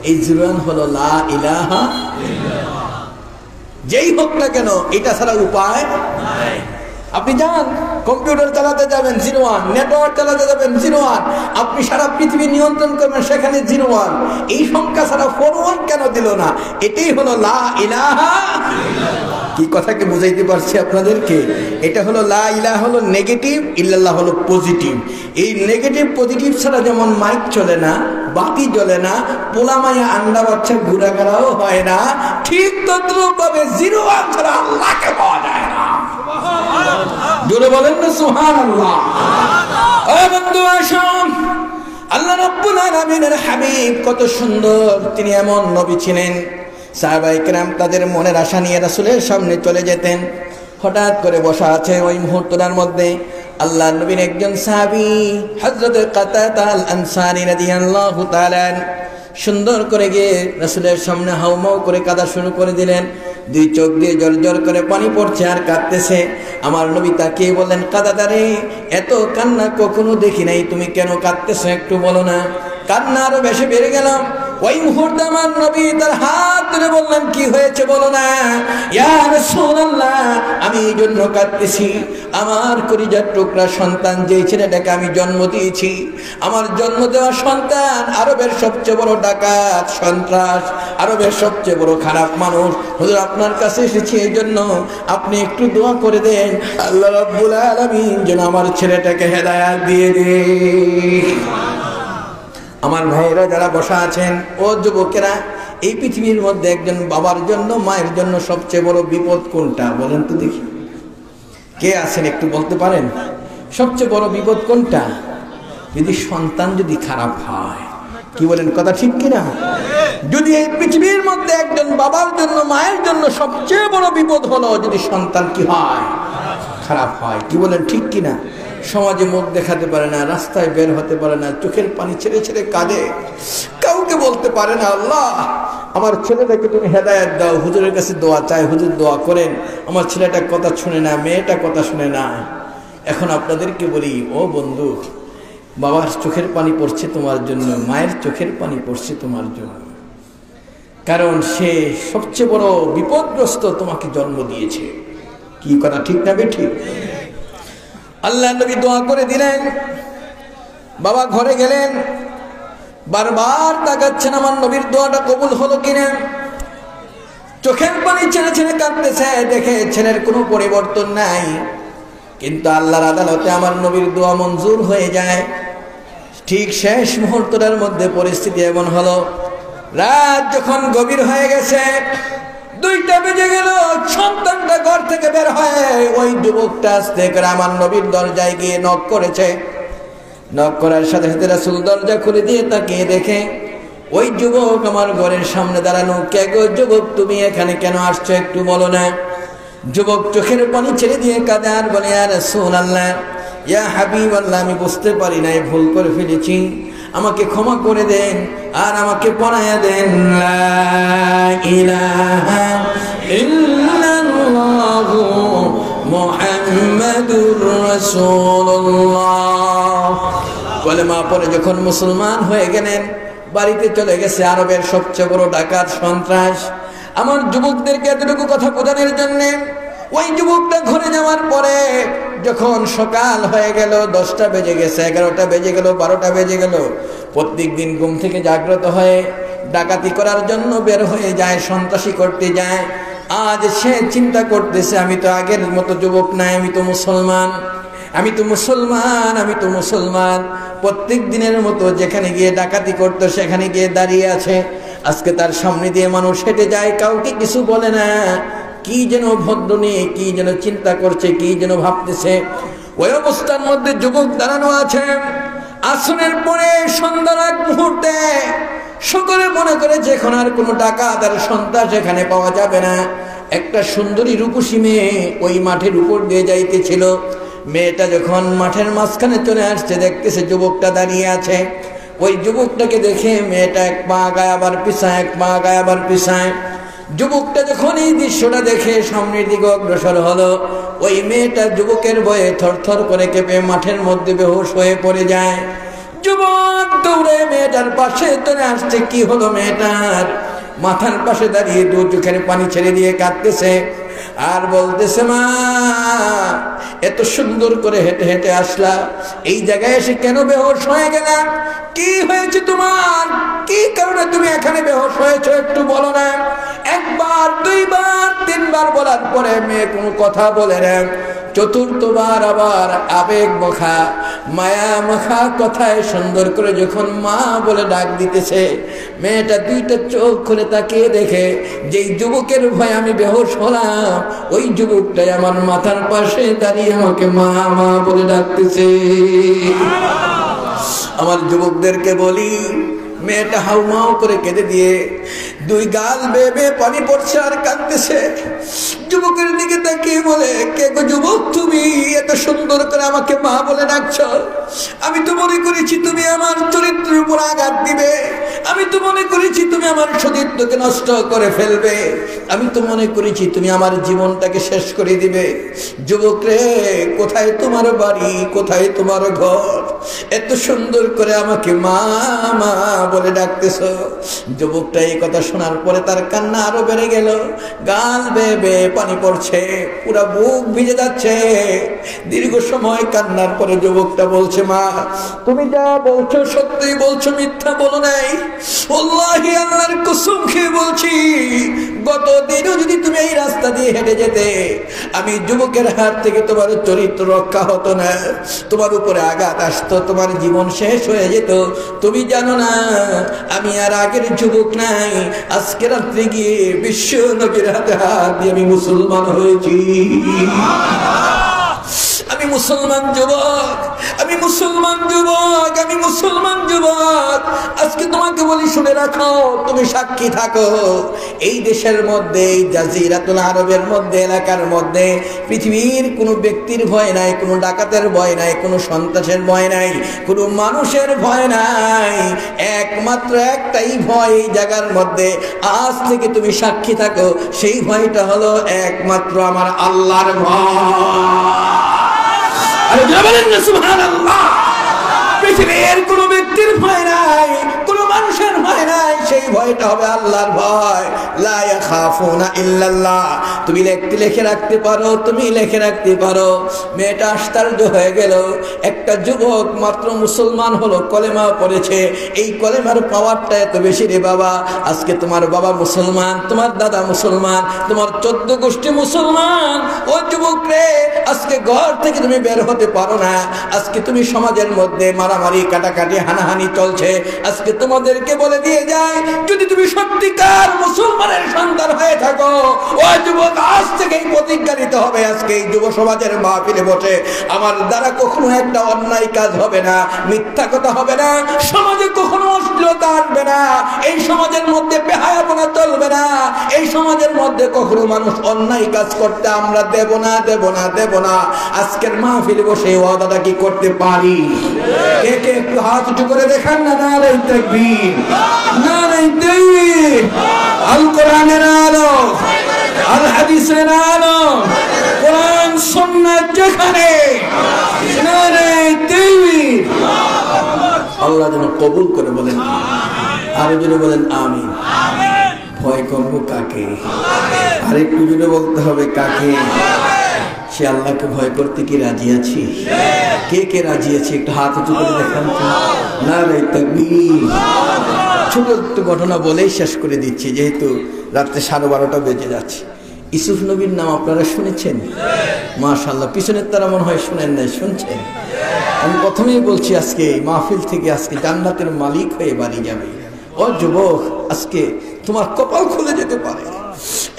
এই 01 হলো লা ইলাহা ইল্লাল্লাহ। যেই হোক না কেন, এটা ছাড়া উপায় নাই। আপনি যান কম্পিউটার চালাতে যাবেন 01, নেটওয়ার্ক চালাতে যাবেন 01, আপনি সারা পৃথিবী নিয়ন্ত্রণ করবেন, সেখানে 01। এই সংখ্যা ছাড়া 41 কেন দিল না? এটাই হলো লা ইলাহা ইল্লাল্লাহ। কি কথাকে বুঝাইতে পারছি আপনাদেরকে? এটা হলো লা ইলাহা হলো নেগেটিভ, ইল্লাল্লাহ হলো পজিটিভ। এই নেগেটিভ পজিটিভ ছাড়া যেমন মাইক চলে না, বাতি জ্বলে না, পোলা মায়া আন্ডা বাচ্চা ঘোরাঘেরাও হয় না, ঠিক তদ্রূপভাবে 01 ছাড়া আল্লাহকে পাওয়া যায় না। জোরে বলেন না সুবহানাল্লাহ। ও বন্ধু আসুন, আল্লাহ রাব্বুল আলামিনের হাবিব কত সুন্দর, তিনি এমন নবী ছিলেন, সাহাবায়ে কেরাম তাদের মনের আশা নিয়ে রাসূলের সামনে চলে যেতেন। হঠাৎ করে বসা আছে ওই মুহূর্তটার মধ্যে আল্লাহ নবীর একজন সাহাবী হযরত কাতাদা আল আনসারী রাদিয়াল্লাহু তাআলা সুন্দর করে গিয়ে রাসূলের সামনে হাউমাউ করে কাঁদা শুরু করে দিলেন। দুই চোখ দিয়ে জলজল করে পানি পড়ছে আর কাঁদতেছে। আমার নবী তাকিয়ে বললেন, কাদাদা রে, এত কান্না কখনো দেখি নাই, তুমি কেন কাঁদতেছো একটু বলো না। কান্না আরো বেশি বেড়ে গেল। ওই মুহূর্তে আমার নবী তার হাত ধরে বললেন, কি হয়েছে বলো না। ইয়া রাসূলুল্লাহ, আমি এই জন্য কাঁদতেছি, আমার কলিজার টুকরা সন্তান, যে ছেলেটাকে আমি জন্ম দিয়েছি, আমার জন্ম দেওয়া সন্তান আরবের সবচেয়ে বড় ডাকাত, সন্ত্রাস, আরবের সবচেয়ে বড় খারাপ মানুষ। হুজুর আপনার কাছে এসেছি এই জন্য, আপনি একটু দোয়া করে দেন আল্লাহ রাব্বুল আলামিন যেন আমার ছেলেটাকে হেদায়েত দিয়ে দেন। আমার ভাইয়েরা যারা বসা আছেন, ও যুবকেরা, এই পৃথিবীর মধ্যে একজন বাবার জন্য, মায়ের জন্য সবচেয়ে বড় বিপদ কোনটা বলেন তো দেখি? কে আছেন একটু বলতে পারেন? সবচেয়ে বড় বিপদ কোনটা? যদি সন্তান যদি খারাপ হয়। কি বলেন, কথা ঠিক কিনা? যদি এই পৃথিবীর মধ্যে একজন বাবার জন্য, মায়ের জন্য সবচেয়ে বড় বিপদ হলো যদি সন্তান কি হয়? খারাপ হয়। কি বলেন, ঠিক কিনা? সমাজে মুখ দেখাতে পারে না, রাস্তায় বের হতে পারে না, চোখের পানি ছেড়ে ছেড়ে কাঁদে, কাউকে বলতে পারে না, আল্লাহ আমার ছেলেটাকে তুমি হেদায়েত দাও, হুজুরের কাছে দোয়া চাই, হুজুর দোয়া করেন, আমার ছেলেটা কথা শুনে না, মেয়েটা কথা শুনে না। এখন আপনাদেরকে বলি, ও বন্ধু, বাবার চোখের পানি পড়ছে তোমার জন্য, মায়ের চোখের পানি পড়ছে তোমার জন্য, কারণ সে সবচেয়ে বড় বিপদগ্রস্ত তোমাকে জন্ম দিয়েছে। কি কথা ঠিক না বেঠিক? আল্লাহ নবী দোয়া করে দিলেন, বাবা ঘরে গেলেন, বারবার তাকাচ্ছেন আমার নবীর দোয়াটা কবুল হলো কিনা। চোখের পানি ছেড়ে ছেড়ে কাঁদতেছে, দেখে ছেলের কোনো পরিবর্তন নাই, কিন্তু আল্লাহর আদালতে আমার নবীর দোয়া মঞ্জুর হয়ে যায়। ঠিক শেষ মুহূর্তটার মধ্যে পরিস্থিতি এমন হলো, রাত যখন গভীর হয়ে গেছে, 2টা বেজে গেল, সন্তানটা ঘর থেকে বের হয়, ওই যুবকটা আস্তে করে আমার নবীর দরজায় গিয়ে নক করেছে। নক করার সাথে সাথে রাসূল দরজা খুলে দিয়ে তাকিয়ে দেখে ওই যুবক আমার ঘরের সামনে দাঁড়ানো। কে গো যুবক, তুমি এখানে কেন আসছো, একটু বলো না। যুবক চোখের পানি ছেড়ে দিয়ে কাঁদে আর বলে, ইয়া রাসূলুল্লাহ, ইয়া হাবিবাল্লাহ, আমি বুঝতে পারি নাই, ভুল করে ফেলেছি, আমাকে ক্ষমা করে দেন আর আমাকে পড়ায়া দেন লা ইলাহা ইল্লাল্লাহু মুহাম্মাদুর রাসূলুল্লাহ। কলেমা পড়ে যখন মুসলমান হয়ে গেলেন, বাড়িতে চলে গেছে আরবের সবচেয়ে বড় ডাকাত সন্ত্রাস। আমার যুবকদেরকে এতটুকু কথা বোঝানোর জন্য, ওই যুবকটা ঘরে যাওয়ার পরে যখন সকাল হয়ে গেল, 10টা বেজে গেছে, 11টা বেজে গেল, 12টা বেজে গেল, প্রত্যেক দিন ঘুম থেকে জাগ্রত হয়ে ডাকাতি করার জন্য বের হয়ে যায়, সন্ত্রাসী করতে যায়। আজ সে চিন্তা করতেছে, আমি তো আগের মতো যুবক নাই, আমি তো মুসলমান, আমি তো মুসলমান, আমি তো মুসলমান। প্রত্যেক দিনের মতো যেখানে গিয়ে ডাকাতি করতো সেখানে গিয়ে দাঁড়িয়ে আছে। আজকে তার সামনে দিয়ে মানুষ হেঁটে যায়, কাউকে কিছু বলে না। কি যেন ভদ্র নিয়ে কি যেন চিন্তা করছে, কি যেন ভাবতেছে। ওই অবস্থার মধ্যে যুবক দাঁড়ানো আছে। আসরের পরে সন্ধ্যার এক মুহূর্তে সকলে মনে করে যে এখন আর কোনো ডাকাত আর সন্ত্রাস এখানে পাওয়া যাবে না। একটা সুন্দরী রূপসী মেয়ে ওই মাঠের উপর দিয়ে যাইতেছিল। মেয়েটা যখন মাঠের মাঝখানে চলে আসছে, দেখতেছে যুবকটা দাঁড়িয়ে আছে। ওই যুবকটাকে দেখে মেয়েটা এক পা আগায় আবার পিছায়, এক পা আগায় আবার পিছায়। যুবকটা যখন এই দৃশ্যটা দেখে সামনের দিকে অগ্রসর হলো, ওই মেয়েটা যুবকের ভয়ে থরথর করে কেঁপে মাঠের মধ্যে বেহুশ হয়ে পড়ে যায়। যুবক দৌড়ে মেয়েটার পাশে চলে আসছে। কি হলো মেয়েটার? মাথার পাশে দাঁড়িয়ে 2 চোখের পানি ছেড়ে দিয়ে কাঁদতেছে আর বলতেছে, মা, এত সুন্দর করে হেঁটে হেঁটে আসলা, এই জায়গায় এসে কেন বেহুশ হয়ে গেলা? কি হয়েছে তোমার? কি কারণে তুমি এখানে বেহুশ হয়েছো, একটু বলো না। 1 বার 2 বার 3 বার বলার পরে মেয়ে কোনো কথা বলে না। 4র্থবার আবার আবেগ মাখা, মায়া মাখা কথায় সুন্দর করে যখন মা বলে ডাক দিতেছে, মেয়েটা 2টা চোখ খুলে তাকিয়ে দেখে যেই যুবকের ভয় আমি বেহুশ হলাম, ওই যুবকটাই আমার মাথার পাশে দাঁড়িয়ে আমাকে মা মা বলে ডাকতেছে। আমার যুবকদেরকে বলি, মেয়েটা হাউমাউ করে কেঁদে দিয়ে 2 গাল বেয়ে বেয়ে পানি পড়ছে আর কাঁদতেছে। যুবকের দিকে তাকিয়ে বলে, কে গো যুবক, তুমি এত সুন্দর করে আমাকে মা বলে ডাকছ? আমি তো মনে করেছি তুমি আমার চরিত্রের উপর আঘাত দিবে, আমি তো মনে করেছি তুমি আমার সতীত্বকে নষ্ট করে ফেলবে, আমি তো মনে করেছি তুমি আমার জীবনটাকে শেষ করে দিবে। যুবক রে, কোথায় তোমার বাড়ি, কোথায় তোমার ঘর? এত সুন্দর করে আমাকে মা মা বলে ডাকতেছ। যুবকটা এই কথা শোনার পরে তার কান্না আরো বেড়ে গেল। গাল বেয়ে বেয়ে পানি পড়ছে, পুরা বুক ভিজে যাচ্ছে। দীর্ঘ সময় কান্নার পরে যুবকটা বলছে, মা, তুমি যা বলছো সত্যি বলছো, মিথ্যা বলো নাই। আল্লাহি, আল্লাহর কসম খেয়ে বলছি, গত দিনও যদি তুমি এই রাস্তা দিয়ে হেঁটে যেতে, আমি যুবকের হাত থেকে তোমার চরিত্র রক্ষা হতো না, তোমার উপরে আঘাত আসতো, তোমার জীবন শেষ হয়ে যেত। তুমি জানো না, আমি আর আগের যুবক নাই। আজকে রাত্রে গিয়ে বিশ্ব নবীর হাতে হাত দিয়ে আমি মুসলমান হয়েছি। আমি মুসলমান যুবক, আমি মুসলমান যুবক, আজকে তোমাকে বলি শুনে রাখো, তুমি সাক্ষী থাকো। এই দেশের মধ্যে, এই জাজিরাতুল আরবের মধ্যে, এলাকার মধ্যে পৃথিবীর কোনো ব্যক্তির ভয় নাই, কোনো ডাকাতের ভয় নাই, কোনো সন্ত্রাসের ভয় নাই, কোনো মানুষের ভয় নাই। একমাত্র একটাই ভয় এই জায়গার মধ্যে, আজ থেকে তুমি সাক্ষী থাকো, সেই ভয়টা হলো একমাত্র আমার আল্লাহর ভয়। আরে বলেন না সুবহানাল্লাহ। পৃথিবীর কোনো ব্যক্তির ভয় নাই, কোনো মানুষের ভয় নাই, সেই ভয়টা হবে আল্লাহর ভয়। লা ইয়াখাফুনা ইল্লাল্লাহ। তুমি লিখে রাখতে পারো, মেয়েটা আশ্চর্য হয়ে গেল। একটা যুবক মাত্র মুসলমান হলো, কলেমা পড়েছে। এই কলেমার পাওয়ারটা এত বেশি রে বাবা। আজকে তোমার বাবা মুসলমান, তোমার দাদা মুসলমান, তোমার 14 গোষ্ঠী মুসলমান। ও যুবক রে, আজকে ঘর থেকে তুমি বের হতে পারো না। আজকে তুমি সমাজের মধ্যে মারামারি, কাটাকাটি, হানাহানি চলছে। আজকে তোমাদেরকে বলে দিয়ে যায়, যদি তুমি সত্যিকার মুসলমানের সন্তান হয়ে থাকো, ও যুবক, আজ থেকেই প্রতিজ্ঞা নিতে হবে। আজকে এই যুব সমাজের মাহফিলে বসে আমার দ্বারা কখনো একটা অন্যায় কাজ হবে না, মিথ্যা কথা হবে না, সমাজে কখনো অশ্লীলতা আসবে না, এই সমাজের মধ্যে বেহায়াপনা চলবে না, এই সমাজের মধ্যে কখনো মানুষ অন্যায় কাজ করতে আমরা দেব না। আজকের মাহফিলে বসে ওয়াদাটা কি করতে পারি? কে একটু হাত উঁচু করে দেখান না। নারায়ে তাকবীর, নারায়ে তাকবীর। আল কোরআনের আলো, আল হাদিসের আলো, কোরআন সুন্নাত যেখানে, নারায়ে তাকবীর। আল্লাহ যেন কবুল করে বলেন, আর জোরে বলেন আমিন। ভয় করবো কাকে? আরেকটু জোরে বলতে হবে কাকে? সে আল্লাহকে ভয় করতে কি রাজি আছি? কে রাজি আছে? একটু হাত উঁচু করে দেখান তো। নারায়ে তাকবীর। ছোট একটু ঘটনা বলেই শেষ করে দিচ্ছি, যেহেতু রাত্রে 12:30 বেজে যাচ্ছে। ইউসুফ নবীর নাম আপনারা শুনেছেন? মাশাআল্লাহ। পিছনের তারা মনে হয় শুনেন নাই, শুনছেন। আমি প্রথমেই বলছি, আজকে মাহফিল থেকে আজকে জান্নাতের মালিক হয়ে বাড়ি যাবে। ও যুবক, আজকে তোমার কপাল খুলে যেতে পারে।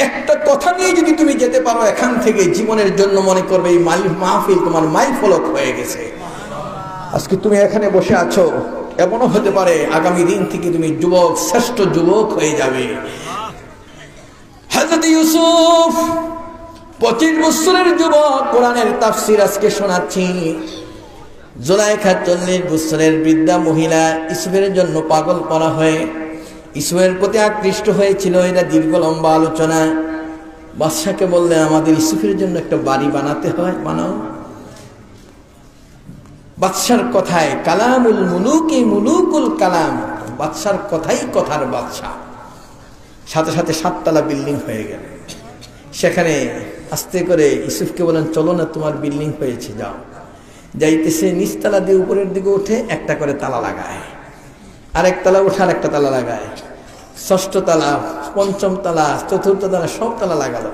একটা কথা নিয়ে যদি তুমি যেতে পারো এখান থেকে, জীবনের জন্য মনে করবে এই মাহফিল তোমার মাইল ফলক হয়ে গেছে। আজকে তুমি এখানে বসে আছো, এমনও হতে পারে আগামী দিন থেকে তুমি যুবক, শ্রেষ্ঠ যুবক হয়ে যাবে। হযরত ইউসুফ 25 বছরের যুবক, কোরআনের তাফসীর আজকে শোনাচ্ছি। জুলাইখা 40 বছরের বৃদ্ধা মহিলা ইউসুফের জন্য পাগল করা হয়ে ইউসুফের প্রতি আকৃষ্ট হয়েছিল। এটা দীর্ঘ লম্বা আলোচনা। বাদশাকে বললেন, আমাদের ইউসুফের জন্য একটা বাড়ি বানাতে হয়, বানাও। বাদশার কথায়, কালামুল মুলুকি মুলুকুল কালাম, বাদশার কথাই কথার বাদশা। সাথে সাথে 7 তলা বিল্ডিং হয়ে গেল। সেখানে আস্তে করে ইউসুফকে বলেন, চলো না, তোমার বিল্ডিং হয়েছে, যাও। যাইতেছে, নিচতলা দিয়ে উপরের দিকে উঠে একটা করে তালা লাগায়, আরেক তালা উঠে আরেকটা তালা লাগায়, 6ষ্ঠ তলা, 5ম তলা, 4র্থ তলা, সব তালা লাগালো।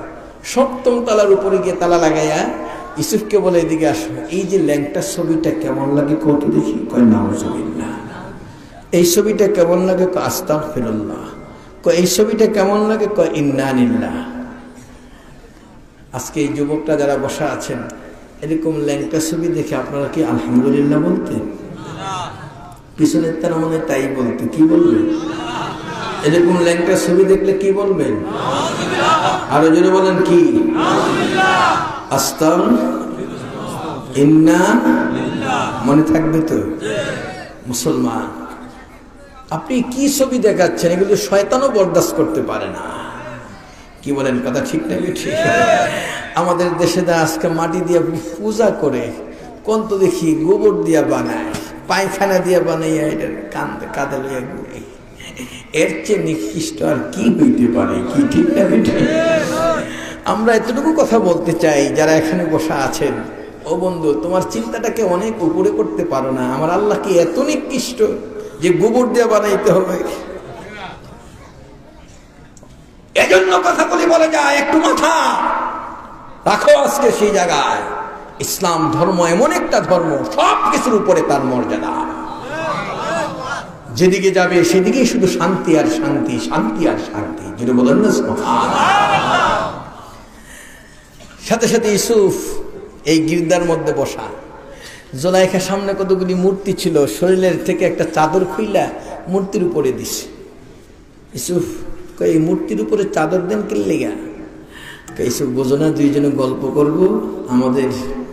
7ম তলার উপরে গিয়ে তালা লাগাইয়া ইউসুফকে বলে, এদিকে আসো, এই যে ল্যাংটা ছবিটা কেমন লাগে কত দেখি? কয় নাউজুবিল্লাহ। এই ছবিটা কেমন লাগে? কয় আস্তাগফিরুল্লাহ। কয় এই ছবিটা কেমন লাগে? কয় ইন্না লিল্লাহ। আজকে এই যুবকটা যারা বসা আছেন, এরকম ল্যাংটা ছবি দেখে আপনারা কি আলহামদুলিল্লাহ বলতেন? পিছনের তারা মনে তাই বলতে, কি বলবেন? এরকম ল্যাংটা ছবি দেখলে কি বলবেন? আরো জোরে বলেন, কি? ইন্না মনে থাকবে তো? মুসলমান, আপনি কি ছবি দেখাচ্ছেন? এগুলো শয়তানও বরদাস্ত করতে পারে না। কি বলেন? কথা ঠিক না? ঠিক। আমাদের দেশে আজকে মাটি দিয়ে পূজা করে, কোন তো দেখি গোবর দিয়া বানায়, পায়খানা দিয়া বানাইয়া এটার কাঁধে লইয়া ঘুরে। এর চেয়ে নিকৃষ্ট আর কি হইতে পারে? কি ঠিক না? আমরা এতটুকু কথা বলতে চাই, যারা এখানে বসা আছেন, ও বন্ধু, তোমার চিন্তাটাকে অনেক উপরে করতে পারো না। আমার আল্লাহ কি এত নিকৃষ্ট যে গোবর দিয়ে বানাইতে হবে? এজন্য কথা বলে যায়, একটু মাথা রাখো আজকে সেই জায়গায়। ইসলাম ধর্ম এমন একটা ধর্ম, সব কিছুর উপরে তার মর্যাদা। যেদিকে যাবে সেদিকেই শুধু শান্তি আর শান্তি, শান্তি আর শান্তি। যেটা বলেন না, সাথে সাথে ইউসুফ এই গির্দার মধ্যে বসা, জুলাইখার সামনে কতগুলি মূর্তি ছিল, শরীরের থেকে একটা চাদর খুইলা মূর্তির উপরে দিছে। ইউসুফ কই এই মূর্তির উপরে চাদর দেন কে লেগা? ইউসুফ বোঝো না, দুইজনে গল্প করব, আমাদের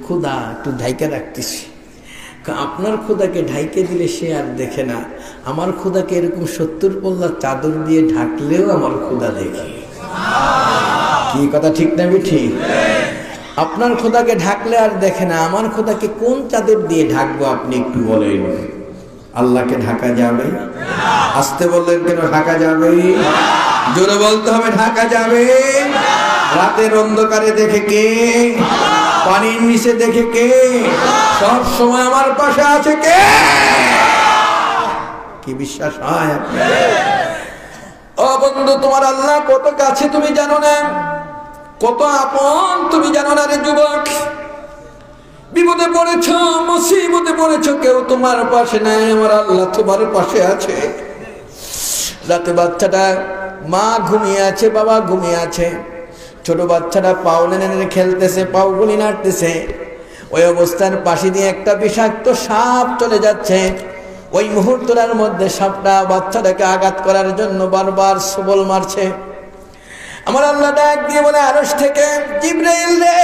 ক্ষুধা একটু ঢাইকা রাখতেছি। আপনার ক্ষুধাকে ঢাইকে দিলে সে আর দেখে না, আমার ক্ষুধাকে এরকম 70 পল্লার চাদর দিয়ে ঢাকলেও আমার ক্ষুধা দেখে। কি কথা ঠিক না ঠিক? আপনার খোদাকে ঢাকলে আর দেখে না, আমার খোদাকে কোন চাদর দিয়ে ঢাকবো আপনি একটু বলেন। আল্লাহকে ঢাকা যাবে? আসতে বললেন কেন? ঢাকা যাবে, জোরে বলতে হবে ঢাকা যাবে। রাতের অন্ধকারে দেখে কে? পানির নিচে দেখে কে? সব সময় আমার পাশে আছে কে? কি বিশ্বাস হয়? ও বন্ধু, তোমার আল্লাহ কত কাছে তুমি জানো না, কত আপন তুমি জানো না রে যুবক। বিপদে পড়েছ, মুসিবতে পড়েছ, কেউ তোমার পাশে নাই, আমার আল্লাহ তোমার পাশে আছে। রাতে বাচ্চাটা, মা ঘুমিয়ে আছে, বাবা ঘুমিয়ে আছে, ছোট বাচ্চাটা পাও নেনে খেলতেছে, পাও গুলি নাড়তেছে। ওই অবস্থার পাশে দিয়ে একটা বিষাক্ত সাপ চলে যাচ্ছে। ওই মুহূর্তটার মধ্যে সাপটা বাচ্চাটাকে আঘাত করার জন্য বারবার সবল মারছে। আমার আল্লাহ ডাক দিয়ে বলে আরশ থেকে, জিবরাইল রে,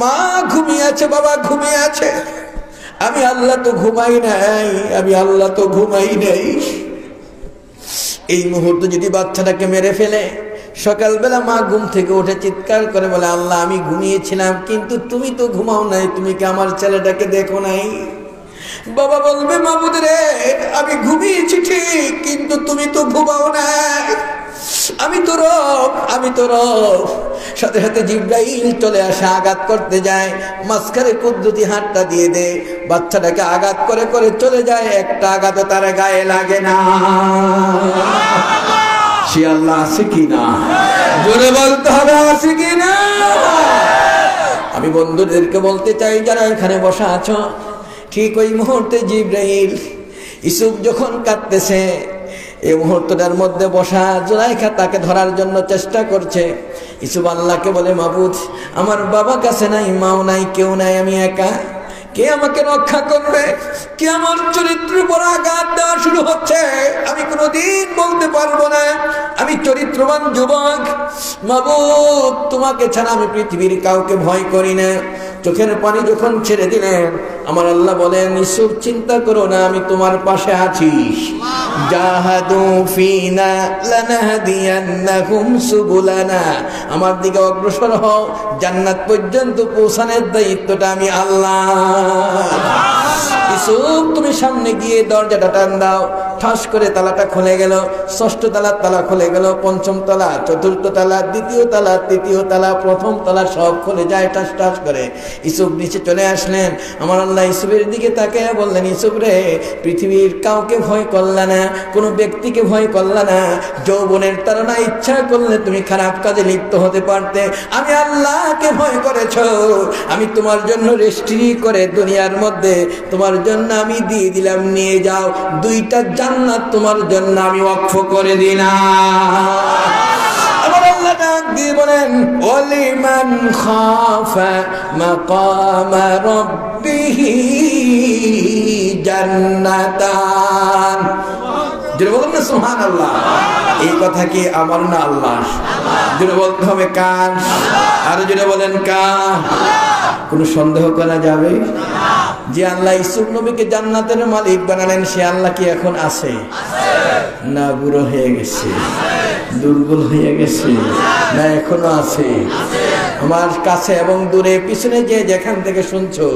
মা ঘুমিয়ে আছে, বাবা ঘুমিয়ে আছে, আমি আল্লাহ তো ঘুমাই নাই, আমি আল্লাহ তো ঘুমাই নাই। এই মুহূর্তে যদি বাচ্চাটাকে মেরে ফেলে, সকালবেলা মা ঘুম থেকে উঠে চিৎকার করে বলে, আল্লাহ আমি ঘুমিয়েছিলাম কিন্তু তুমি তো ঘুমাও নাই, তুমি কি আমার ছেলেটাকে দেখো নাই? বাবা বলবে, মাবুদ রে, আমি ঘুমিয়েছি ঠিক, কিন্তু তুমি তো ঘুমাও নাই, আমি তো রব, আমি তো রব। সাথে সাথে জিবরাইল চলে আসে, আঘাত করতে যায়, মাঝখানে কুদরতি হাতটা দিয়ে দে, বাচ্চাটাকে আঘাত করে করে চলে যায়, একটা আঘাত তার গায়ে লাগে না। সে আল্লাহ আছে কিনা? জোরে বলতে হবে, আছে কিনা? আমি বন্ধুদেরকে বলতে চাই, যারা এখানে বসা আছো, ঠিক ওই মুহূর্তে জিবরাইল ইউসুফ যখন কাঁদতেছে, এই মুহূর্তটার মধ্যে বসা জুলাইখা তাকে ধরার জন্য চেষ্টা করছে। ইউসুফ আল্লাহকে বলে, মাবুদ আমার বাবা কাছে নাই, মাও নাই, কেউ নাই, আমি একা, কে আমাকে রক্ষা করবে? কে আমার চরিত্রের উপর আঘাত দেওয়া শুরু হচ্ছে, আমি কোনোদিন বলতে পারবো না, আমি চরিত্রবান যুবক, মাবুদ তোমাকে ছাড়া আমি পৃথিবীর কাউকে ভয় করি না। চোখের পানি যখন ছেড়ে দিলেন, আমার আল্লাহ বলেন, ইউসুফ চিন্তা করো না, আমি তোমার পাশে আছি। জাহাদু ফিনা লানাহদিয়ান্নাহুম সুবুলানা, আমার দিকে অগ্রসর হও, জান্নাত পর্যন্ত পৌঁছানোর দায়িত্বটা আমি আল্লাহ। ইউসুফ তুমি সামনে গিয়ে দরজাটা টান দাও, ঠাস করে তালাটা খুলে গেল, ষষ্ঠ তালার তালা খুলে গেল, পঞ্চম তালা, চতুর্থ তালা, দ্বিতীয় তালা, তৃতীয় তালা, প্রথম তালা, সব খুলে যায় ঠাস ঠাস করে। ইউসুফ নিচে চলে আসলেন। আমার আল্লাহ ইউসুফের দিকে তাকিয়ে বললেন, ইউসুফ রে, পৃথিবীর কাউকে ভয় করলা না, কোনো ব্যক্তিকে ভয় করলা না, যৌবনের তাড়না ইচ্ছা করলে তুমি খারাপ কাজে লিপ্ত হতে পারতে, আমি আল্লাহকে ভয় করেছ, আমি তোমার জন্য রেস্ট্রি করে দুনিয়ার মধ্যে তোমার জন্য আমি দিয়ে দিলাম, নিয়ে যাও, 2টা জান্নাত তোমার জন্য আমি ওয়াকফ করে দিলাম। আমার আল্লাহ ডাক দিয়ে বলেন, ওয়ালিমান খাফা মাকামা রাব্বিহি জান্নাতান। যেটা বলেন না সুবহানাল্লাহ, এই কথা কি আমার না আল্লাহ? যেটা বলতে হবে কার? আর যেটা বলেন কার? কোনো সন্দেহ করা যাবে? যে আল্লাহ ইউসুফ নবীকে জান্নাতের মালিক বানালেন, সে আল্লাহ কি এখন আছে? না বুড়ো হয়ে গেছে, দুর্বল হয়ে গেছে, না এখনো আছে? আমার কাছে এবং দূরে পিছনে যে যেখান থেকে শুনছো,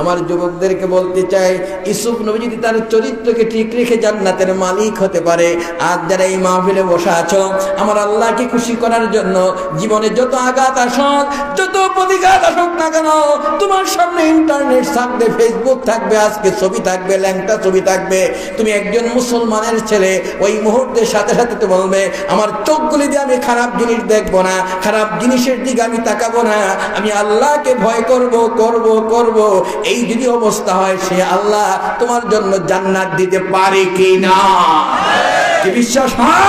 আমার যুবকদেরকে বলতে চাই, ইউসুফ নবী যদি তার চরিত্রকে ঠিক রেখে জান্নাতের মালিক হতে পারে, আজ যারা এই মাহফিলে বসা আছো, আমার আল্লাহকে খুশি করার জন্য জীবনে যত আঘাত আসুক, যত প্রতিঘাত আসুক না কেন, তোমার সামনে ইন্টারনেট থাকবে, ফেসবুক থাকবে, আজকে ছবি থাকবে, ল্যাংটা ছবি থাকবে, তুমি একজন মুসলমানের ছেলে, ওই মুহূর্তের সাথে সাথে তো বলবে, আমার চোখগুলি দিয়ে আমি খারাপ জিনিস দেখবো না, খারাপ জিনিসের দিকে আমি তাকাবো না, আমি আল্লাহকে ভয় করব করব করব। এই যদি অবস্থা হয়, সে আল্লাহ তোমার জন্য জান্নাত দিতে পারে কি না? কি বিশ্বাস হয়?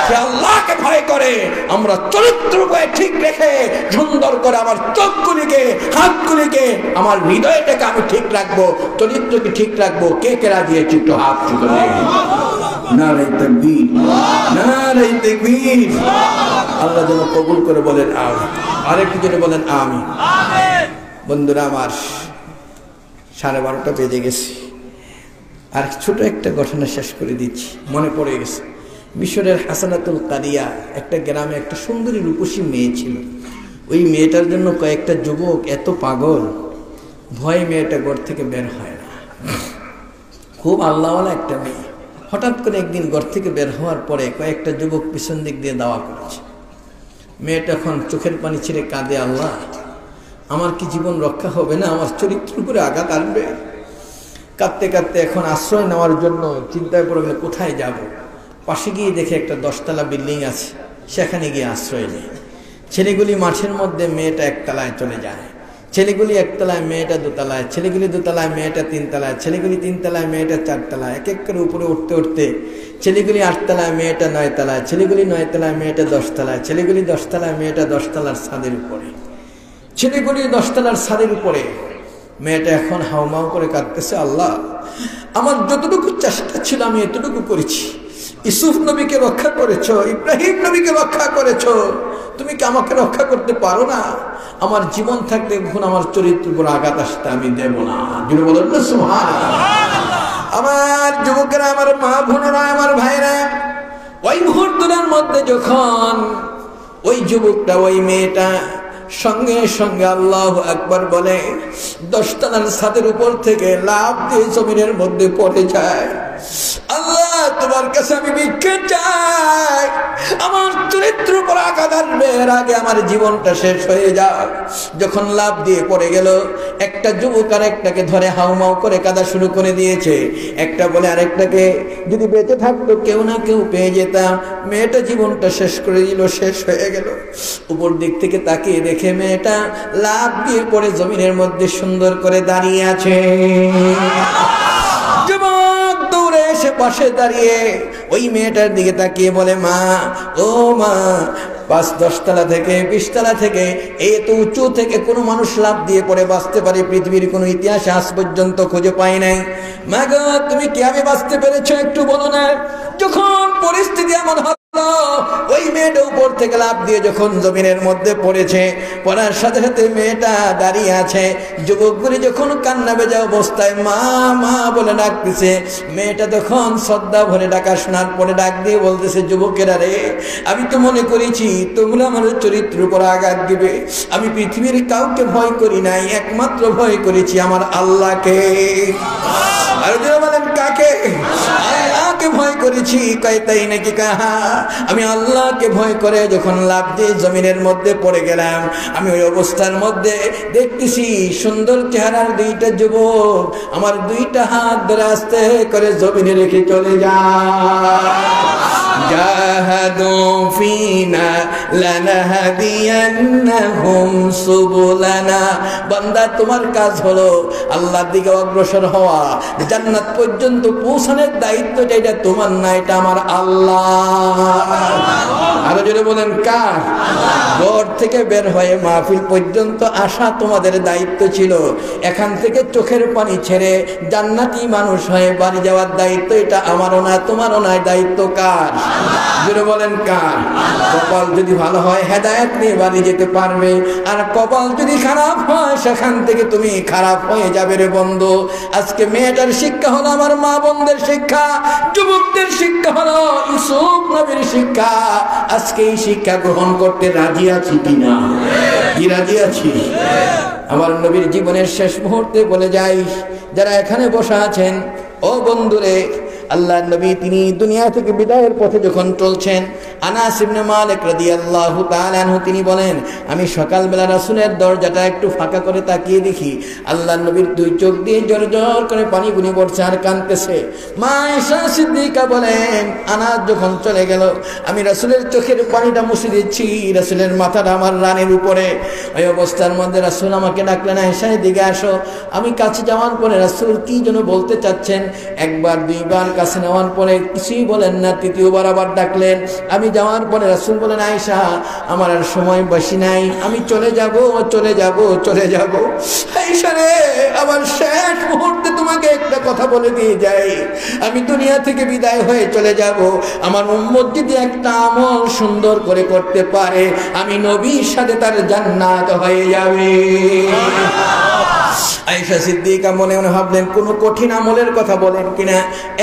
সে আল্লাহকে ভয় করে, আমরা চরিত্রকে ঠিক রেখে সুন্দর সুন্দর করে আমার চোখগুলিকে, হাতগুলিকে, আমার হৃদয়টাকে আমি ঠিক রাখবো, চরিত্রকে ঠিক রাখবো। কে কে রাজি আছে একটু হাত উঁচু করে? নারে তাকবীর, নারে তাকবীর। আল্লাহ যেন কবুল করে বলেন আমিন। আরেকটু জন্য বলেন আমিন। বন্ধুরা আমার, 12:30 বেজে গেছে। আর ছোট একটা ঘটনা শেষ করে দিচ্ছি, মনে পড়ে গেছে। মিশরের হাসানাতুল কারিয়া একটা গ্রামে একটা সুন্দরী রূপসী মেয়ে ছিল। ওই মেয়েটার জন্য কয়েকটা যুবক এত পাগল, ভয়ে মেয়েটা ঘর থেকে বের হয় না। খুব আল্লাহওয়ালা একটা মেয়ে। হঠাৎ করে একদিন ঘর থেকে বের হওয়ার পরে কয়েকটা যুবক পিছন দিক দিয়ে দাওয়া করেছে। মেয়েটা এখন চোখের পানি ছেড়ে কাঁদে, আল্লাহ আমার কি জীবন রক্ষা হবে না? আমার চরিত্রের উপরে আঘাত আসবে। কাঁদতে কাঁদতে এখন আশ্রয় নেওয়ার জন্য চিন্তায় পড়ে গেলে কোথায় যাব। পাশে গিয়ে দেখে একটা 10 তলা বিল্ডিং আছে, সেখানে গিয়ে আশ্রয় নেই। ছেলেগুলি মাঠের মধ্যে, মেয়েটা 1 তলায় চলে যায়। ছেলেগুলি 1 তলায়, মেয়েটা 2 তলায়, ছেলেগুলি 2 তলায়, মেয়েটা 3 তলায়, ছেলেগুলি 3 তলায়, মেয়েটা 4 তলায়। এক এক করে উপরে উঠতে উঠতে ছেলেগুলি 8 তলায়, মেয়েটা 9 তলায়, ছেলেগুলি 9 তলায়, মেয়েটা 10 তলায়, ছেলেগুলি 10 তলায়, মেয়েটা 10 তলার ছাদের উপরে। ছেলেগুলি 10 তলার ছাদের উপরে। মেয়েটা এখন হাউমাউ করে কাঁদতেছে, আল্লাহ আমার যতটুকু চেষ্টা ছিল আমি এতটুকু করেছি। ইউসুফ নবীকে রক্ষা করেছো, ইব্রাহিম নবীকে রক্ষা করেছো, তুমি কি আমাকে রক্ষা করতে পারো না? আমার জীবন থাকতে এখন আমার চরিত্রের উপর আঘাত আসতে আমি দেব না। যিনি বলেন না সুবহানাল্লাহ। আমার যুবকেরা, আমার মা বোনেরা, আমার ভাইরা, ওই মুহূর্তের মধ্যে যখন ওই যুবকটা, ওই মেয়েটা সঙ্গে সঙ্গে আল্লাহু আকবার বলে 10 তলার ছাদের উপর থেকে লাফ দিয়ে জমিনের মধ্যে পড়ে যায়। আল্লাহ তোমার কাছে আমি ভিক্ষা চাই, আমার চরিত্র উপর আঘাত আসবে, এর আগে আমার জীবনটা শেষ হয়ে যাক। যখন লাফ দিয়ে পড়ে গেল, একটা যুবক আর একটাকে ধরে হাউমাউ করে কাঁদা শুরু করে দিয়েছে। একটা বলে আরেকটাকে, যদি বেঁচে থাকতো কেউ না কেউ পেয়ে যেতাম। মেয়েটা জীবনটা শেষ করে দিল, শেষ হয়ে গেল। উপর দিক থেকে তাকিয়ে দেখে মেয়েটা লাফ দিয়ে পড়ে জমিনের মধ্যে সুন্দর করে দাঁড়িয়ে আছে। যুবক দৌড়ে এসে পাশে দাঁড়িয়ে ওই মেয়েটার দিকে তাকিয়ে বলে, মা, ও মা, 5-10 তলা থেকে 20 তলা থেকে এত উঁচু থেকে কোনো মানুষ লাফ দিয়ে পড়ে বাঁচতে পারে পৃথিবীর কোনো ইতিহাসে আজ পর্যন্ত খুঁজে পাই নাই। মা গো, তুমি কিভাবে বাঁচতে পেরেছো একটু বলো না? যখন পরিস্থিতি এমন হলো, ওই মেয়েটা উপর থেকে লাফ দিয়ে যখন জমিনের মধ্যে পড়েছে, পড়ার সাথে সাথে মেয়েটা দাঁড়িয়ে আছে। যুবকগুলি যখন কান্না ভেজা অবস্থায় মা মা বলে ডাকতেছে, মেয়েটা তখন শ্রদ্ধা ভরে ডাকা শোনার পরে ডাক দিয়ে বলতেছে, যুবকেরা রে, আমি তো মনে করেছি তোমরা আমার চরিত্রের উপর আঘাত দিবে। আমি পৃথিবীর কাউকে ভয় করি নাই, একমাত্র ভয় করেছি আমার আল্লাহকে। আর যারা বলেন কাকে? আল্লাহকে ভয় করেছি। কয় তাই নাকি? কাহা, আমি আল্লাহকে ভয় করে যখন লাফ দিয়ে জমিনের মধ্যে পড়ে গেলাম, আমি ওই অবস্থার মধ্যে দেখতেছি সুন্দর চেহারার 2টা যুবক আমার 2টা হাত ধরে আস্তে করে জমিনে রেখে চলে যায়। জাহাদু ফিনা লানাহদিয়ান্নাহুম সুবুলানা। বান্দা, তোমার কাজ হলো আল্লাহর দিকে অগ্রসর হওয়া, জান্নাত পর্যন্ত পৌঁছানোর দায়িত্বটা এটা তোমার না, এটা আমার আল্লাহ। আরো জোরে বলেন কার? ঘর থেকে বের হয়ে মাহফিল পর্যন্ত আসা তোমাদের দায়িত্ব ছিল। এখান থেকে চোখের পানি ছেড়ে জান্নাতি মানুষ হয়ে বাড়ি যাওয়ার দায়িত্ব এটা আমারও না, তোমারও না, দায়িত্ব কার? জোরে বলেন কার? কপাল যদি ভালো হয় হেদায়েত নিয়ে বাড়ি যেতে পারবে, আর কপাল যদি খারাপ হয় সেখান থেকে তুমি খারাপ হয়ে যাবে রে বন্ধু। আজকে মেয়েটার শিক্ষা হলো আমার মা বোনদের শিক্ষা, যুবকদের শিক্ষা হলো ইউসুফ নবীর শিক্ষা। আজকে এই শিক্ষা গ্রহণ করতে রাজি আছি কিনা? কি রাজি আছি? আমার নবীর জীবনের শেষ মুহূর্তে বলে যাই, যারা এখানে বসা আছেন, ও বন্ধুরে, আল্লাহর নবী তিনি দুনিয়া থেকে বিদায়ের পথে যখন চলছেন, আনাস ইবনে মালিক রাদিয়াল্লাহু তাআলা আনহু তিনি বলেন, আমি সকালবেলা রাসূলের দরজাটা একটু ফাঁকা করে তাকিয়ে দেখি আল্লাহর নবীর 2 চোখ দিয়ে জোর জোর করে পানি গুনি পড়ছে আর কাঁদতেছে। মা আয়েশা সিদ্দিকা বলেন, আনাস যখন চলে গেল আমি রাসূলের চোখের পানিটা মুছে দিচ্ছি, রাসূলের মাথাটা আমার রানের উপরে। ওই অবস্থার মধ্যে রাসূল আমাকে ডাকলেন, আয়েশা এদিকে আসো। আমি কাছে যাওয়ার পরে রাসূল কি যেন বলতে চাচ্ছেন, একবার দুইবার কাছে নেওয়ার পরে কিছুই বলেন না, তৃতীয়বার আবার ডাকলেন। আমি যাওয়ার পরে রাসূল বলেন, আয়েশা আমার আর সময় বেশি নাই, আমি চলে যাব। আয়েশা রে, আমার শেষ মুহূর্তে তোমাকে একটা কথা বলে দিয়ে যাই, আমি দুনিয়া থেকে বিদায় হয়ে চলে যাব, আমার উম্মত যদি একটা আমল সুন্দর করে করতে পারে, আমি নবীর সাথে তার জান্নাত হয়ে যাবে। আয়েশা সিদ্দিকা মনে মনে ভাবলেন কোনো কঠিন আমলের কথা বলেন কিনা।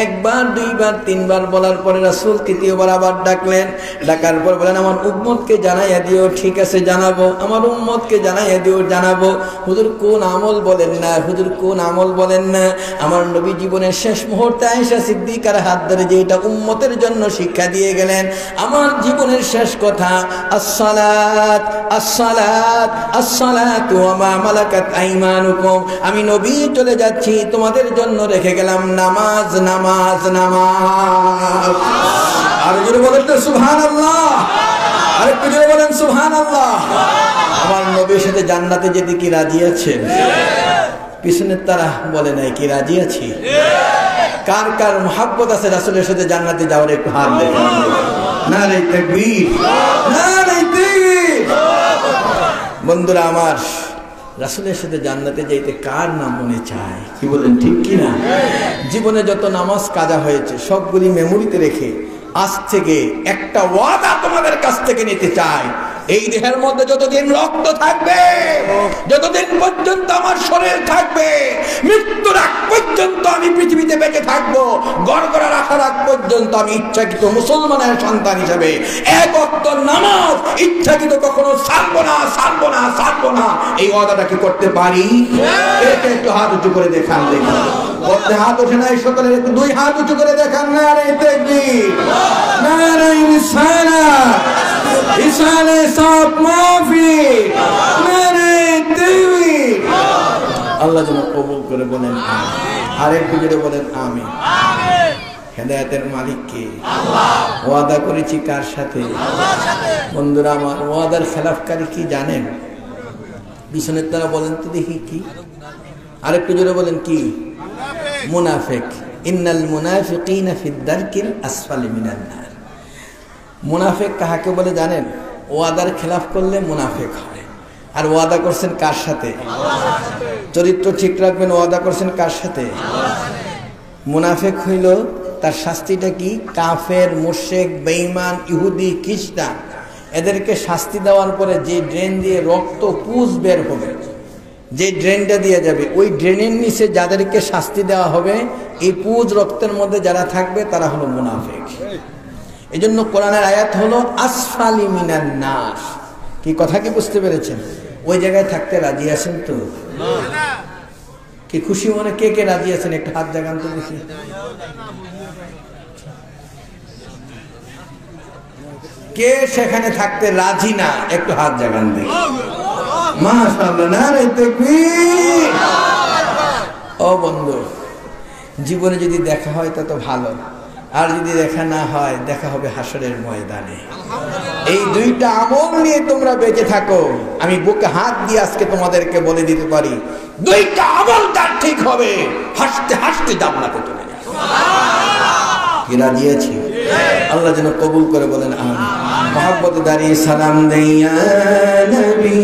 একবার দুইবার তিনবার বলার পরে রাসূল তৃতীয়বার আবার ডাকলেন। ডাকার পর বলেন, আমার উম্মতকে জানাইয়া দিও। ঠিক আছে জানাবো, আমার উম্মতকে জানাইয়া দিও, জানাবো। হুজুর কোন আমল বলেন না, হুজুর কোন আমল বলেন না। আমার নবী জীবনের শেষ মুহূর্তে আয়েশা সিদ্দিকার হাত ধরে যে এটা উম্মতের জন্য শিক্ষা দিয়ে গেলেন, আমার জীবনের শেষ কথা, আসসালাত আসসালাত আসসালাতু ওয়া মা মালাকাত আইমানুকুম। আমি নবী চলে যাচ্ছি, তোমাদের জন্য রেখে গেলাম নামাজ নামাজ নামাজ। আর জোরে বলেন তো সুবহানাল্লাহ, আরেকটু জোরে বলেন সুবহানাল্লাহ। আমার নবীর সাথে জান্নাতে যেতে কি রাজি আছেন? পিছনের তারা বলে নাই কি রাজি আছি? কার কার মুহাব্বত আছে রাসূলের সাথে জান্নাতে যাওয়ার? একটু হাত দেখেন। নারে তাকবীর, নারে তাকবীর। বন্ধুরা আমার, রাসূলের সাথে জান্নাতে যাইতে কার না মনে চায়? কি বলেন, ঠিক কি না? জীবনে যত নামাজ কাজা হয়েছে সবগুলি মেমোরিতে রেখে আজ থেকে একটা ওয়াদা তোমাদের কাছ থেকে নিতে চাই, এই দেহের মধ্যে যতদিন রক্ত থাকবে, যতদিন পর্যন্ত আমার শরীর থাকবে, মৃত্যুর আগ পর্যন্ত আমি পৃথিবীতে বেঁচে থাকবো, গড়গড়া রাখার আগ পর্যন্ত আমি ইচ্ছাকৃত মুসলমানের সন্তান হিসেবে এক ওয়াক্ত নামাজ ইচ্ছাকৃত কখনো ছাড়বো না, ছাড়বো না, ছাড়বো না। এই ওয়াদাটা কি করতে পারি? একটু হাত উঁচু করে দেখান, দেখুন বলতে হাত ওঠে নাই সকলের, একটু দুই হাত উঁচু করে দেখান। নারে তাকবীর, নারে রিসালাত, রিসালে সব মাফি, নারে তাকবীর। আল্লাহ যেন কবুল করে বলেন আমিন। আরেকটু জোরে বলেন আমিন। হেদায়েতের মালিক কে? আল্লাহ। ওয়াদা করেছি কার সাথে? আল্লাহর সাথে। বন্ধুরা আমার, ওয়াদার খেলাফকারী কি জানেন? পিছনের তারা বলেন তো দেখি কি? আরেকটু জোরে বলেন কি? মুনাফিক। ইন্নাল মুনাফিকিনা ফিদ দারকিল আসফালি মিনান নার। মুনাফিক কাহাকে বলে জানেন? ওয়াদার খেলাফ করলে মুনাফিক হয়। আর ওয়াদা করছেন কার সাথে? আল্লাহর সাথে। চরিত্র ঠিক রাখবেন, ওয়াদা করছেন কার সাথে? আল্লাহর সাথে। মুনাফিক হইল তার শাস্তিটা কি? কাফের, মুশরিক, বেঈমান, ইহুদি, খ্রিস্টান এদেরকে শাস্তি দেওয়ার পরে যে ড্রেন দিয়ে রক্ত পুঁজ বের হবে, যে ড্রেনটা দিয়ে যাবে, ওই ড্রেনের নিচে যাদেরকে শাস্তি দেওয়া হবে, এই পুঁজ রক্তের মধ্যে যারা থাকবে তারা হলো মুনাফিক। এই জন্য কোরআনের আয়াত হলো আসফালি মিনান নার। কি কথা কি বুঝতে পেরেছেন? ওই জায়গায় থাকতে রাজি আছেন তো? কি খুশি মনে কে কে রাজি আছেন? একটু হাত জাগান তো দেখি। কে সেখানে থাকতে রাজি না? একটু হাত জাগান দেখি। মাশাআল্লাহ, নারে তাকবীর। ও বন্ধু, জীবনে যদি দেখা হয় তা তো ভালো, আর যদি দেখা না হয় দেখা হবে হাসরের ময়দানে। এই দুইটা আমল নিয়ে তোমরা বেঁচে থাকো। আমি বুকে হাত দিয়ে আজকে তোমাদেরকে বলে দিতে পারি, দুইটা আমল তার ঠিক হবে, হাসতে হাসতে জান্নাতে চলে যাবে। কি রাজি আছি? আল্লাহ যেন কবুল করে বলেন আমিন। মহব্বতে দাঁড়িয়ে সালাম দেইয়া নবী